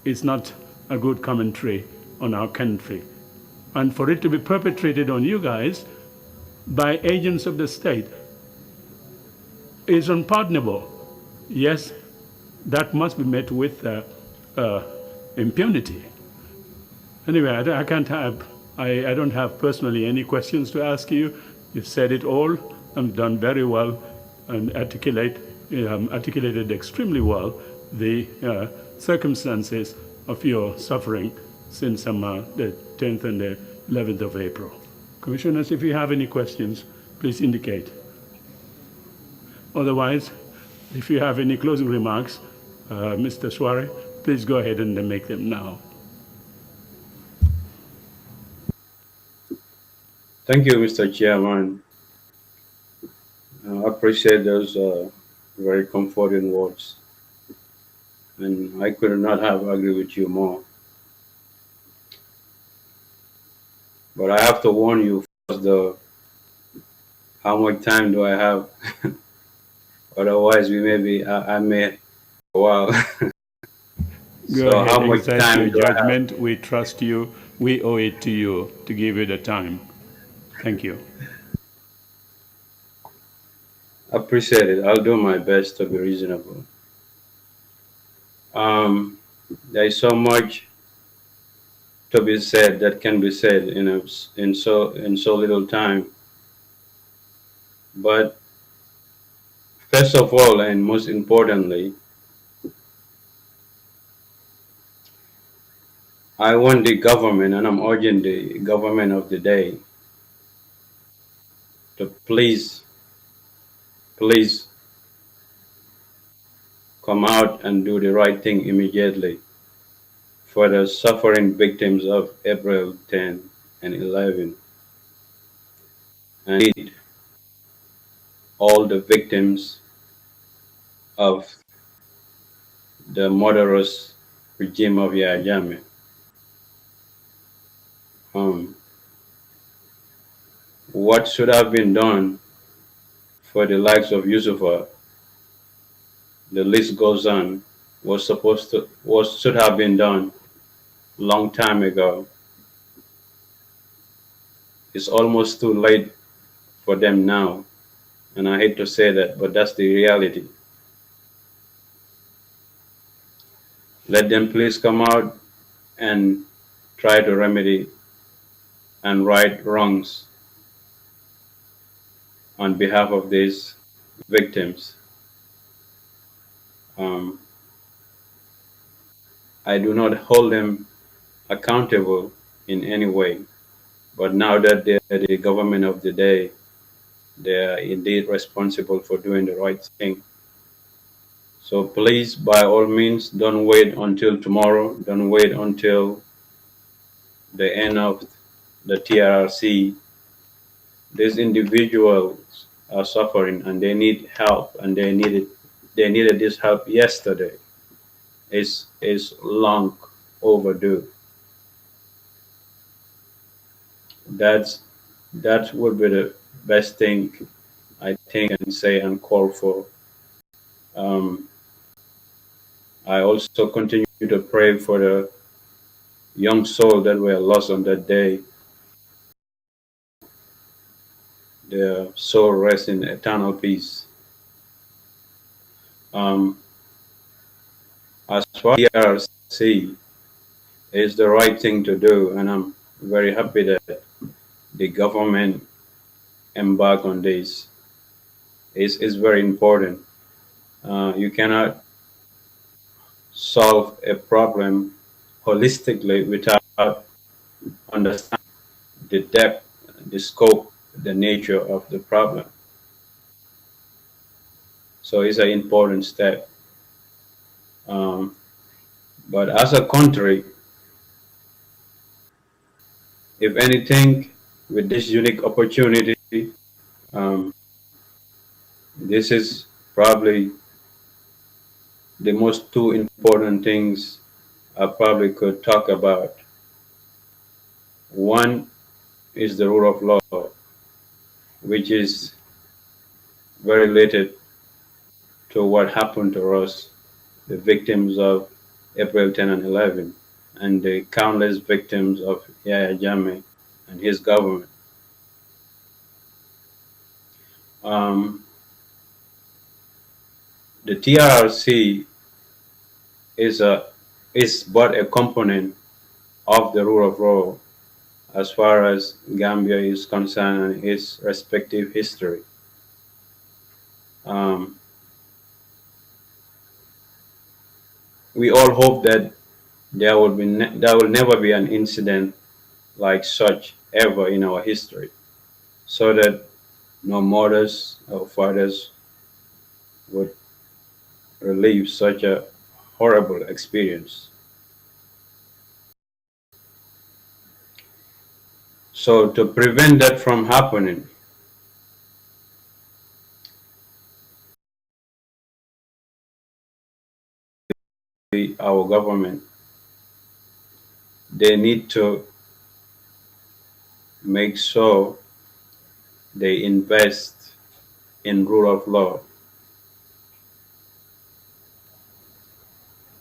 is not a good commentary on our country. And for it to be perpetrated on you guys by agents of the state is unpardonable. Yes, that must be met with impunity. Anyway, I don't have personally any questions to ask you. You've said it all and done very well and articulated extremely well the circumstances of your suffering since the 10th and the 11th of April. Commissioners, if you have any questions, please indicate. Otherwise, if you have any closing remarks, Mr. Suwareh, please go ahead and make them now. Thank you, Mr. Chairman. I appreciate those very comforting words. And I could not have agreed with you more. But I have to warn you first, how much time do I have? Otherwise, I may, wow. Go So ahead, how much exercise time your do I have? judgment. We trust you. We owe it to you to give you the time. Thank you. Appreciate it. I'll do my best to be reasonable. There is so much to be said that can be said in so little time. But first of all, and most importantly, I want the government, and I'm urging the government of the day to please come out and do the right thing immediately for the suffering victims of April 10 and 11, and indeed all the victims of the murderous regime of Yahya Jammeh. What should have been done for the likes of Yusufa, the list goes on, should have been done long time ago. It's almost too late for them now, and I hate to say that, but that's the reality. Let them please come out and try to remedy and right wrongs on behalf of these victims. I do not hold them accountable in any way, but now that they're the government of the day, they are indeed responsible for doing the right thing. So please, by all means, don't wait until tomorrow. Don't wait until the end of the TRRC. These individuals are suffering and they need help, and they needed this help yesterday. It's long overdue. That would be the best thing I think and say and call for. I also continue to pray for the young soul that were lost on that day. Their soul rest in eternal peace. As far as TRRC is the right thing to do, and I'm very happy that the government embarked on this. It's very important. You cannot solve a problem holistically without understanding the depth, the scope, the nature of the problem. So it's an important step. But as a country, If anything, with this unique opportunity, um, this is probably the most two important things I probably could talk about. One is the rule of law, which is very related to what happened to us, the victims of April 10 and 11, and the countless victims of Yahya Jammeh and his government. Um, the TRRC is but a component of the rule of law as far as Gambia is concerned and its respective history. Um, we all hope that there will never be an incident like such ever in our history, so that no mothers or fathers would relive such a horrible experience. So to prevent that from happening, our government, they need to make sure they invest in rule of law.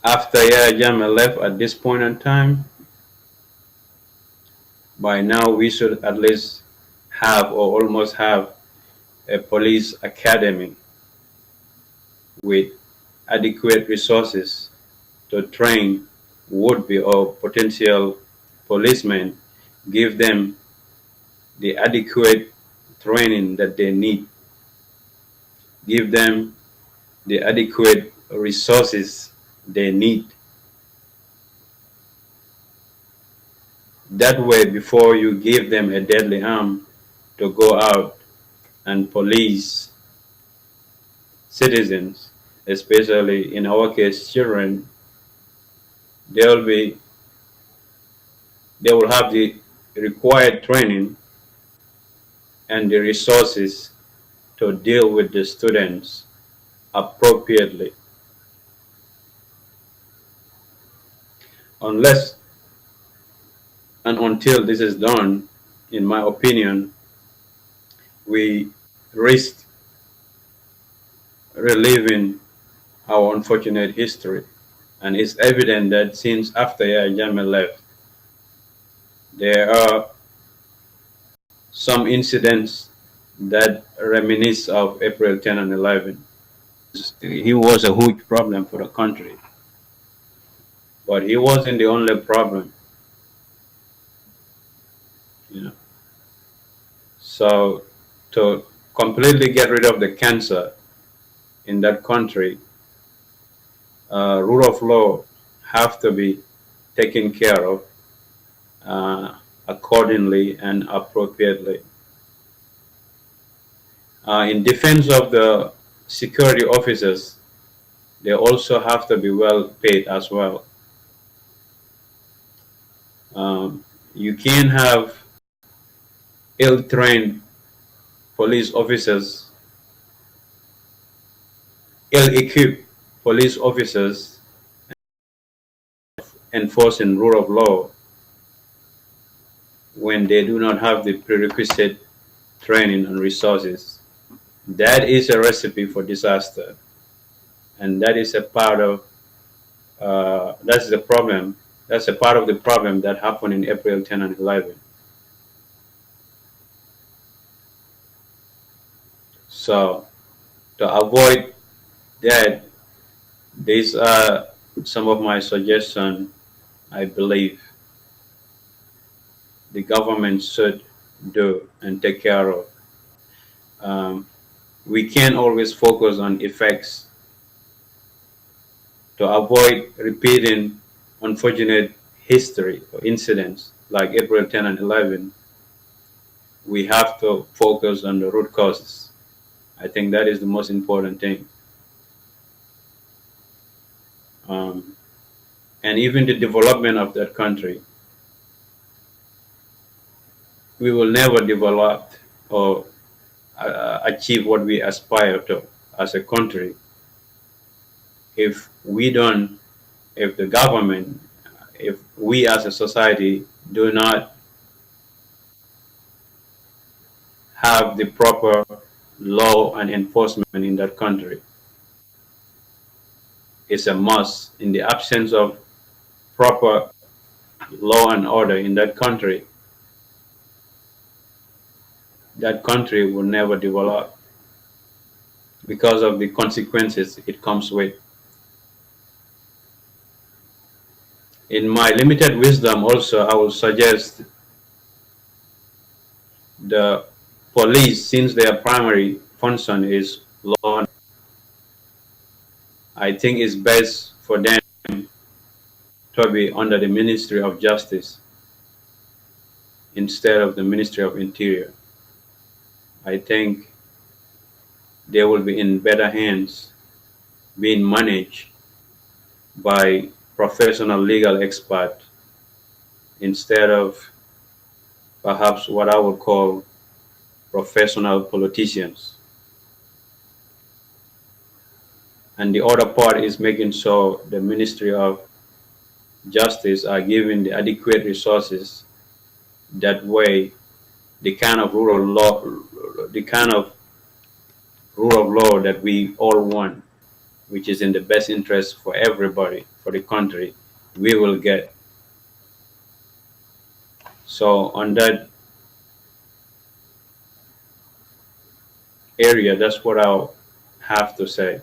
After Yahya Jammeh left at this point in time, by now we should at least have or almost have a police academy with adequate resources to train would-be or potential policemen, give them the adequate training that they need, give them the adequate resources they need. That way, before you give them a deadly arm to go out and police citizens, especially in our case children, they will be they will have the required training and the resources to deal with the students appropriately. Unless and until this is done, in my opinion, we risk reliving our unfortunate history. And it's evident that since after Yahya Jammeh left, there are some incidents that reminisce of April 10 and 11. He was a huge problem for the country, but he wasn't the only problem, you know. So to completely get rid of the cancer in that country, rule of law have to be taken care of accordingly and appropriately. In defense of the security officers, they also have to be well paid as well. You can't have ill-trained police officers, ill-equipped police officers enforcing rule of law when they do not have the prerequisite training and resources. That is a recipe for disaster, and that is a part of that's the problem. That's a part of the problem that happened in April 10 and 11. So to avoid that, these are some of my suggestions. I believe the government should do and take care of. Um, we can't always focus on effects. To avoid repeating unfortunate history or incidents like April 10 and 11, we have to focus on the root causes. I think that is the most important thing. Um, and even the development of that country. we will never develop or achieve what we aspire to as a country if we don't, if the government, if we as a society do not have the proper law and enforcement in that country. It's a must. In the absence of proper law and order in that country will never develop because of the consequences it comes with. In my limited wisdom also, I will suggest the police, since their primary function is law, I think it's best for them to be under the Ministry of Justice instead of the Ministry of Interior. I think they will be in better hands being managed by professional legal experts instead of perhaps what I would call professional politicians. And the other part is making sure the Ministry of Justice are given the adequate resources. That way, the kind of rule of law that we all want, which is in the best interest for everybody, for the country, we will get. So on that area, that's what I'll have to say.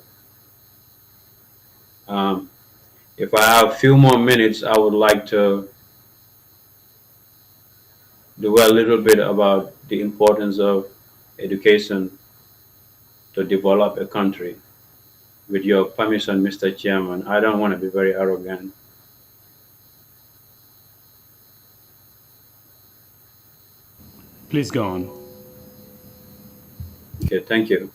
If I have a few more minutes, I would like to do a little bit about the importance of education to develop a country. With your permission, Mr. Chairman, I don't want to be very arrogant. Please go on. Okay, thank you.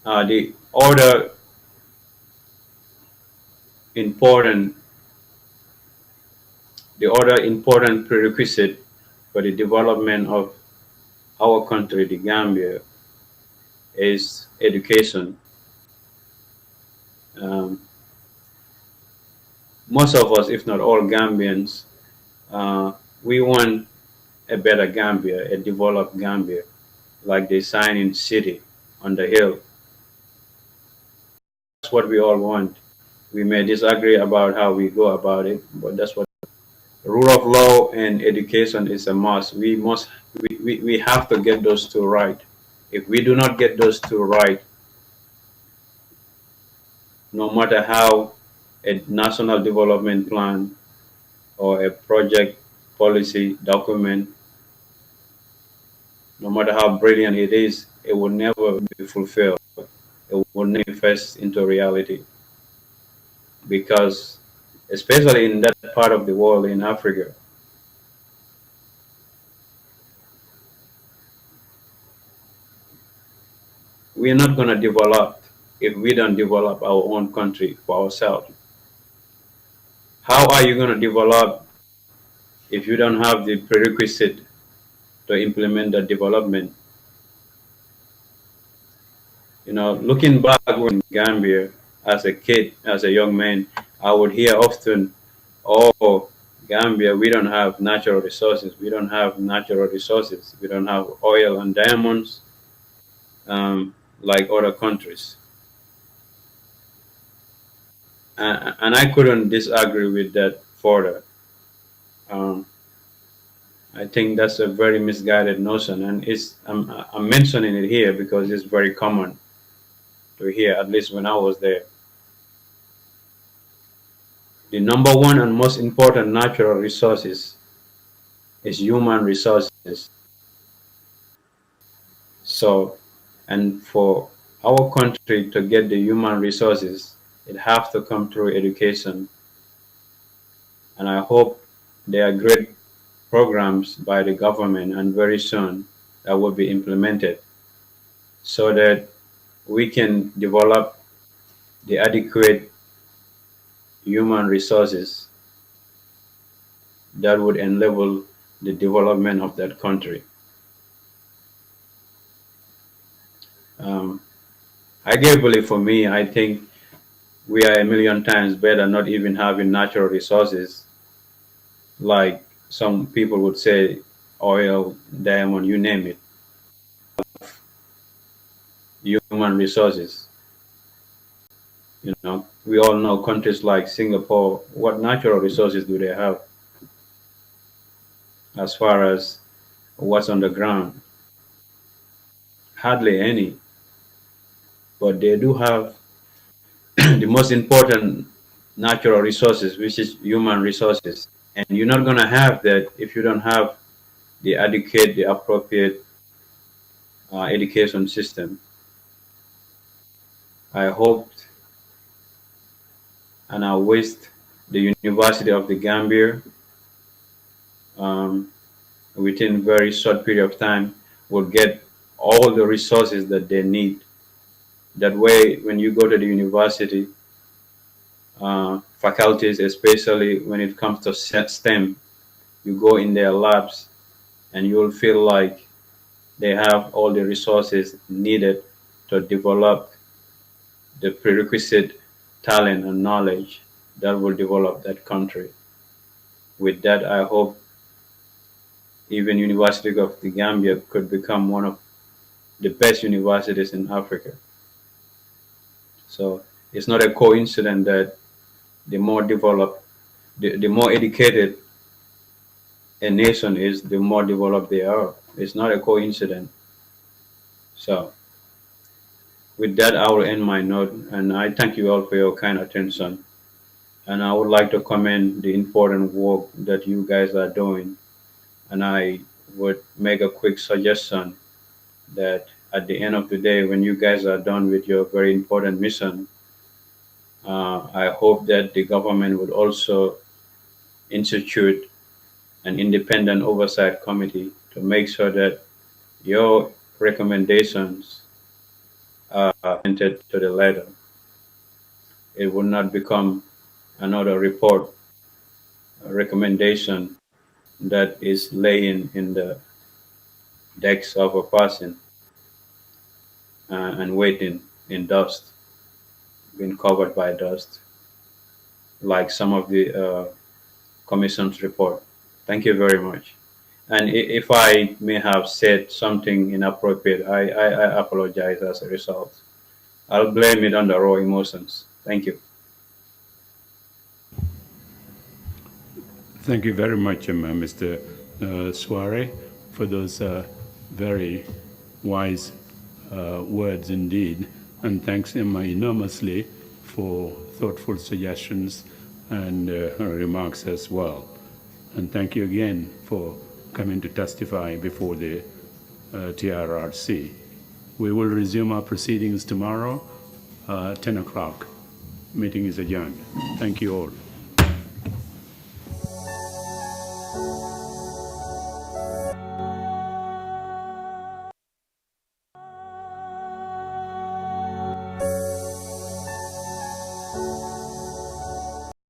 The other important prerequisite for the development of our country, the Gambia, is education. Most of us, if not all Gambians, we want a better Gambia, a developed Gambia, like the sign in city on the hill. That's what we all want. We may disagree about how we go about it, but that's what the rule of law and education is a must. We have to get those two right. If we do not get those two right, no matter how a national development plan or a project policy document, no matter how brilliant it is, it will never be fulfilled. It will manifest into reality. Because, especially in that part of the world, in Africa, we are not going to develop if we don't develop our own country for ourselves. How are you going to develop if you don't have the prerequisite to implement that development? You know, looking back in Gambia as a kid, as a young man, I would hear often, oh, Gambia, we don't have natural resources. We don't have natural resources. We don't have oil and diamonds like other countries. And I couldn't disagree with that further. I think that's a very misguided notion, and I'm mentioning it here because it's very common to hear, at least when I was there. The number one and most important natural resources is human resources. So, and for our country to get the human resources, it has to come through education. And I hope there are great programs by the government, and very soon that will be implemented so that we can develop the adequate human resources that would enable the development of that country. Arguably, for me, I think we are a million times better not even having natural resources, like some people would say oil, diamond, you name it, human resources. You know, we all know countries like Singapore, what natural resources do they have as far as what's on the ground? Hardly any, but they do have the most important natural resources, which is human resources. And you're not going to have that if you don't have the appropriate education system. I hoped and I wished the University of the Gambia, um, within a very short period of time, will get all the resources that they need. That way, when you go to the university, faculties, especially when it comes to STEM, you go in their labs and you'll feel like they have all the resources needed to develop the prerequisite talent and knowledge that will develop that country. With that, I hope even University of the Gambia could become one of the best universities in Africa. So it's not a coincidence that the more developed, the more educated a nation is, the more developed they are. It's not a coincidence. So with that, I will end my note, and I thank you all for your kind attention. And I would like to commend the important work that you guys are doing. And I would make a quick suggestion that at the end of the day, when you guys are done with your very important mission, I hope that the government would also institute an independent oversight committee to make sure that your recommendations are entered to the letter. It will not become another report, a recommendation that is laying in the decks of a person and waiting in dust, being covered by dust, like some of the commission's report. Thank you very much. And if I may have said something inappropriate, I apologize as a result. I'll blame it on the raw emotions. Thank you. Thank you very much, Mr. Suware, for those very wise words indeed. And thanks enormously for thoughtful suggestions and remarks as well. And thank you again for coming to testify before the TRRC. We will resume our proceedings tomorrow, 10 o'clock. Meeting is adjourned. Thank you all.